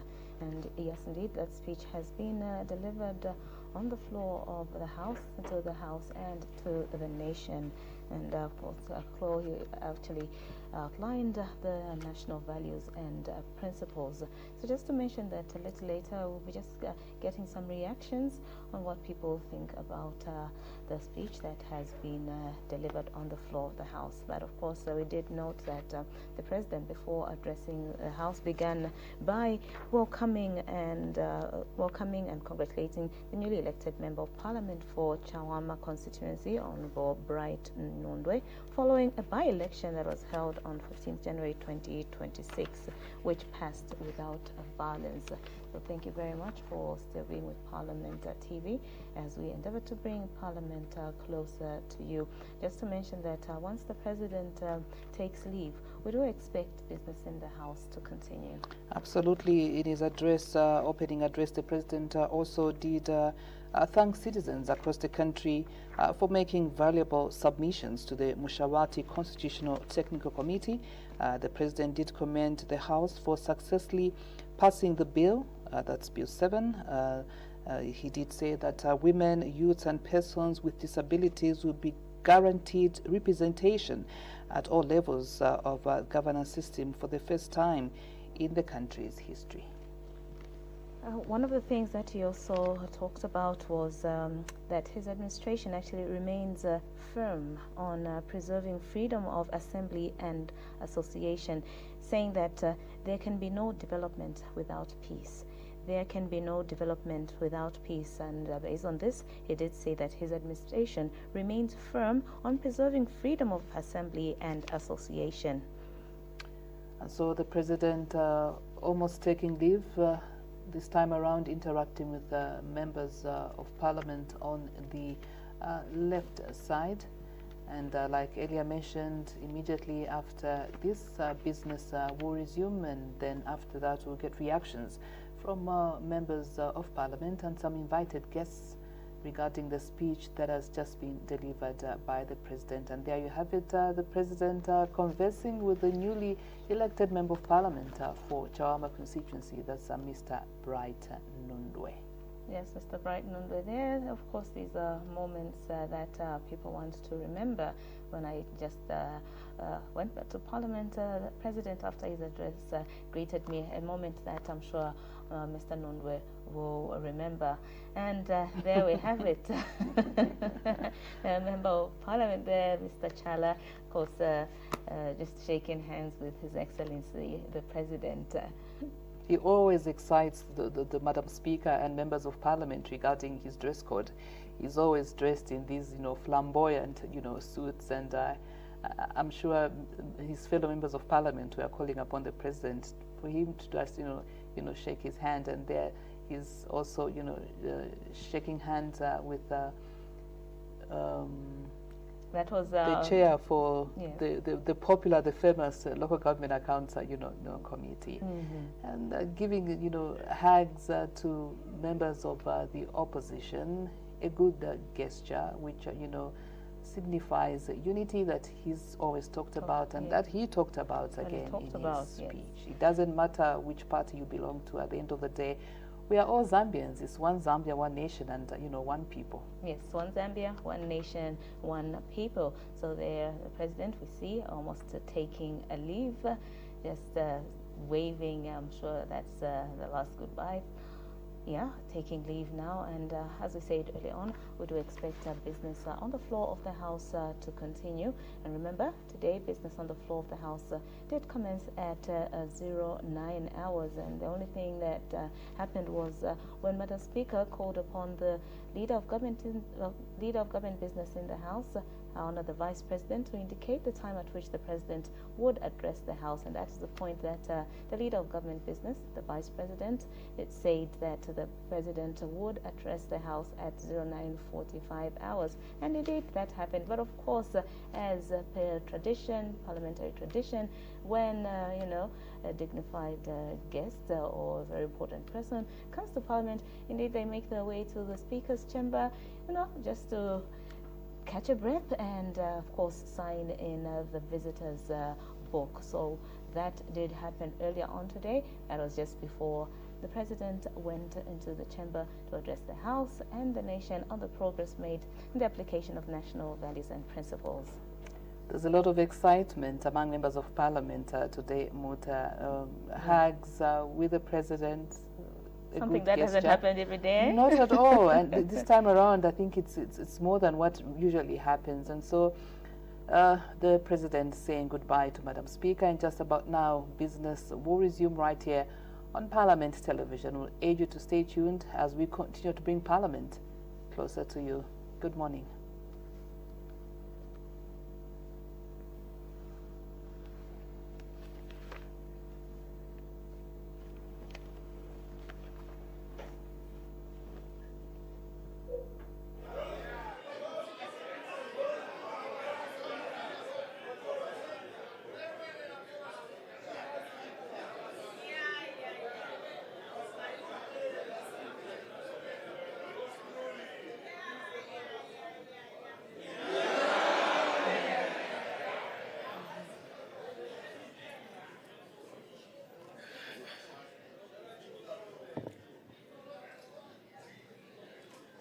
And yes, indeed, that speech has been delivered on the floor of the House, to the House and to the nation. And of course, Chloe actually outlined the national values and principles. So just to mention that a little later, we'll be just getting some reactions on what people think about the speech that has been delivered on the floor of the House. But of course, we did note that the President, before addressing the House, began by welcoming and congratulating the newly elected Member of Parliament for Chawama constituency, Honorable Bright Nondwe, following a by-election that was held on 15th January 2026, which passed without violence. So thank you very much for still being with Parliament TV as we endeavor to bring Parliament closer to you. Just to mention that once the President takes leave, we do expect business in the House to continue. Absolutely. In his address, opening address, the President also did thank citizens across the country for making valuable submissions to the Mushawati Constitutional Technical Committee. The President did commend the House for successfully passing the bill, that's Bill 7. He did say that women, youths and persons with disabilities will be guaranteed representation at all levels of governance system for the first time in the country's history. One of the things that he also talked about was that his administration actually remains firm on preserving freedom of assembly and association, saying that there can be no development without peace. There can be no development without peace, and based on this, he did say that his administration remains firm on preserving freedom of assembly and association. And so the president almost taking leave, this time around interacting with members of parliament on the left side. And like earlier mentioned, immediately after this business will resume, and then after that we'll get reactions from members of parliament and some invited guests regarding the speech that has just been delivered by the president. And there you have it, the president conversing with the newly elected member of parliament for Chawama constituency, that's Mr. Bright Nundwe. Yes, Mr. Bright Nundwe. There, of course, these are moments that people want to remember. When I just went back to Parliament, the President, after his address, greeted me, a moment that I'm sure Mr. Nundwe will remember. And there we have it. A Member of Parliament there, Mr. Chala, of course, just shaking hands with His Excellency, the President. He always excites the Madam Speaker and members of Parliament regarding his dress code. He's always dressed in these, flamboyant, suits, and I'm sure his fellow members of Parliament were calling upon the President for him to just, shake his hand, and there he's also, shaking hands with that was the chair for the popular, the famous local government accounts, committee, and giving, hugs to members of the opposition, a good gesture, which, signifies unity that he's always talked about and that he talked about again in his speech. It doesn't matter which party you belong to. At the end of the day, we are all Zambians. It's one Zambia, one nation, and one people. Yes, one Zambia, one nation, one people. So there, the president, we see almost taking a leave, just waving. I'm sure that's the last goodbye. Yeah, taking leave now, and as we said early on, we do expect business on the floor of the House to continue. And remember, today business on the floor of the House did commence at 09 hours, and the only thing that happened was when Madam Speaker called upon the leader of government business in the House, honor the Vice President, to indicate the time at which the President would address the House. And that is the point that the leader of government business, the Vice President, it said that the President would address the House at 09:45 hours. And indeed that happened. But of course, as per tradition, parliamentary tradition, when a dignified guest or a very important person comes to Parliament, indeed they make their way to the Speaker's chamber, just to catch a breath and of course sign in the visitors book. So that did happen earlier on today. That was just before the President went into the chamber to address the House and the nation on the progress made in the application of national values and principles. There's a lot of excitement among members of Parliament today, Muta. Hugs with the President. Something that hasn't happened every day. Not at all. And this time around, I think it's more than what usually happens. And so the President saying goodbye to Madam Speaker, and just about now, business will resume right here on Parliament Television. We'll urge you to stay tuned as we continue to bring Parliament closer to you. Good morning.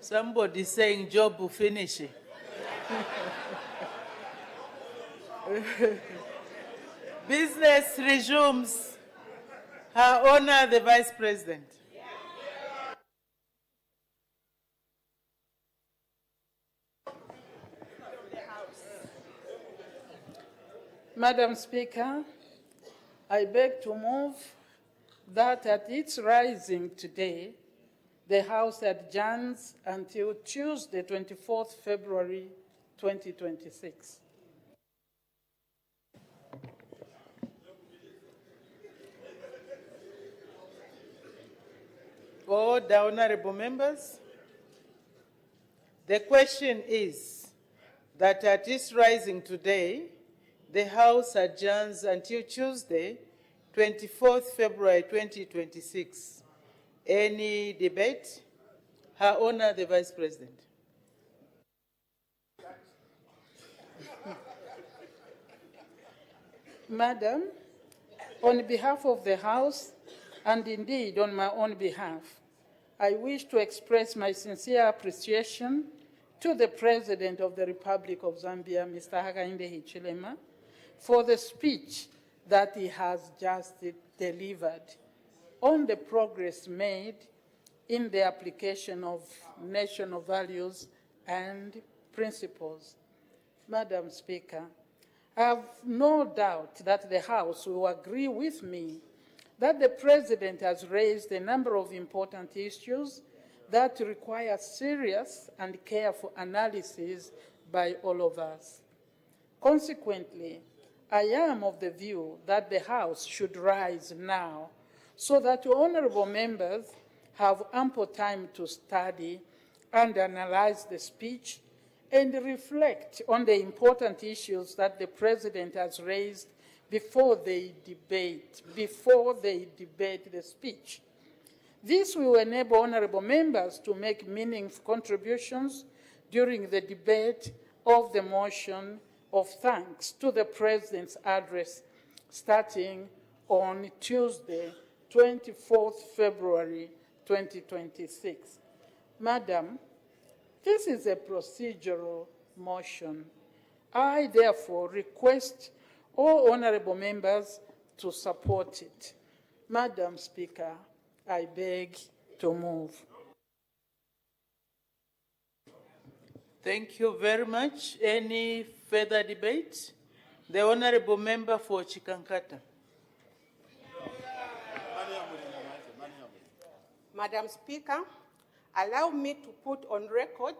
Somebody saying job will finish. Business resumes. Her Honor, the Vice President. Madam Speaker, I beg to move that at its rising today, the House adjourns until Tuesday, 24th February 2026. Order, honorable members. The question is that at its rising today, the House adjourns until Tuesday, 24th February 2026. Any debate? Her Honor, the Vice President. Madam, on behalf of the House, and indeed on my own behalf, I wish to express my sincere appreciation to the President of the Republic of Zambia, Mr. HAKAINDE HICHILEMA, for the speech that he has just delivered on the progress made in the application of national values and principles. Madam Speaker, I have no doubt that the House will agree with me that the President has raised a number of important issues that require serious and careful analysis by all of us. Consequently, I am of the view that the House should rise now so that honorable members have ample time to study and analyze the speech and reflect on the important issues that the President has raised before they debate the speech. This will enable honorable members to make meaningful contributions during the debate of the motion of thanks to the President's address starting on Tuesday, 24th February 2026. Madam, this is a procedural motion. I therefore request all honorable members to support it. Madam Speaker, I beg to move. Thank you very much. Any further debate? The honorable member for Chikankata. Madam Speaker, allow me to put on record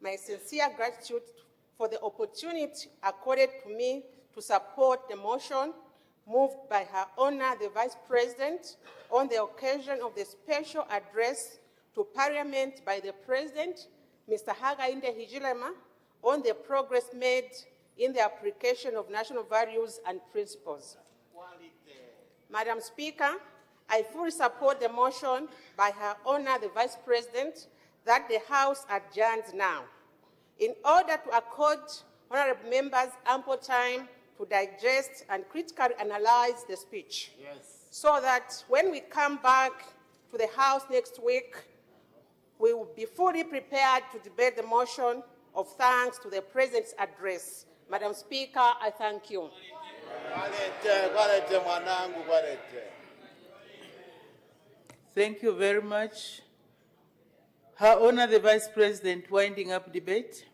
my sincere gratitude for the opportunity accorded to me to support the motion moved by Her Honor the Vice President on the occasion of the special address to Parliament by the President, Mr. HAKAINDE HICHILEMA, on the progress made in the application of national values and principles. Madam Speaker, I fully support the motion by Her Honor the Vice President that the House adjourns now, in order to accord honorable members ample time to digest and critically analyze the speech, so that when we come back to the House next week, we will be fully prepared to debate the motion of thanks to the President's address. Madam Speaker, I thank you. Thank you very much. Her Honor the Vice President, winding up debate.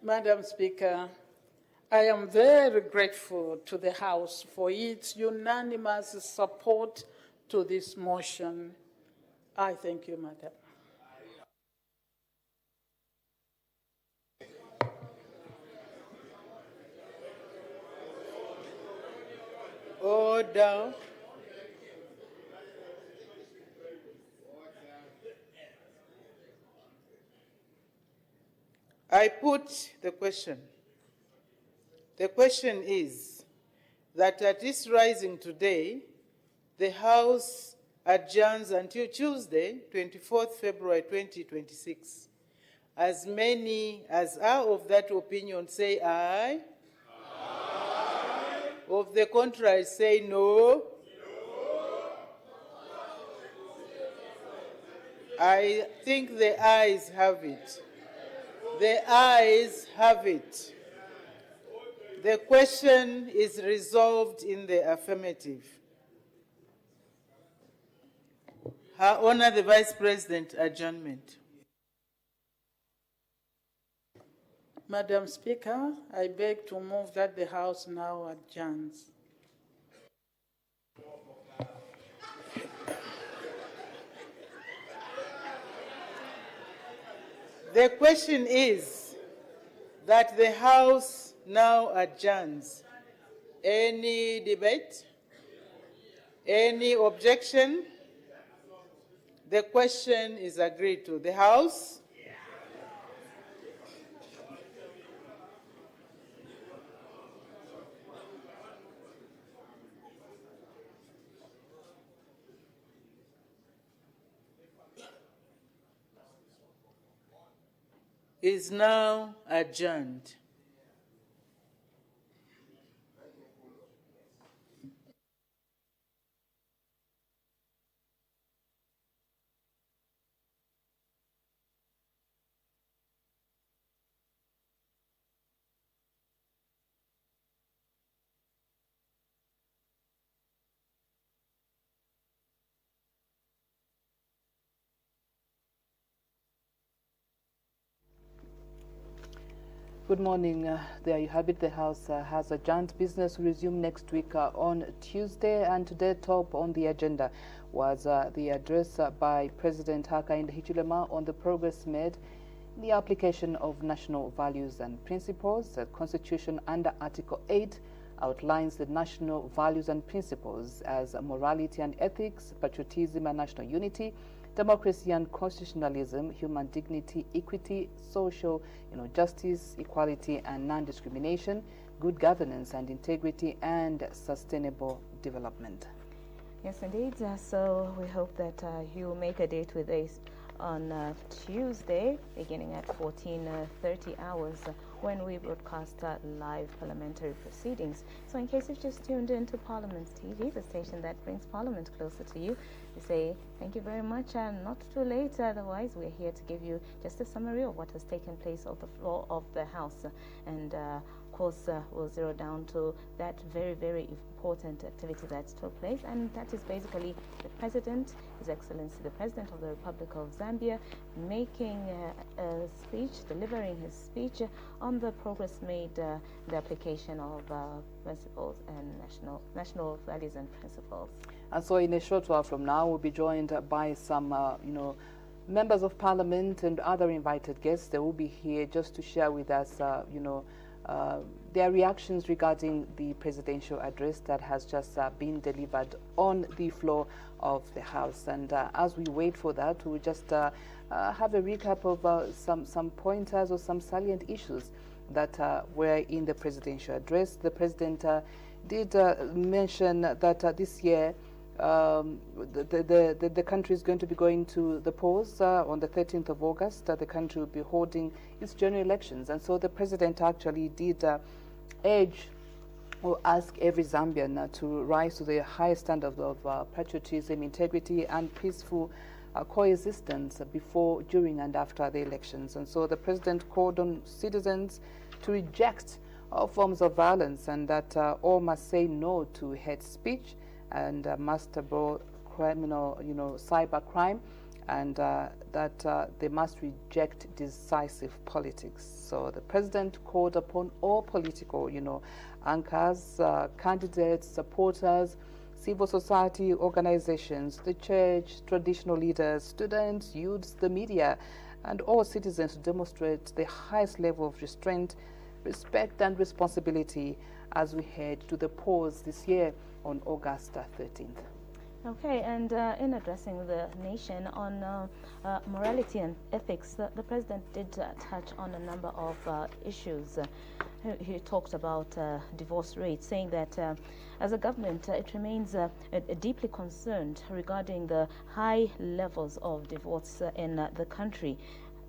Madam Speaker, I am very grateful to the House for its unanimous support to this motion. I thank you, Madam. Order. I put the question. The question is that at its rising today, the House adjourns until Tuesday, 24th February 2026. As many as are of that opinion say aye. Aye. Of the contrary say no. I think the ayes have it. The ayes have it. The question is resolved in the affirmative. Her Honor the Vice President, adjournment. Madam Speaker, I beg to move that the House now adjourns. The question is that the House now adjourns. Any debate? Any objection? The question is agreed to. The House? Is now adjourned. Good morning. There you have it. The House has adjourned. Business will resume next week on Tuesday. And today, top on the agenda was the address by President HAKAINDE HICHILEMA on the progress made in the application of national values and principles. The Constitution under Article 8 outlines the national values and principles as morality and ethics, patriotism and national unity, democracy and constitutionalism, human dignity, equity, social justice, equality and non-discrimination, good governance and integrity, and sustainable development. Yes, indeed. So we hope that you make a date with us on Tuesday, beginning at 14:30 hours, when we broadcast live parliamentary proceedings. So in case you've just tuned in to Parliament TV, the station that brings Parliament closer to you, we say thank you very much, and not too late. Otherwise, we're here to give you just a summary of what has taken place on the floor of the House. And of course, we'll zero down to that very, very important activity that took place, and that is basically the President, His Excellency the President of the Republic of Zambia, making a speech, delivering his speech on the progress made, the application of principles and national values and principles. And so in a short while from now, we'll be joined by some, members of Parliament and other invited guests. They will be here just to share with us, their reactions regarding the presidential address that has just been delivered on the floor of the House. And as we wait for that, we'll just have a recap of some pointers or some salient issues that were in the presidential address. The President did mention that this year the country is going to be going to the polls on the 13th of August. The country will be holding its general elections. And so the President actually did urge or ask every Zambian to rise to the highest standard of patriotism, integrity, and peaceful coexistence before, during, and after the elections. And so the President called on citizens to reject all forms of violence, and that all must say no to hate speech and masterable criminal, cybercrime, and that they must reject decisive politics. So the President called upon all political, anchors, candidates, supporters, civil society organizations, the church, traditional leaders, students, youths, the media, and all citizens to demonstrate the highest level of restraint, respect, and responsibility as we head to the polls this year on August 13th. Okay, and in addressing the nation on morality and ethics, the President did touch on a number of issues. He talked about divorce rates, saying that as a government, it remains deeply concerned regarding the high levels of divorce in the country,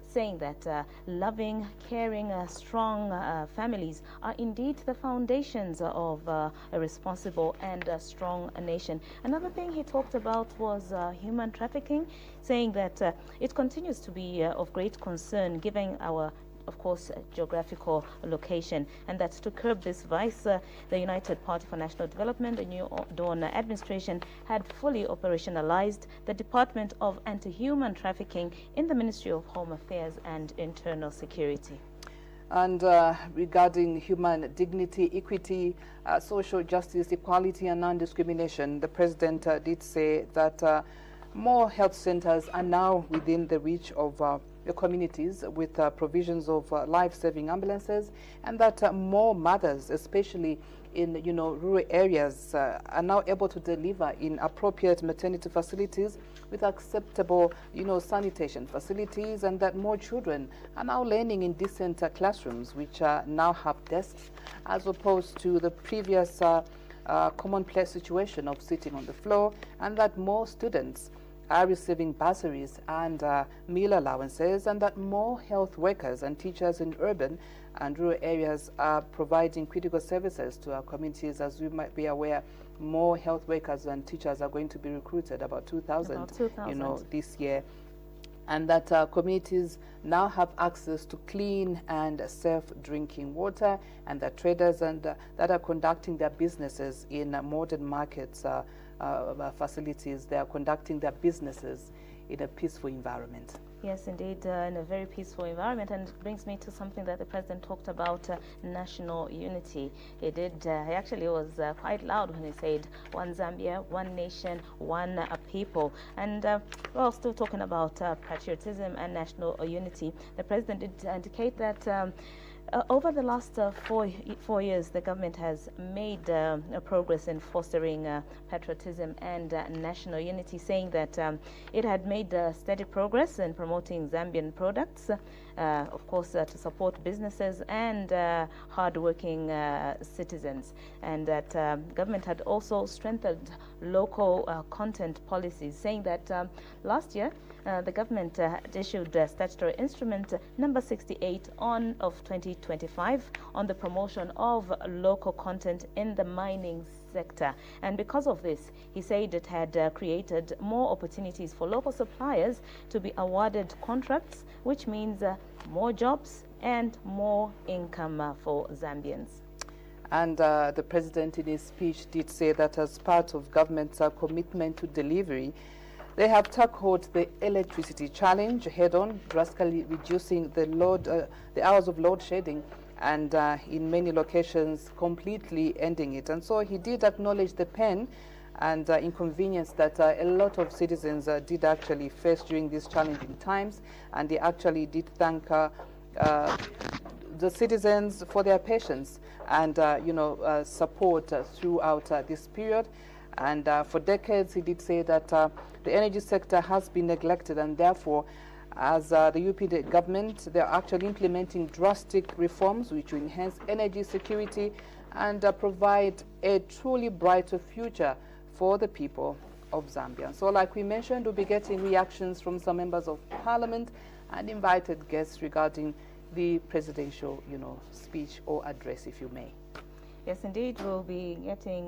saying that loving, caring, strong families are indeed the foundations of a responsible and strong nation. Another thing he talked about was human trafficking, saying that it continues to be of great concern given our, of course, geographical location, and that to curb this vice, the United Party for National Development, the New Dawn administration, had fully operationalized the Department of Anti-Human Trafficking in the Ministry of Home Affairs and Internal Security. And regarding human dignity, equity, social justice, equality, and non-discrimination, the president did say that more health centers are now within the reach of the communities with provisions of life-saving ambulances, and that more mothers, especially in rural areas, are now able to deliver in appropriate maternity facilities with acceptable sanitation facilities, and that more children are now learning in decent classrooms which now have desks, as opposed to the previous commonplace situation of sitting on the floor, and that more students are receiving bursaries and meal allowances, and that more health workers and teachers in urban and rural areas are providing critical services to our communities. As we might be aware, more health workers and teachers are going to be recruited, about 2,000, this year. And that communities now have access to clean and safe drinking water, and that traders and that are conducting their businesses in modern markets facilities, they are conducting their businesses in a peaceful environment. Yes, indeed, in a very peaceful environment, and it brings me to something that the president talked about, national unity. He actually was quite loud when he said, one Zambia, one nation, one people. And we're still talking about patriotism and national unity. The president did indicate that over the last 4 years, the government has made progress in fostering patriotism and national unity, saying that it had made steady progress in promoting Zambian products, of course, to support businesses and hard-working citizens, and that government had also strengthened local content policies, saying that last year the government issued statutory instrument number 68 of 2025 on the promotion of local content in the mining sector. And because of this, he said it had created more opportunities for local suppliers to be awarded contracts, which means more jobs and more income for Zambians. And the president in his speech did say that as part of government's commitment to delivery, they have tackled the electricity challenge head-on, drastically reducing the hours of load shedding, and in many locations completely ending it. And so he did acknowledge the pain and inconvenience that a lot of citizens did actually face during these challenging times, and he actually did thank the citizens for their patience and support throughout this period. And for decades, he did say that the energy sector has been neglected, and therefore, as the UP government, they're actually implementing drastic reforms which will enhance energy security and provide a truly brighter future for the people of Zambia. So like we mentioned, we'll be getting reactions from some members of parliament and invited guests regarding the presidential, speech or address, if you may. Yes, indeed, we'll be getting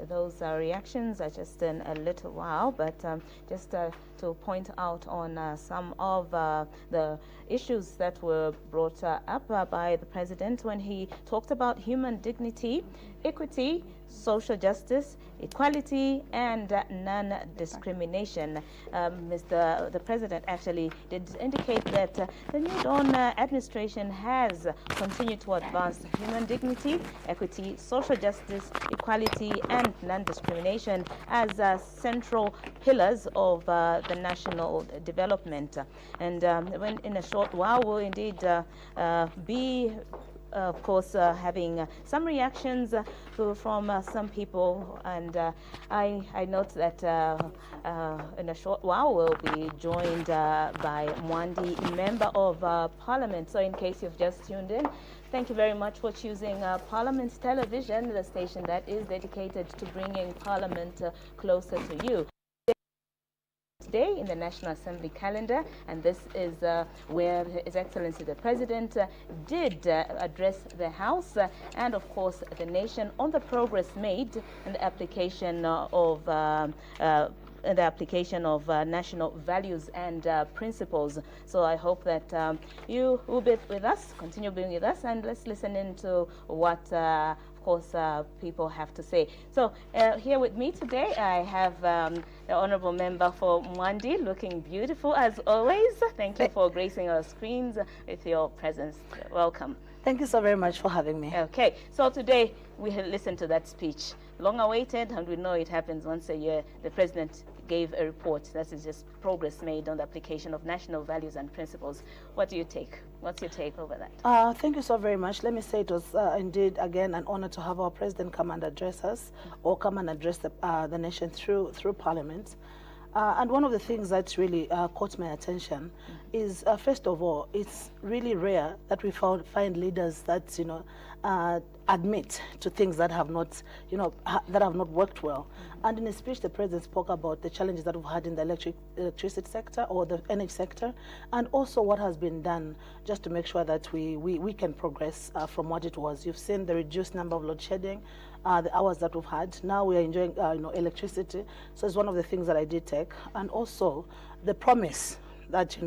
those reactions just in a little while, but just to point out on some of the issues that were brought up by the president when he talked about human dignity, equity, social justice, equality, and non-discrimination. The president actually did indicate that the New Dawn administration has continued to advance human dignity, equity, social justice, equality, and non-discrimination as central pillars of the national development. And when in a short while we'll indeed be of course, having some reactions from some people, and I note that in a short while we'll be joined by Mwandi, Member of Parliament. So in case you've just tuned in, thank you very much for choosing Parliament Television, the station that is dedicated to bringing Parliament closer to you. Today in the National Assembly calendar, and this is where His Excellency the President did address the House and of course the nation on the progress made in the application of national values and principles. So I hope that you will be with us, continue being with us, and let's listen into what of course, people have to say. So here with me today, I have the Honorable Member for Mwandi, looking beautiful as always. Thank you for gracing our screens with your presence. Welcome. Thank you so very much for having me. Okay, so today we have listened to that speech, long awaited, and we know it happens once a year. The President gave a report that is just progress made on the application of national values and principles. What do you take? What's your take over that? Thank you so very much. Let me say it was indeed, again, an honor to have our President come and address us, or come and address the nation through Parliament. And one of the things that really caught my attention is, first of all, it's really rare that we find leaders that, admit to things that have not, that have not worked well. And in his speech, the President spoke about the challenges that we've had in the electricity sector, or the energy sector, and also what has been done just to make sure that we can progress from what it was. You've seen the reduced number of load shedding, the hours that we've had. Now we are enjoying electricity. So it's one of the things that I did take. And also the promise that,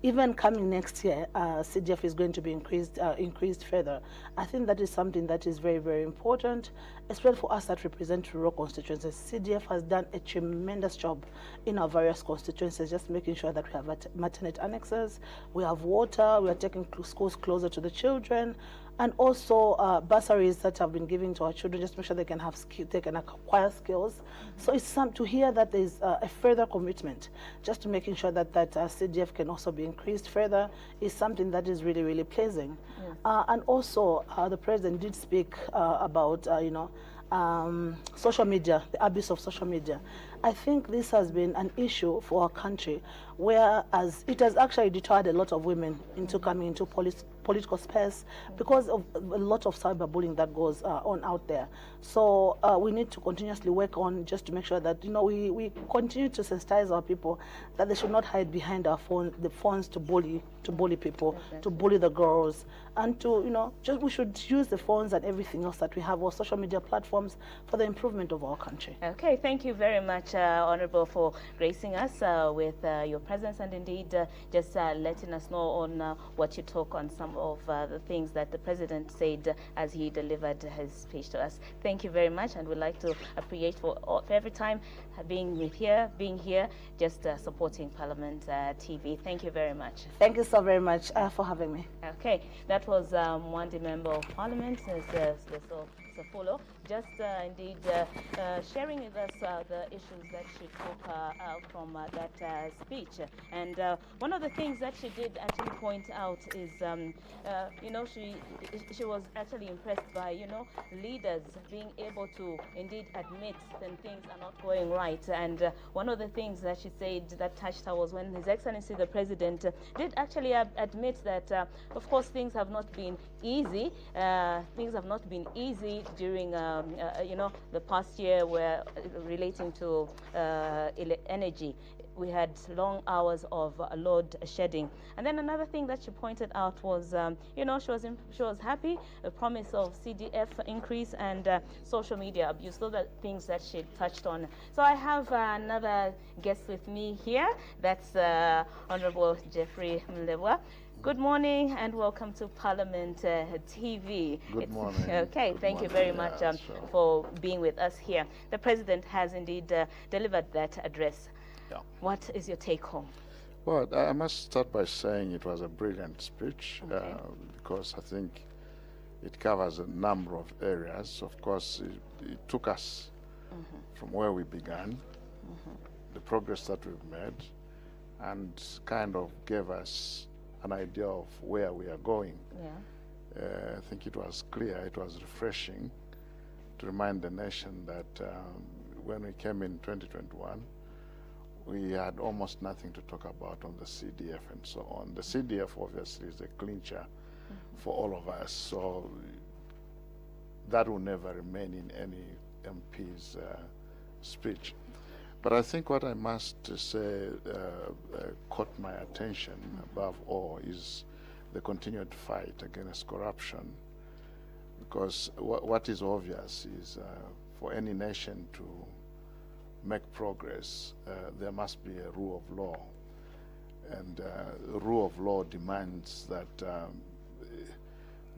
even coming next year, CDF is going to be increased further. I think that is something that is very, very important, especially for us that represent rural constituencies. CDF has done a tremendous job in our various constituencies, just making sure that we have maternity annexes, we have water, we are taking schools closer to the children, and also bursaries that have been given to our children, just to make sure they can have they can acquire skills. So it's to hear that there's a further commitment, just to making sure that CDF can also be increased further, is something that is really, really pleasing. Yes. And also, the President did speak about, social media, the abuse of social media. I think this has been an issue for our country, whereas it has actually deterred a lot of women into coming into political space because of a lot of cyberbullying that goes on out there. So we need to continuously work on, just to make sure that we continue to sensitize our people that they should not hide behind our phones to bully people, exactly, to bully the girls, and to we should use the phones and everything else that we have, our social media platforms, for the improvement of our country. Okay, thank you very much, Honorable, for gracing us with your presence, and indeed just letting us know on what you talk on some of the things that the President said as he delivered his speech to us. Thank you very much, and we'd like to appreciate for every time being here, just supporting Parliament TV. Thank you very much. Thank you so very much for having me. Okay, that was Mwandi Member of Parliament, Safolo, just indeed sharing with us the issues that she took out from that speech. And one of the things that she did actually point out is, she was actually impressed by, leaders being able to indeed admit when things are not going right. And one of the things that she said that touched her was when His Excellency the President did actually admit that, of course, things have not been easy. Things have not been easy during, the past year, where relating to energy. We had long hours of load shedding. And then another thing that she pointed out was, she was happy, the promise of CDF increase and social media abuse. Those are things that she touched on. So I have another guest with me here. That's Honorable Jeffrey Mlebwa. Good morning and welcome to Parliament TV. Good morning. Okay, thank you very much for being with us here. The President has indeed delivered that address. Yeah. What is your take home? Well, I must start by saying it was a brilliant speech, okay, because I think it covers a number of areas. Of course, it took us from where we began, the progress that we've made, and kind of gave us an idea of where we are going. Yeah. I think it was clear, it was refreshing to remind the nation that when we came in 2021, we had almost nothing to talk about on the CDF and so on. The CDF obviously is a clincher for all of us, so that will never remain in any MP's speech. But I think what I must say caught my attention above all is the continued fight against corruption, because what is obvious is for any nation to make progress, there must be a rule of law. And the rule of law demands that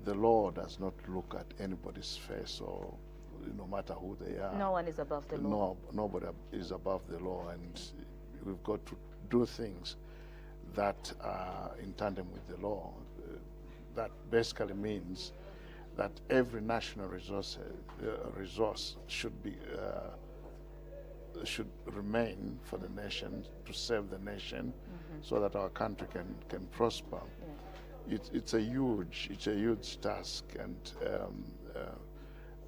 the law does not look at anybody's face, or no matter who they are. No one is above the law. No, nobody is above the law, and we've got to do things that are in tandem with the law. That basically means that every national resource should remain for the nation, to serve the nation, so that our country can prosper. Yeah. It's a huge task, and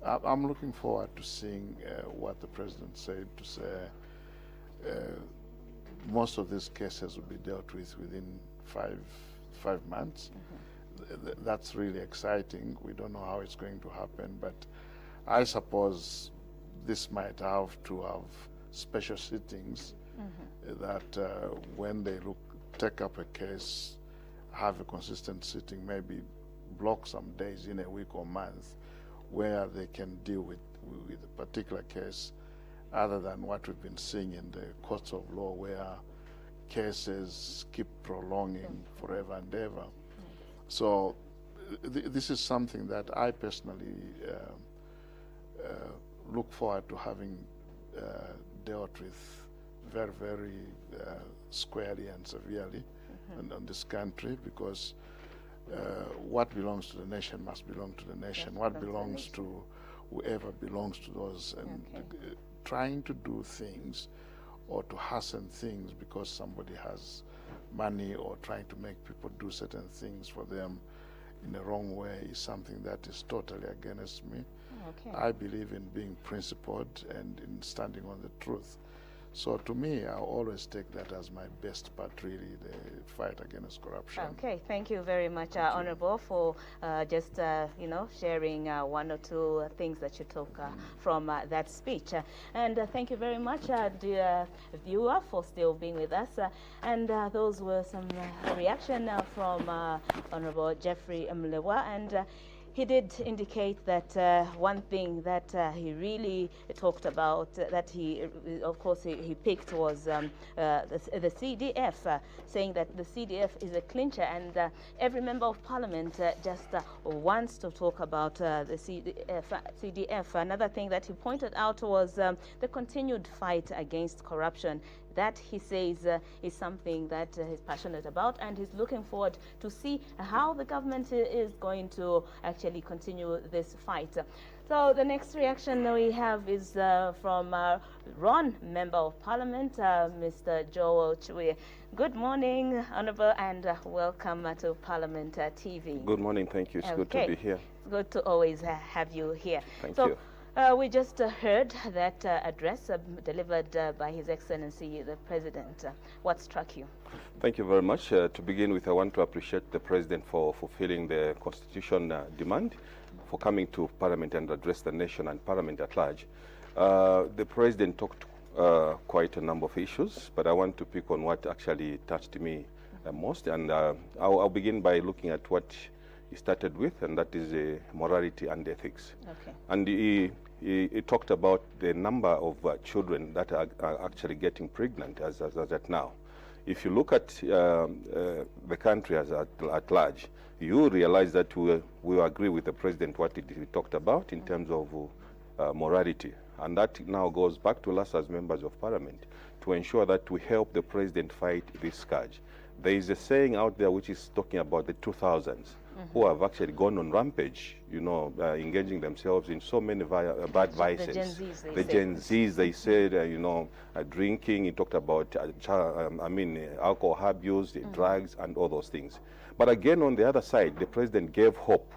I'm looking forward to seeing what the president said, to say most of these cases will be dealt with within five months. That's really exciting. We don't know how it's going to happen, but I suppose this might have to have special sittings that when they take up a case, have a consistent sitting, maybe block some days in a week or month where they can deal with a particular case, other than what we've been seeing in the courts of law, where cases keep prolonging forever and ever. So this is something that I personally look forward to having dealt with very, very squarely and severely on this country, because what belongs to the nation must belong to the nation. What belongs to whoever belongs to those, and trying to do things or to hasten things because somebody has money, or trying to make people do certain things for them in the wrong way, is something that is totally against me. I believe in being principled and in standing on the truth. So to me, I always take that as my best part, really, the fight against corruption. Okay, thank you very much, Honorable, for just, sharing one or two things that you took from that speech. And thank you very much, dear viewer, for still being with us. And those were some reaction from Honorable Jeffrey Mlewa. And he did indicate that one thing that he really talked about, that he picked, was the CDF, saying that the CDF is a clincher, and every member of parliament just wants to talk about the CDF. Another thing that he pointed out was the continued fight against corruption. That, he says, is something that he's passionate about, and he's looking forward to see how the government is going to actually continue this fight. So the next reaction we have is from Ron, Member of Parliament, Mr. Joel Chwe. Good morning, Honourable, and welcome to Parliament TV. Good morning, thank you. It's good to be here. It's good to always have you here. Thank you. We just heard that address delivered by His Excellency the President. What struck you? Thank you very much. To begin with, I want to appreciate the President for fulfilling the Constitution demand, for coming to Parliament and address the nation and Parliament at large. The President talked quite a number of issues, but I want to pick on what actually touched me most. And I'll begin by looking at what he started with, and that is morality and ethics. Okay. And he talked about the number of children that are actually getting pregnant as at now. If you look at the country at large, you realize that we agree with the President what he talked about in terms of morality. And that now goes back to us as members of Parliament to ensure that we help the President fight this scourge. There is a saying out there which is talking about the 2000s. Who have actually gone on rampage, engaging themselves in so many bad vices. The Gen Zs, they said, drinking. He talked about, alcohol abuse, drugs, and all those things. But again, on the other side, the President gave hope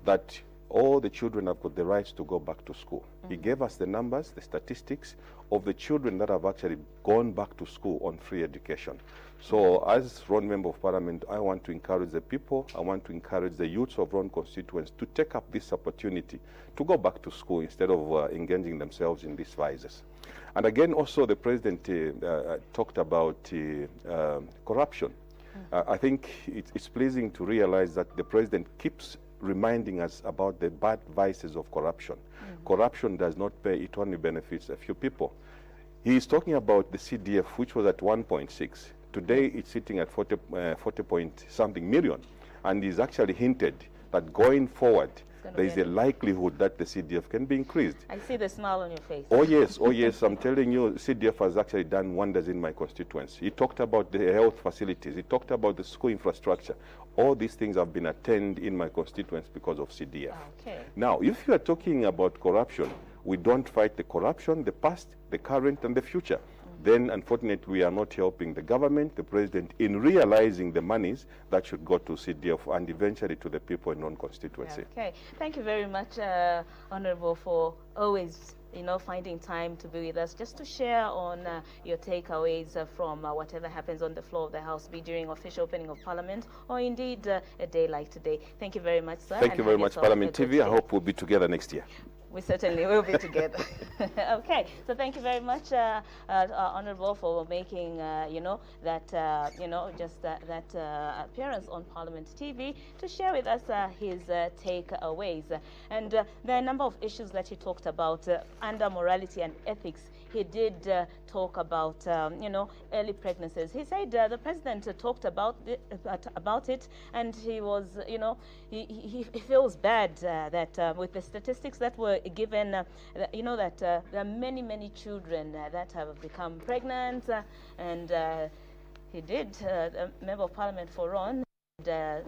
that all the children have got the rights to go back to school. He gave us the numbers, the statistics of the children that have actually gone back to school on free education. So as Ron Member of Parliament, I want to encourage the people, I want to encourage the youths of Ron constituents to take up this opportunity to go back to school instead of engaging themselves in these vices. And again, also the President talked about corruption. I think it's pleasing to realize that the President keeps reminding us about the bad vices of corruption. Corruption does not pay, it only benefits a few people. He is talking about the CDF, which was at 1.6. Today it's sitting at 40 point something million, and he's actually hinted that going forward, there is a likelihood that the CDF can be increased. I see the smile on your face. Oh yes, I'm telling you, CDF has actually done wonders in my constituency. He talked about the health facilities, he talked about the school infrastructure. All these things have been attained in my constituency because of CDF. Okay. Now, if you are talking about corruption, we don't fight the corruption, the past, the current, and the future. Then, unfortunately, we are not helping the government, the president, in realizing the monies that should go to CDF and eventually to the people in non-constituency. Okay. Thank you very much, Honorable, for always, finding time to be with us, just to share on your takeaways from whatever happens on the floor of the House, be during official opening of Parliament, or indeed a day like today. Thank you very much, sir. Thank you very much, Parliament TV. I hope we'll be together next year. We certainly will be together. Okay, so thank you very much, Honourable, for making, that appearance on Parliament TV to share with us his takeaways. And there are a number of issues that he talked about under morality and ethics. He did talk about, early pregnancies. He said the president talked about it, and he was, he feels bad that with the statistics that were given, that there are many, many children that have become pregnant, and he did, a member of Parliament for Ron,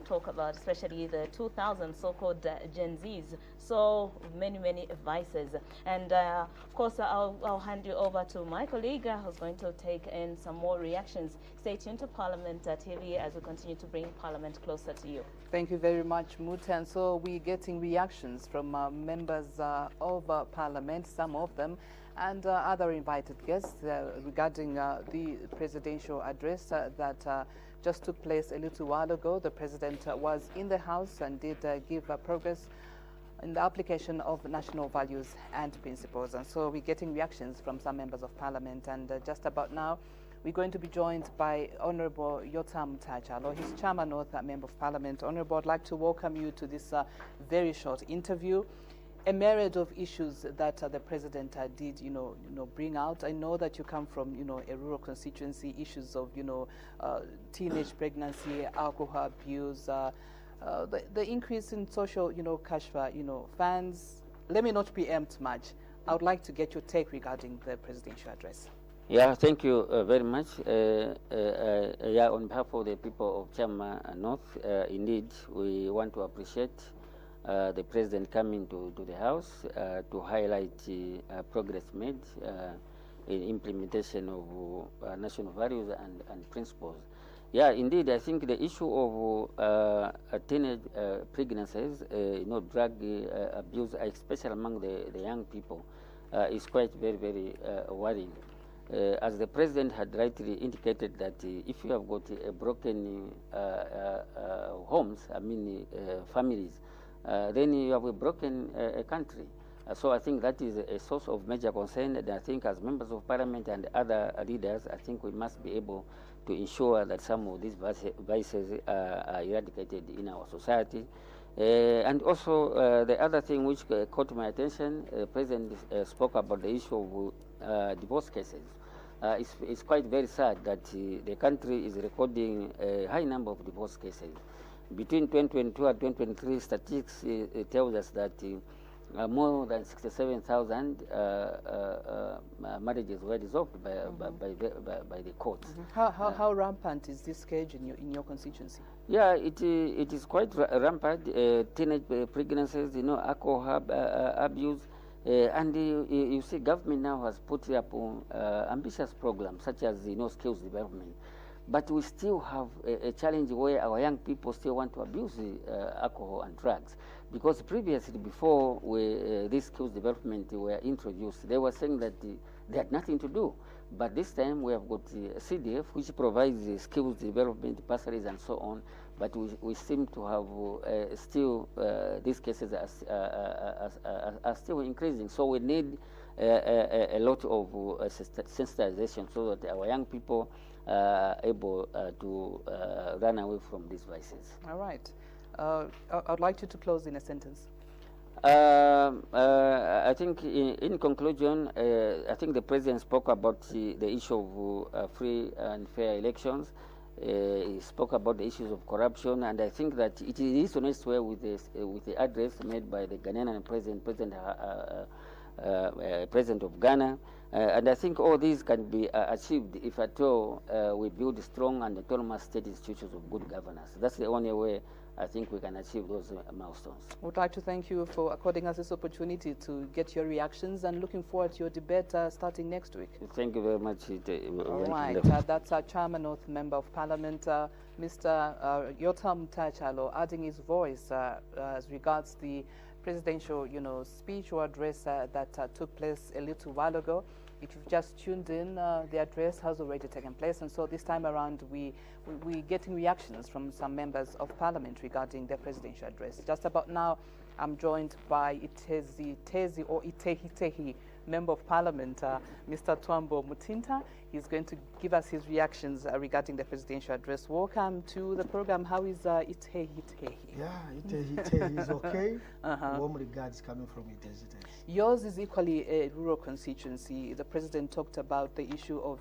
talk about especially the 2000 so-called Gen Zs. So many vices. And of course, I'll hand you over to my colleague who's going to take in some more reactions. Stay tuned to Parliament TV as we continue to bring Parliament closer to you. Thank you very much, Mutan. So we're getting reactions from members of Parliament, some of them, and other invited guests regarding the presidential address that just took place a little while ago. The president was in the House and did give progress in the application of national values and principles. And so we're getting reactions from some members of Parliament. And just about now, we're going to be joined by Honorable Yotam Tachalo. He's Chairman of that Member of Parliament. Honorable, I'd like to welcome you to this very short interview. A myriad of issues that the president did, bring out. I know that you come from, a rural constituency, issues of, teenage pregnancy, alcohol abuse, the increase in social, kashfa, funds. Let me not preempt much. I would like to get your take regarding the presidential address. Yeah, thank you very much. On behalf of the people of Chama North, indeed, we want to appreciate the president coming to the House to highlight progress made in implementation of national values and principles. Yeah, indeed, I think the issue of teenage pregnancies, drug abuse, especially among the young people, is quite very worrying. As the president had rightly indicated that if you have got broken homes, families, then you have a broken country. So I think that is a source of major concern, and I think as members of Parliament and other leaders, I think we must be able to ensure that some of these vices are eradicated in our society. And also the other thing which caught my attention, the President spoke about the issue of divorce cases. It's quite very sad that the country is recording a high number of divorce cases. Between 2022 and 2023, statistics tells us that more than 67,000 marriages were dissolved by the courts. How rampant is this scourge in your constituency? Yeah, it is quite rampant. Teenage pregnancies, alcohol abuse, and you see, government now has put up ambitious programs such as skills development. But we still have a challenge where our young people still want to abuse alcohol and drugs. Because previously, before these skills development were introduced, they were saying that they had nothing to do. But this time we have got CDF, which provides skills development, bursaries and so on. But we seem to have still, these cases are still increasing. So we need a lot of sensitization so that our young people able to run away from these vices. All right. I'd like you to close in a sentence. I think in conclusion, I think the President spoke about the issue of free and fair elections. He spoke about the issues of corruption, and I think that it resonates well with the address made by the Ghanaian President of Ghana. And I think all these can be achieved if at all we build strong and autonomous state institutions of good governance. That's the only way I think we can achieve those milestones. I would like to thank you for according us this opportunity to get your reactions, and looking forward to your debate starting next week. Thank you very much. All right, that's our Chairman of Member of Parliament, Mr. Yotam Tachalo, adding his voice as regards the presidential, speech or address that took place a little while ago. If you've just tuned in, the address has already taken place, and so this time around we're getting reactions from some members of Parliament regarding their presidential address. Just about now, I'm joined by Itehi Member of Parliament, Mr. Twambo Mutinta. He's going to give us his reactions regarding the presidential address. Welcome to the program. How is Itehi? Yeah, Itehi is okay. Warm regards coming from Itehi. Yours is equally a rural constituency. The president talked about the issue of,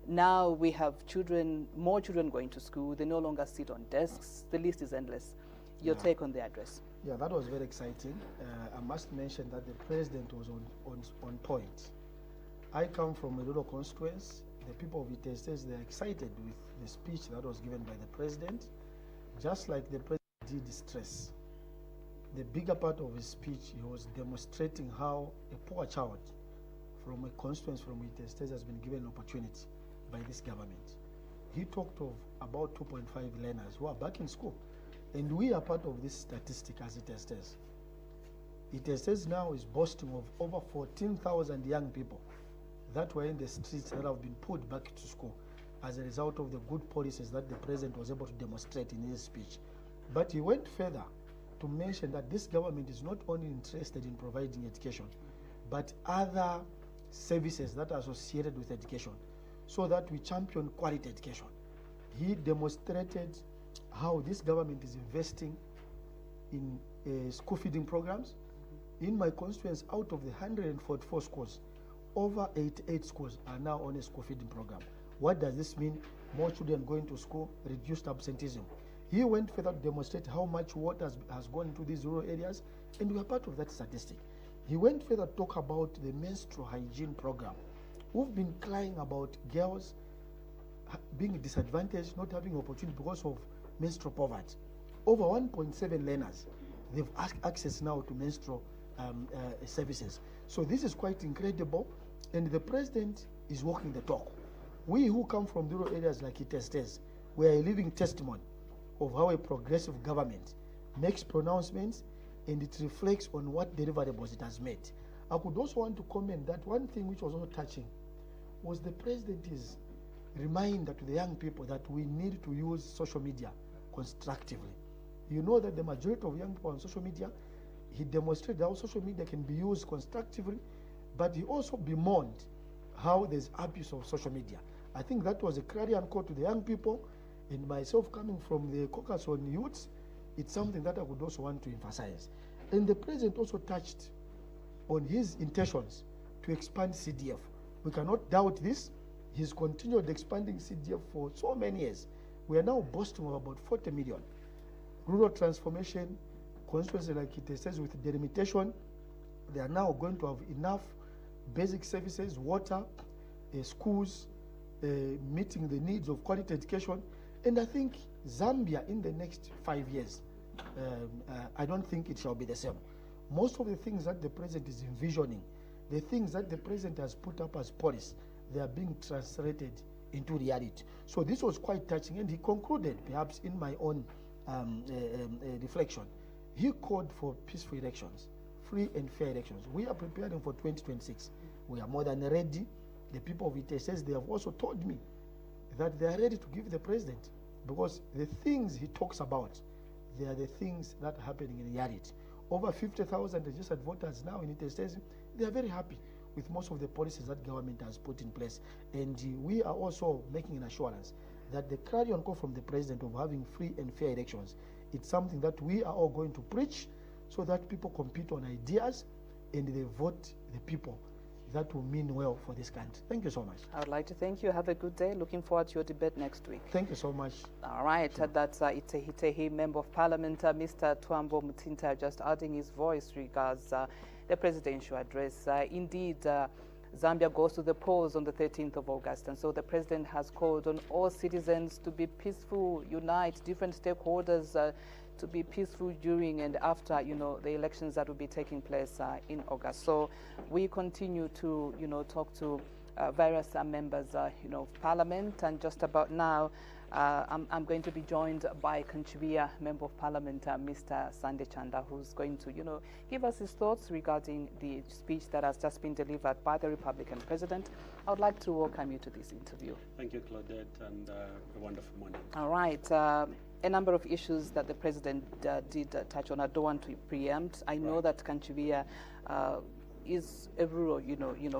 now we have more children going to school. They no longer sit on desks. The list is endless. Your take on the address? Yeah, that was very exciting. I must mention that the president was on point. I come from a rural constituency. The people of Itehi, they're excited with the speech that was given by the president. Just like the president did stress, the bigger part of his speech, he was demonstrating how a poor child from a constituency from Itehi has been given an opportunity by this government. He talked of about 2.5 learners who are back in school. And we are part of this statistic as Itehi. Itehi now is boasting of over 14,000 young people that were in the streets that have been put back to school as a result of the good policies that the president was able to demonstrate in his speech. But he went further to mention that this government is not only interested in providing education, but other services that are associated with education, so that we champion quality education. He demonstrated how this government is investing in school feeding programs. In my constituency, out of the 144 schools, over 88 schools are now on a school feeding program. What does this mean? More children going to school, reduced absenteeism. He went further to demonstrate how much water has gone into these rural areas, and we are part of that statistic. He went further to talk about the menstrual hygiene program. We've been crying about girls being disadvantaged, not having opportunity because of menstrual poverty. Over 1.7 learners, they've access now to menstrual services. So this is quite incredible, and the president is walking the talk. We who come from rural areas like Itehi, we are a living testimony of how a progressive government makes pronouncements, and it reflects on what deliverables it has made. I could also want to comment that one thing which was also touching was the president's reminder to the young people that we need to use social media constructively. You know that the majority of young people on social media, he demonstrated how social media can be used constructively, but he also bemoaned how there's abuse of social media. I think that was a clarion call to the young people, and myself coming from the caucus on youths, it's something that I would also want to emphasize. And the president also touched on his intentions to expand CDF. We cannot doubt this. He's continued expanding CDF for so many years. We are now boasting of about 40 million. Rural transformation, constituency like it says with delimitation, they are now going to have enough basic services, water, schools, meeting the needs of quality education. And I think Zambia in the next 5 years, I don't think it shall be the same. Most of the things that the president is envisioning, the things that the president has put up as policy, they are being translated into reality. So this was quite touching, and he concluded, perhaps in my own reflection, he called for peaceful elections, free and fair elections. We are preparing for 2026. We are more than ready. The people of Itehi, they have also told me that they are ready to give the president, because the things he talks about, they are the things that are happening in reality. Over 50,000 registered voters now in Itehi, they are very happy with most of the policies that government has put in place. And we are also making an assurance that the clarion call from the president of having free and fair elections, it's something that we are all going to preach, so that people compete on ideas and they vote the people that will mean well for this country. Thank you so much. I would like to thank you. Have a good day. Looking forward to your debate next week. Thank you so much. All right, that's Itehitehi Member of Parliament, Mr. Twambo Mutinta, just adding his voice regards the presidential address. Indeed, Zambia goes to the polls on the 13th of August, and so the president has called on all citizens to be peaceful, unite different stakeholders to be peaceful during and after, the elections that will be taking place in August. So we continue to, talk to various members, of Parliament, and just about now, I'm going to be joined by Kanchivia Member of Parliament, Mr. Sande Chanda, who's going to, give us his thoughts regarding the speech that has just been delivered by the Republican President. I would like to welcome you to this interview. Thank you, Claudette, and a wonderful morning. All right. A number of issues that the President did touch on. I don't want to preempt. I know that Kanchivia is a rural,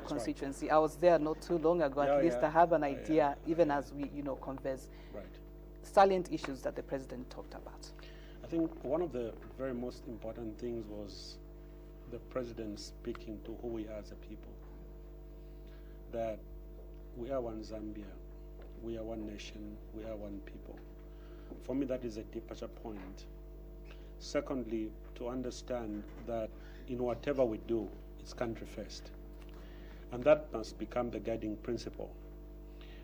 constituency. Right. I was there not too long ago. At least I have an idea, even as we, converse. Right. Salient issues that the President talked about. I think one of the very most important things was the President speaking to who we are as a people. That we are one Zambia, we are one nation, we are one people. For me, that is a departure point. Secondly, to understand that in whatever we do, it's country first. And that must become the guiding principle.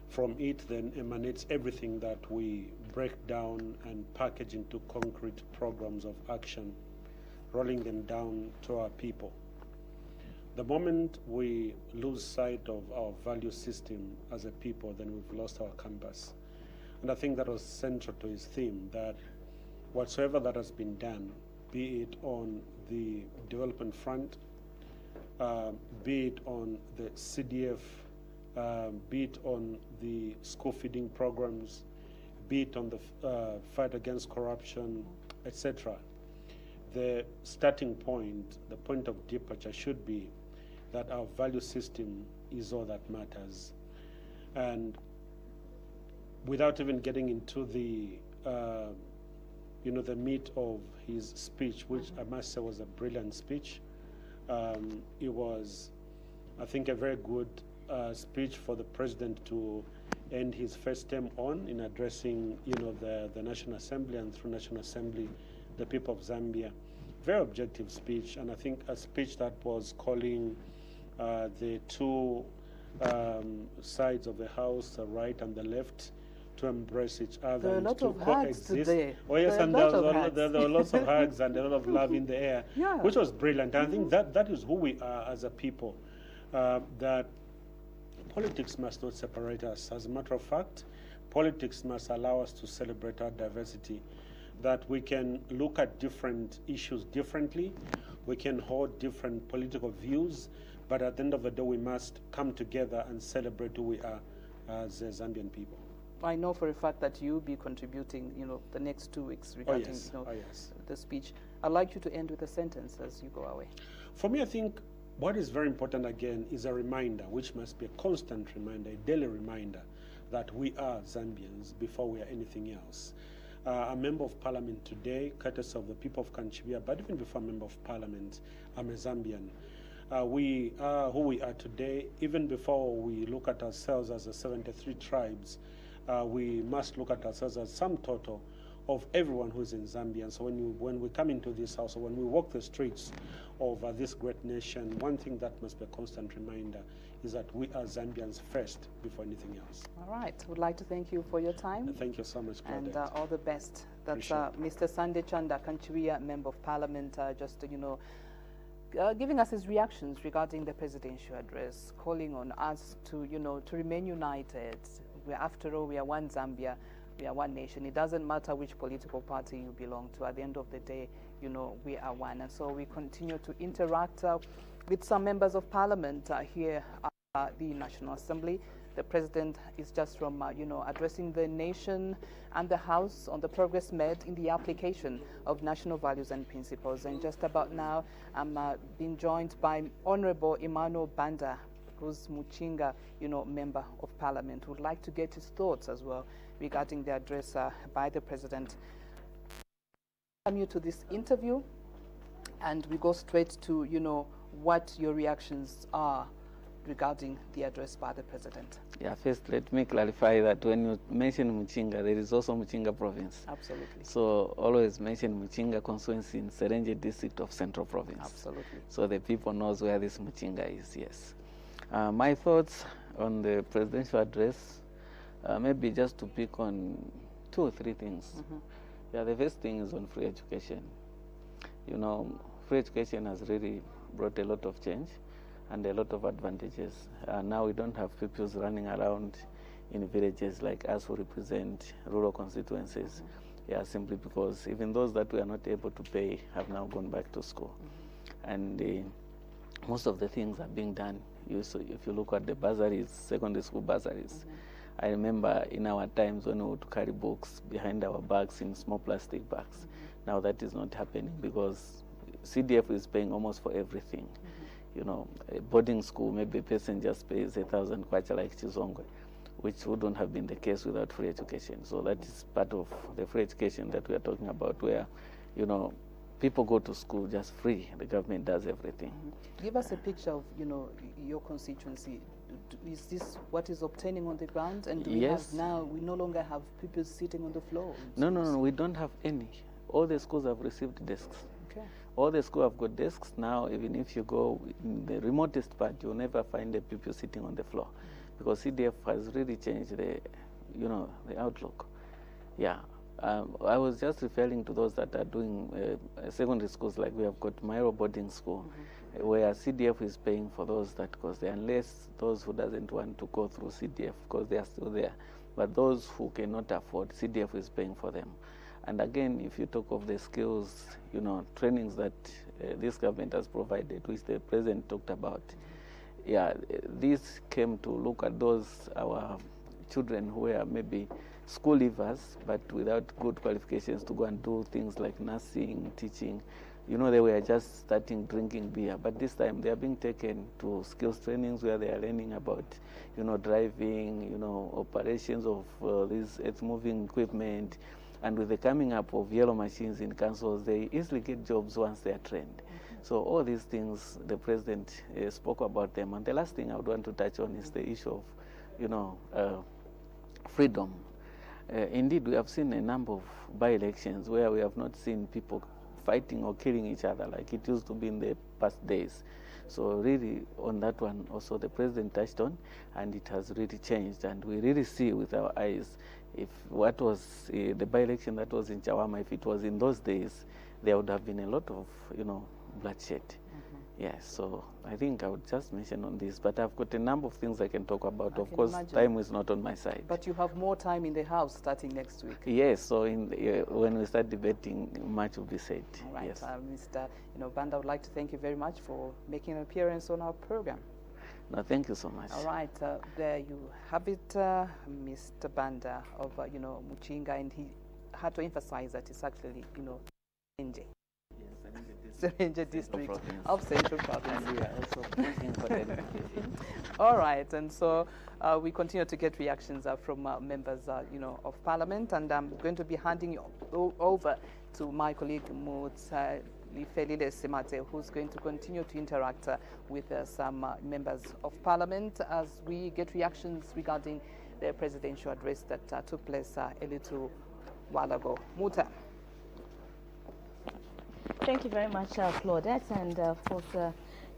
From it then emanates everything that we break down and package into concrete programs of action, rolling them down to our people. The moment we lose sight of our value system as a people, then we've lost our compass. And I think that was central to his theme, that whatsoever that has been done, be it on the development front, be it on the CDF, be it on the school feeding programs, be it on the fight against corruption, etc. The starting point, the point of departure should be that our value system is all that matters. And without even getting into the the meat of his speech, which I must say was a brilliant speech. It was, I think, a very good speech for the president to end his first term on in addressing, the National Assembly, and through National Assembly, the people of Zambia. Very objective speech, and I think a speech that was calling the two sides of the house, the right and the left, to embrace each other. There are a lot of hugs today. Oh yes, and there were lots of hugs and a lot of love in the air, which was brilliant. And I think that is who we are as a people, that politics must not separate us. As a matter of fact, politics must allow us to celebrate our diversity, that we can look at different issues differently, we can hold different political views, but at the end of the day, we must come together and celebrate who we are as Zambian people. I know for a fact that you'll be contributing, the next 2 weeks regarding the speech. I'd like you to end with a sentence as you go away. For me, I think what is very important again is a reminder, which must be a constant reminder, a daily reminder, that we are Zambians before we are anything else. A member of parliament today, courtesy of the people of Kanchivia, but even before a member of parliament, I'm a Zambian. We are who we are today. Even before we look at ourselves as the 73 tribes, we must look at ourselves as sum total of everyone who's in Zambia. And so when we come into this house, or when we walk the streets of this great nation, one thing that must be a constant reminder is that we are Zambians first before anything else. All right. Would like to thank you for your time. Thank you so much, Claudette. And all the best. That's Mr. Sande Chanda, Kanchivia, Member of Parliament, giving us his reactions regarding the presidential address, calling on us to, to remain united. After all, we are one Zambia, we are one nation. It doesn't matter which political party you belong to. At the end of the day, we are one. And so we continue to interact with some members of parliament here at the National Assembly. The president is just from, addressing the nation and the House on the progress made in the application of national values and principles. And just about now, I'm being joined by Honorable Emmanuel Banda, who's Muchinga, member of parliament, would like to get his thoughts as well regarding the address by the president. Welcome you to this interview, and we go straight to, what your reactions are regarding the address by the President. Yeah, first let me clarify that when you mention Muchinga, there is also Muchinga province. Absolutely. So always mention Muchinga constituency in Serenge district of Central Province. Absolutely. So the people knows where this Muchinga is, yes. My thoughts on the presidential address, maybe just to pick on 2 or 3 things. Yeah, the first thing is on free education. You know, free education has really brought a lot of change and a lot of advantages. Now we don't have pupils running around in villages like us who represent rural constituencies. Yeah, simply because even those that were not able to pay have now gone back to school. And most of the things are being done. So if you look at the bursaries, secondary school bursaries, I remember in our times when we would carry books behind our bags in small plastic bags. Now that is not happening because CDF is paying almost for everything. You know, a boarding school, maybe a person just pays 1,000 kwacha like Chizongwe, which wouldn't have been the case without free education. So that is part of the free education that we are talking about, where, you know, people go to school just free. The government does everything. Give us a picture of, you know, your constituency. Is this what is obtaining on the ground? And do we have now, we no longer have people sitting on the floor? No, we don't have any. All the schools have received desks. Okay. All the schools have got desks now. Even if you go in the remotest part, you'll never find a pupil sitting on the floor, because CDF has really changed the, you know, the outlook. Yeah. I was just referring to those that are doing secondary schools, like we have got Mairo boarding school, where CDF is paying for those that, because unless those who doesn't want to go through CDF, because they are still there, but those who cannot afford, CDF is paying for them. And again, if you talk of the skills, you know, trainings that this government has provided, which the President talked about, yeah, this came to look at those, our children who were maybe school leavers, but without good qualifications to go and do things like nursing, teaching. You know, they were just starting drinking beer, but this time they are being taken to skills trainings where they are learning about, you know, driving, you know, operations of these earth-moving equipment. And with the coming up of yellow machines in councils, they easily get jobs once they are trained. So all these things, the President spoke about them. And the last thing I would want to touch on is the issue of, you know, freedom. Indeed, we have seen a number of by-elections where we have not seen people fighting or killing each other like it used to be in the past days. So really, on that one, also the President touched on, and it has really changed. And we really see with our eyes, if what was the by-election that was in Chawama, if it was in those days, there would have been a lot of, you know, bloodshed. Yes, so I think I would just mention on this, but I've got a number of things I can talk about. Of course, time is not on my side. But you have more time in the House starting next week. Yes, so when we start debating, much will be said. All right, yes. Mr. Banda, I would like to thank you very much for making an appearance on our program. No, thank you so much. All right, there you have it, Mr. Banda of, you know, Muchinga, and he had to emphasize that it's actually, you know, NJ. Serenge district of Central Province. And we are also pushing for education. All right, and so we continue to get reactions from members, you know, of Parliament, and I'm going to be handing you over to my colleague Lifelile Semate, who's going to continue to interact with some members of Parliament as we get reactions regarding the presidential address that took place a little while ago. Muta. Thank you very much, Claudette, and of course,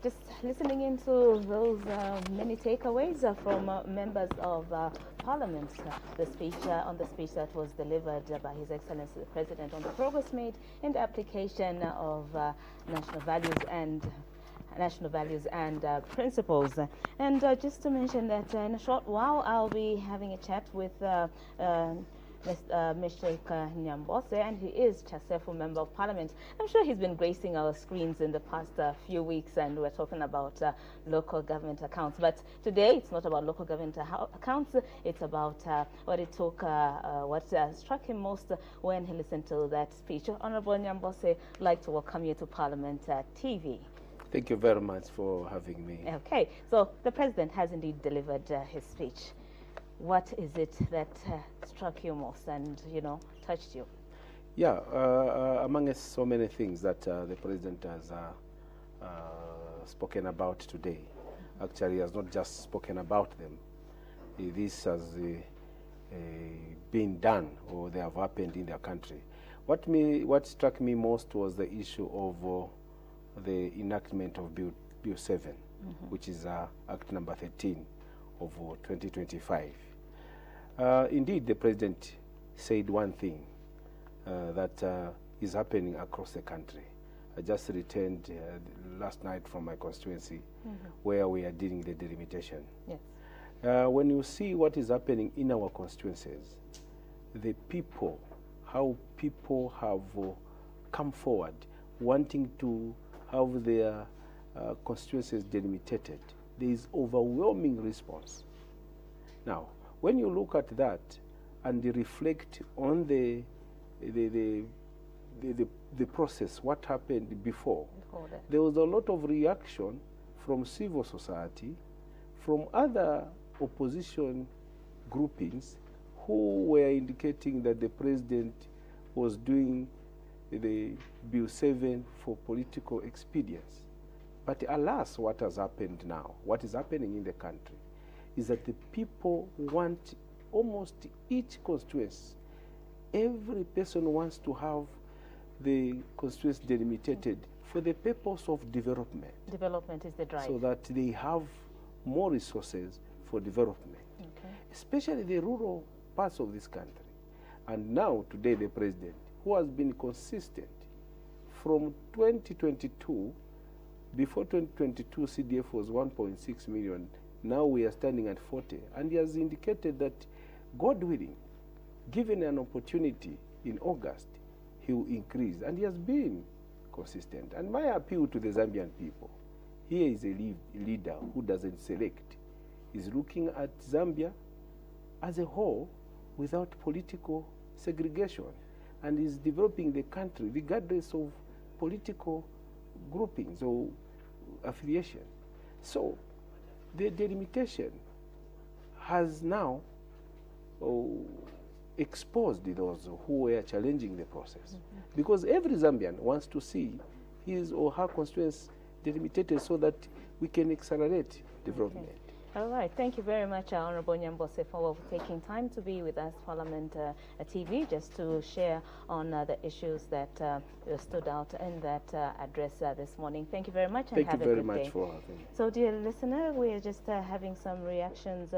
just listening into those many takeaways from members of Parliament, the speech on the speech that was delivered by His Excellency the President on the progress made in the application of national values and principles. And just to mention that in a short while, I'll be having a chat with Mr. Nyambose, and he is Chasefo Member of Parliament. I'm sure he's been gracing our screens in the past few weeks, and we're talking about local government accounts. But today, it's not about local government accounts. It's about what it took, what struck him most when he listened to that speech. Honorable Nyambose, I'd like to welcome you to Parliament TV. Thank you very much for having me. Okay, so the President has indeed delivered his speech. What is it that struck you most and, you know, touched you? Yeah, among so many things that the President has spoken about today, actually has not just spoken about them. This has been done, or they have happened in their country. What struck me most was the issue of the enactment of Bill 7, which is Act number 13 of 2025. Indeed, the President said one thing that is happening across the country. I just returned last night from my constituency where we are dealing with the delimitation. Yes. When you see what is happening in our constituencies, the people, how people have come forward wanting to have their constituencies delimited, there is overwhelming response. Now, when you look at that and reflect on the process, what happened before there was a lot of reaction from civil society, from other opposition groupings who were indicating that the President was doing the Bill 7 for political expedience. But alas, what has happened now, what is happening in the country, is that the people want almost each constituency, every person wants to have the constituency delimited for the purpose of development. Development is the drive. So that they have more resources for development, especially the rural parts of this country. And now, today, the President, who has been consistent from 2022, before 2022, CDF was 1.6 million. Now we are standing at 40. And he has indicated that, God willing, given an opportunity in August, he will increase. And he has been consistent. And my appeal to the Zambian people, here is a leader who doesn't select. He's looking at Zambia as a whole without political segregation. And is developing the country regardless of political groupings or affiliation. So the delimitation has now exposed those who were challenging the process. Because every Zambian wants to see his or her constituency delimited so that we can accelerate development. All right. Thank you very much, Honorable Nyambose, for taking time to be with us, Parliament TV, just to share on the issues that stood out in that address this morning. Thank you very much, and have a good day. Thank you very much for having me. So, dear listener, we're just having some reactions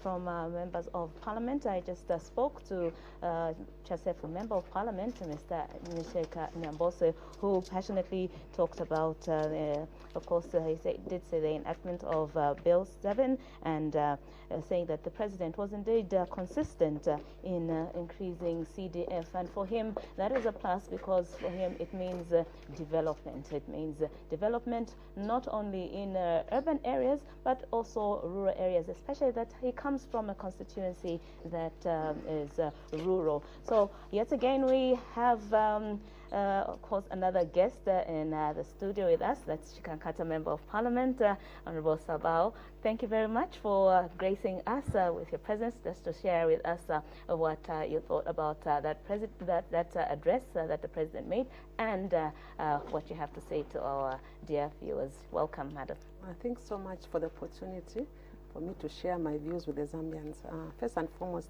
from members of Parliament. I just spoke to Chasefu, Member of Parliament, Mr. Nisheka Nyambose, who passionately talked about, of course, he did say the enactment of Bill 7, and saying that the President was indeed consistent in increasing CDF. And for him, that is a plus, because for him it means development. It means development not only in urban areas, but also rural areas, especially that he comes from a constituency that is rural. So yet again, we have of course, another guest in the studio with us. That's Chikankata Member of Parliament, Honorable Sabao. Thank you very much for gracing us with your presence, just to share with us what you thought about that address that the President made, and what you have to say to our dear viewers. Welcome, Madam. Thanks so much for the opportunity for me to share my views with the Zambians. First and foremost,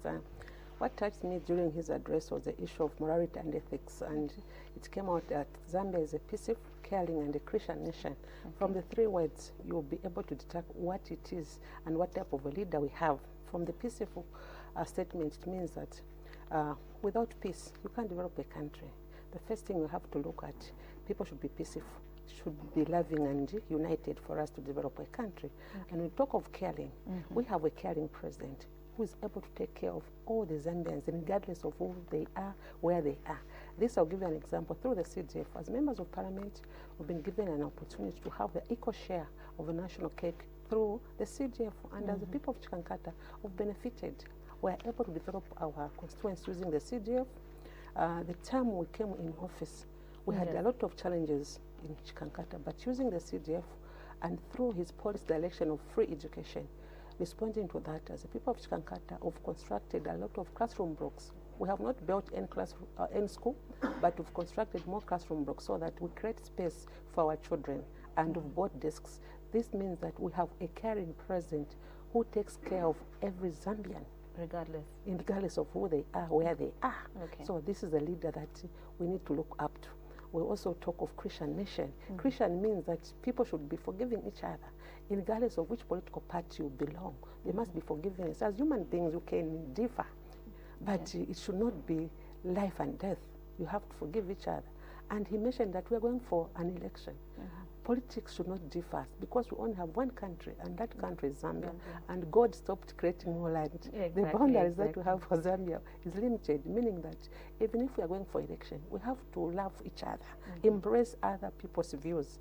what touched me during his address was the issue of morality and ethics, and it came out that Zambia is a peaceful, caring, and a Christian nation. From the three words, you'll be able to detect what it is and what type of a leader we have. From the peaceful statement, it means that without peace, you can't develop a country. The first thing we have to look at, people should be peaceful, should be loving and united for us to develop a country. And we talk of caring, we have a caring president who is able to take care of all the Zambians, regardless of who they are, where they are. This, I'll give you an example. Through the CDF, as members of Parliament, we've been given an opportunity to have the equal share of a national cake through the CDF. And as the people of Chikankata, we've benefited. We're able to develop our constituents using the CDF. The time we came in office, we had a lot of challenges in Chikankata, but using the CDF and through his policy direction of free education, responding to that, as the people of Chikankata, we've constructed a lot of classroom blocks. We have not built any school, but we've constructed more classroom blocks so that we create space for our children, and we've bought desks. This means that we have a caring president who takes care of every Zambian. Regardless of who they are, where they are. Okay. So this is a leader that we need to look up to. We also talk of Christian nation. Christian means that people should be forgiving each other, regardless of which political party you belong. There must be forgiveness. As human beings, you can differ, but it should not be life and death. You have to forgive each other. And he mentioned that we are going for an election. Politics should not differ us because we only have one country, and that country is Zambia. And God stopped creating more land. The boundaries that we have for Zambia is limited, meaning that even if we are going for election, we have to love each other, embrace other people's views.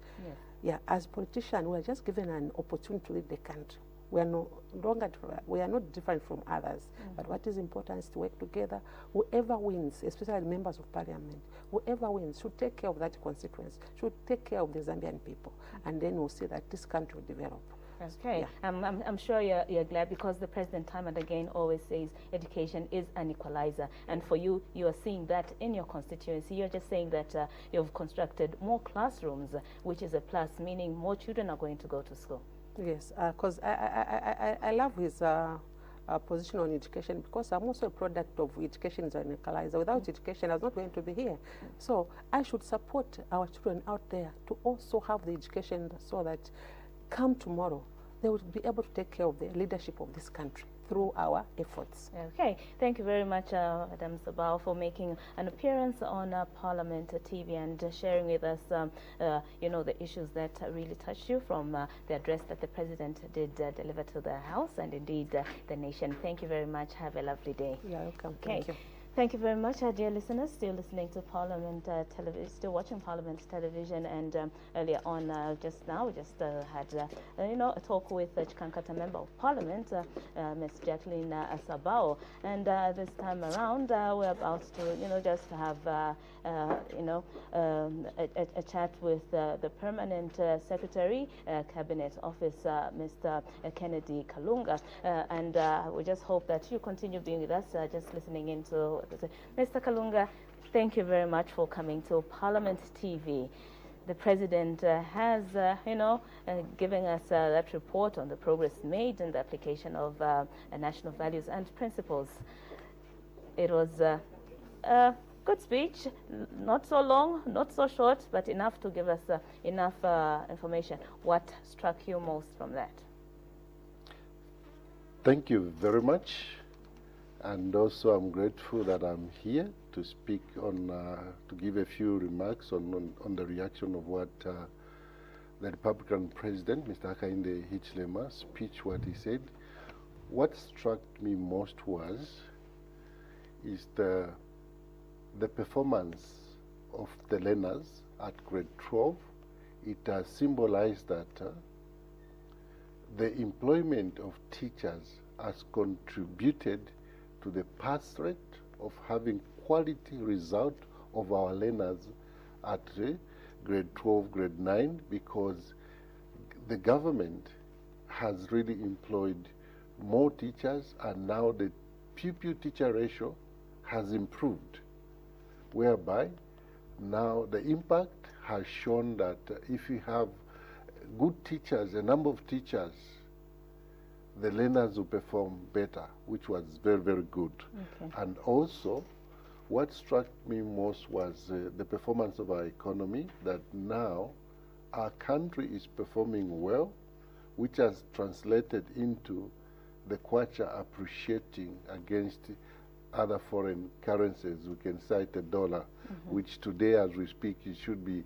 Yeah, as politicians, we are just given an opportunity to lead the country. We are no longer, we are not different from others. But what is important is to work together. Whoever wins, especially members of parliament, whoever wins should take care of that constituency, should take care of the Zambian people. And then we'll see that this country will develop. Okay, yeah. I'm sure you're glad because the president time and again always says education is an equalizer, and for you, you are seeing that in your constituency. You're just saying that you've constructed more classrooms, which is a plus, meaning more children are going to go to school. Yes, because I love his position on education, because I'm also a product of education as an equalizer. Without education, I was not going to be here. So I should support our children out there to also have the education so that come tomorrow, they will be able to take care of the leadership of this country through our efforts. Okay, thank you very much, Madam Sabao, for making an appearance on Parliament TV and sharing with us, you know, the issues that really touched you from the address that the President did deliver to the House and indeed the nation. Thank you very much. Have a lovely day. You're welcome. Okay. Thank you. Thank you very much, dear listeners. Still listening to Parliament Television, still watching Parliament Television, and earlier on, just now, we just had, you know, a talk with Chikankata Member of Parliament, Ms. Jacqueline Sabao, and this time around, we're about to, you know, just have, you know, a chat with the Permanent Secretary, Cabinet Office, Mr. Kennedy Kalunga, and we just hope that you continue being with us, just listening into Mr. Kalunga. Thank you very much for coming to Parliament TV. The President has, you know, given us that report on the progress made in the application of national values and principles. It was a good speech, not so long, not so short, but enough to give us enough information. What struck you most from that? Thank you very much. And also I'm grateful that I'm here to speak on, to give a few remarks on the reaction of what the Republican President, Mr. HAKAINDE HICHILEMA, speech, what he said. What struck me most is the performance of the learners at grade 12. It has symbolized that the employment of teachers has contributed to the pass rate of having quality result of our learners at grade 12, grade 9, because the government has really employed more teachers, and now the pupil-teacher ratio has improved, whereby now the impact has shown that if you have good teachers, a number of teachers, the learners will perform better, which was very, very good. Okay. And also, what struck me most was the performance of our economy, that now our country is performing well, which has translated into the kwacha appreciating against other foreign currencies. We can cite the dollar, which today, as we speak, it should be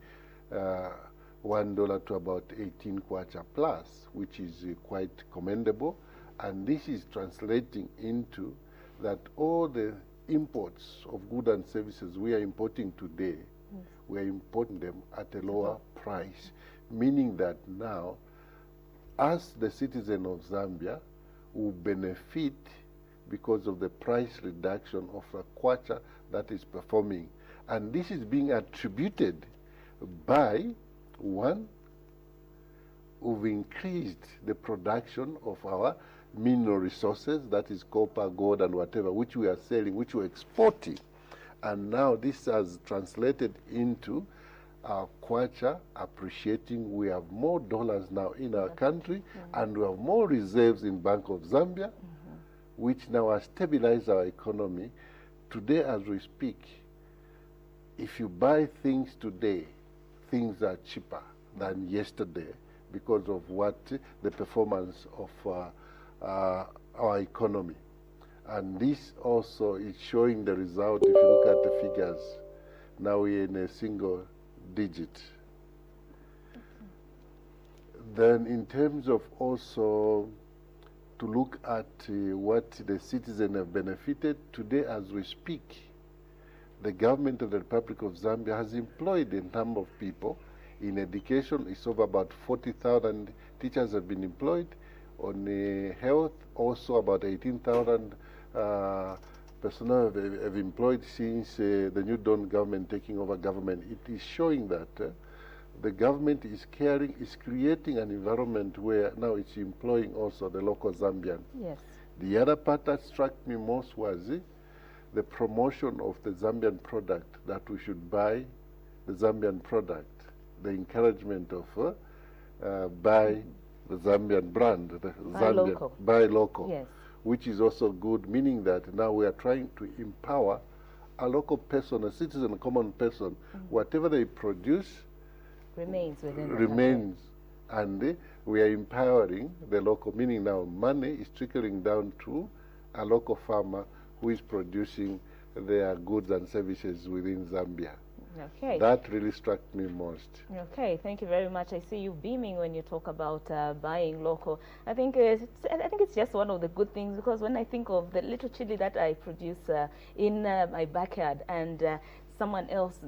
$1 to about 18 kwacha plus, which is quite commendable. And this is translating into that all the imports of goods and services we are importing today, we are importing them at a lower price, meaning that now, as the citizen of Zambia, will benefit because of the price reduction of a kwacha that is performing. And this is being attributed by, one, we've increased the production of our mineral resources, that is copper, gold, and whatever, which we are selling, which we're exporting. And now this has translated into our kwacha appreciating. We have more dollars now in our country, and we have more reserves in Bank of Zambia, which now has stabilized our economy. Today, as we speak, if you buy things today, things are cheaper than yesterday because of what the performance of our economy. And this also is showing the result. If you look at the figures, now we're in a single digit. Then in terms of also to look at what the citizens have benefited, today as we speak, the government of the Republic of Zambia has employed a number of people in education. It's over about 40,000 teachers have been employed. On health, also about 18,000 personnel have employed since the New Dawn government taking over government. It is showing that the government is caring, is creating an environment where now it's employing also the local Zambian. Yes. The other part that struck me most was the promotion of the Zambian product, that we should buy the Zambian product, the encouragement of buy the Zambian brand, the buy local, yes, which is also good, meaning that now we are trying to empower a local person, a citizen, a common person, whatever they produce remains within remains, and we are empowering the local, meaning now money is trickling down to a local farmer who is producing their goods and services within Zambia. Okay. That really struck me most. Okay, thank you very much. I see you beaming when you talk about buying local. I think it's just one of the good things, because when I think of the little chili that I produce in my backyard and someone else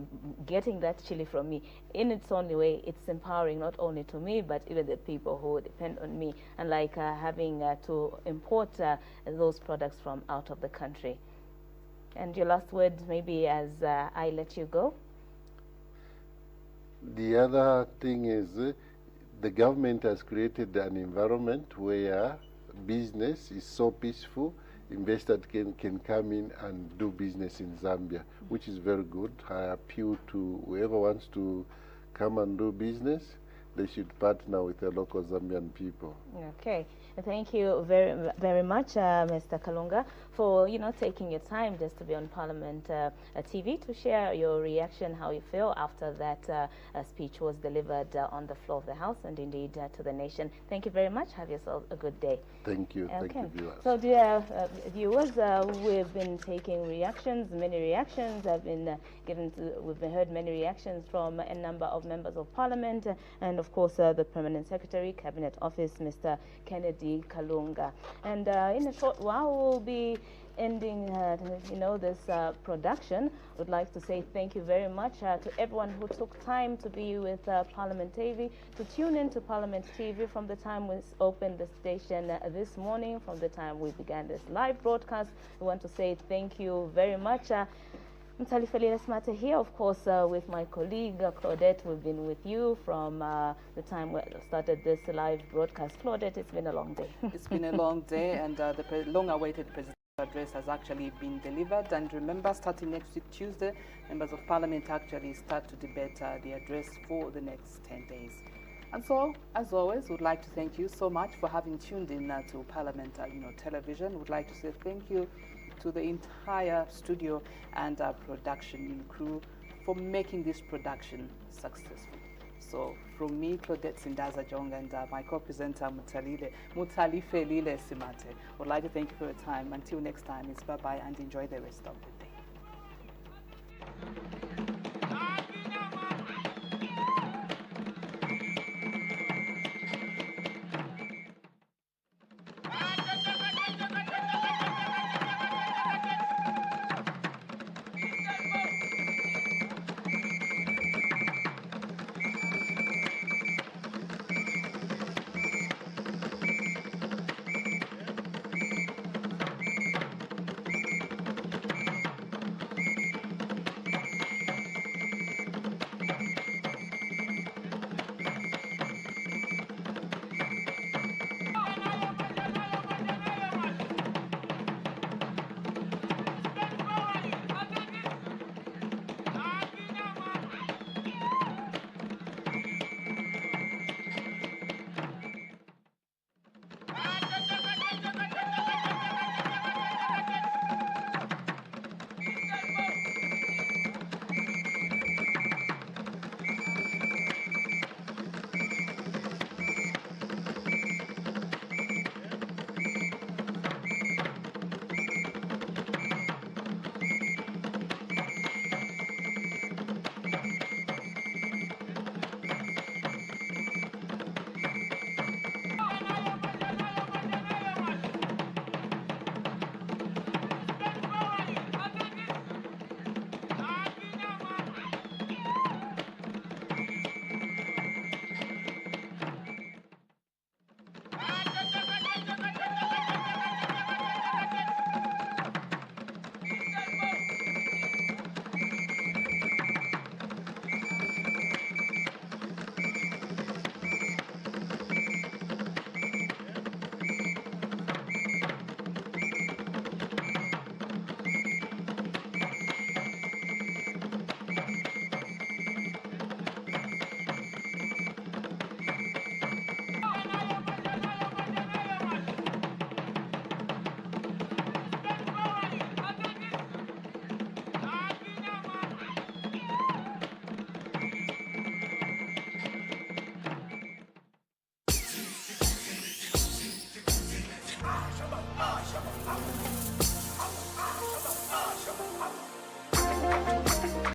getting that chili from me, in its own way, it's empowering not only to me, but even the people who depend on me, and like having to import those products from out of the country. And your last word, maybe, as I let you go? The other thing is the government has created an environment where business is so peaceful, investors can come in and do business in Zambia, which is very good. I appeal to whoever wants to come and do business, they should partner with the local Zambian people. Okay, thank you very much, Mr. Kalunga, for taking your time just to be on Parliament TV to share your reaction, how you feel after that speech was delivered on the floor of the House and indeed to the nation. Thank you very much. Have yourself a good day. Thank you. Okay. Thank you, viewers. So, dear viewers, we've been taking reactions. Many reactions have been given to. We've heard many reactions from a number of members of Parliament, and of course the Permanent Secretary, Cabinet Office, Mr. Kennedy Kalunga. And in a short while, we'll be ending this production. Would like to say thank you very much to everyone who took time to be with Parliament TV, to tune in to Parliament TV from the time we opened the station this morning, from the time we began this live broadcast. We want to say thank you very much. Mtalifelile Smate here, of course, with my colleague Claudette. We've been with you from the time we started this live broadcast. Claudette, it's been a long day. It's been a long day, and the long-awaited presidential address has actually been delivered. And remember, starting next week, Tuesday, members of Parliament actually start to debate the address for the next 10 days. And so, as always, we'd like to thank you so much for having tuned in to Parliament television. We'd like to say thank you to the entire studio and production crew for making this production successful. So from me, Claudette Sindaza Jong, and my co-presenter Mutalifelile Simate, would like to thank you for your time. Until next time, it's bye-bye and enjoy the rest of it.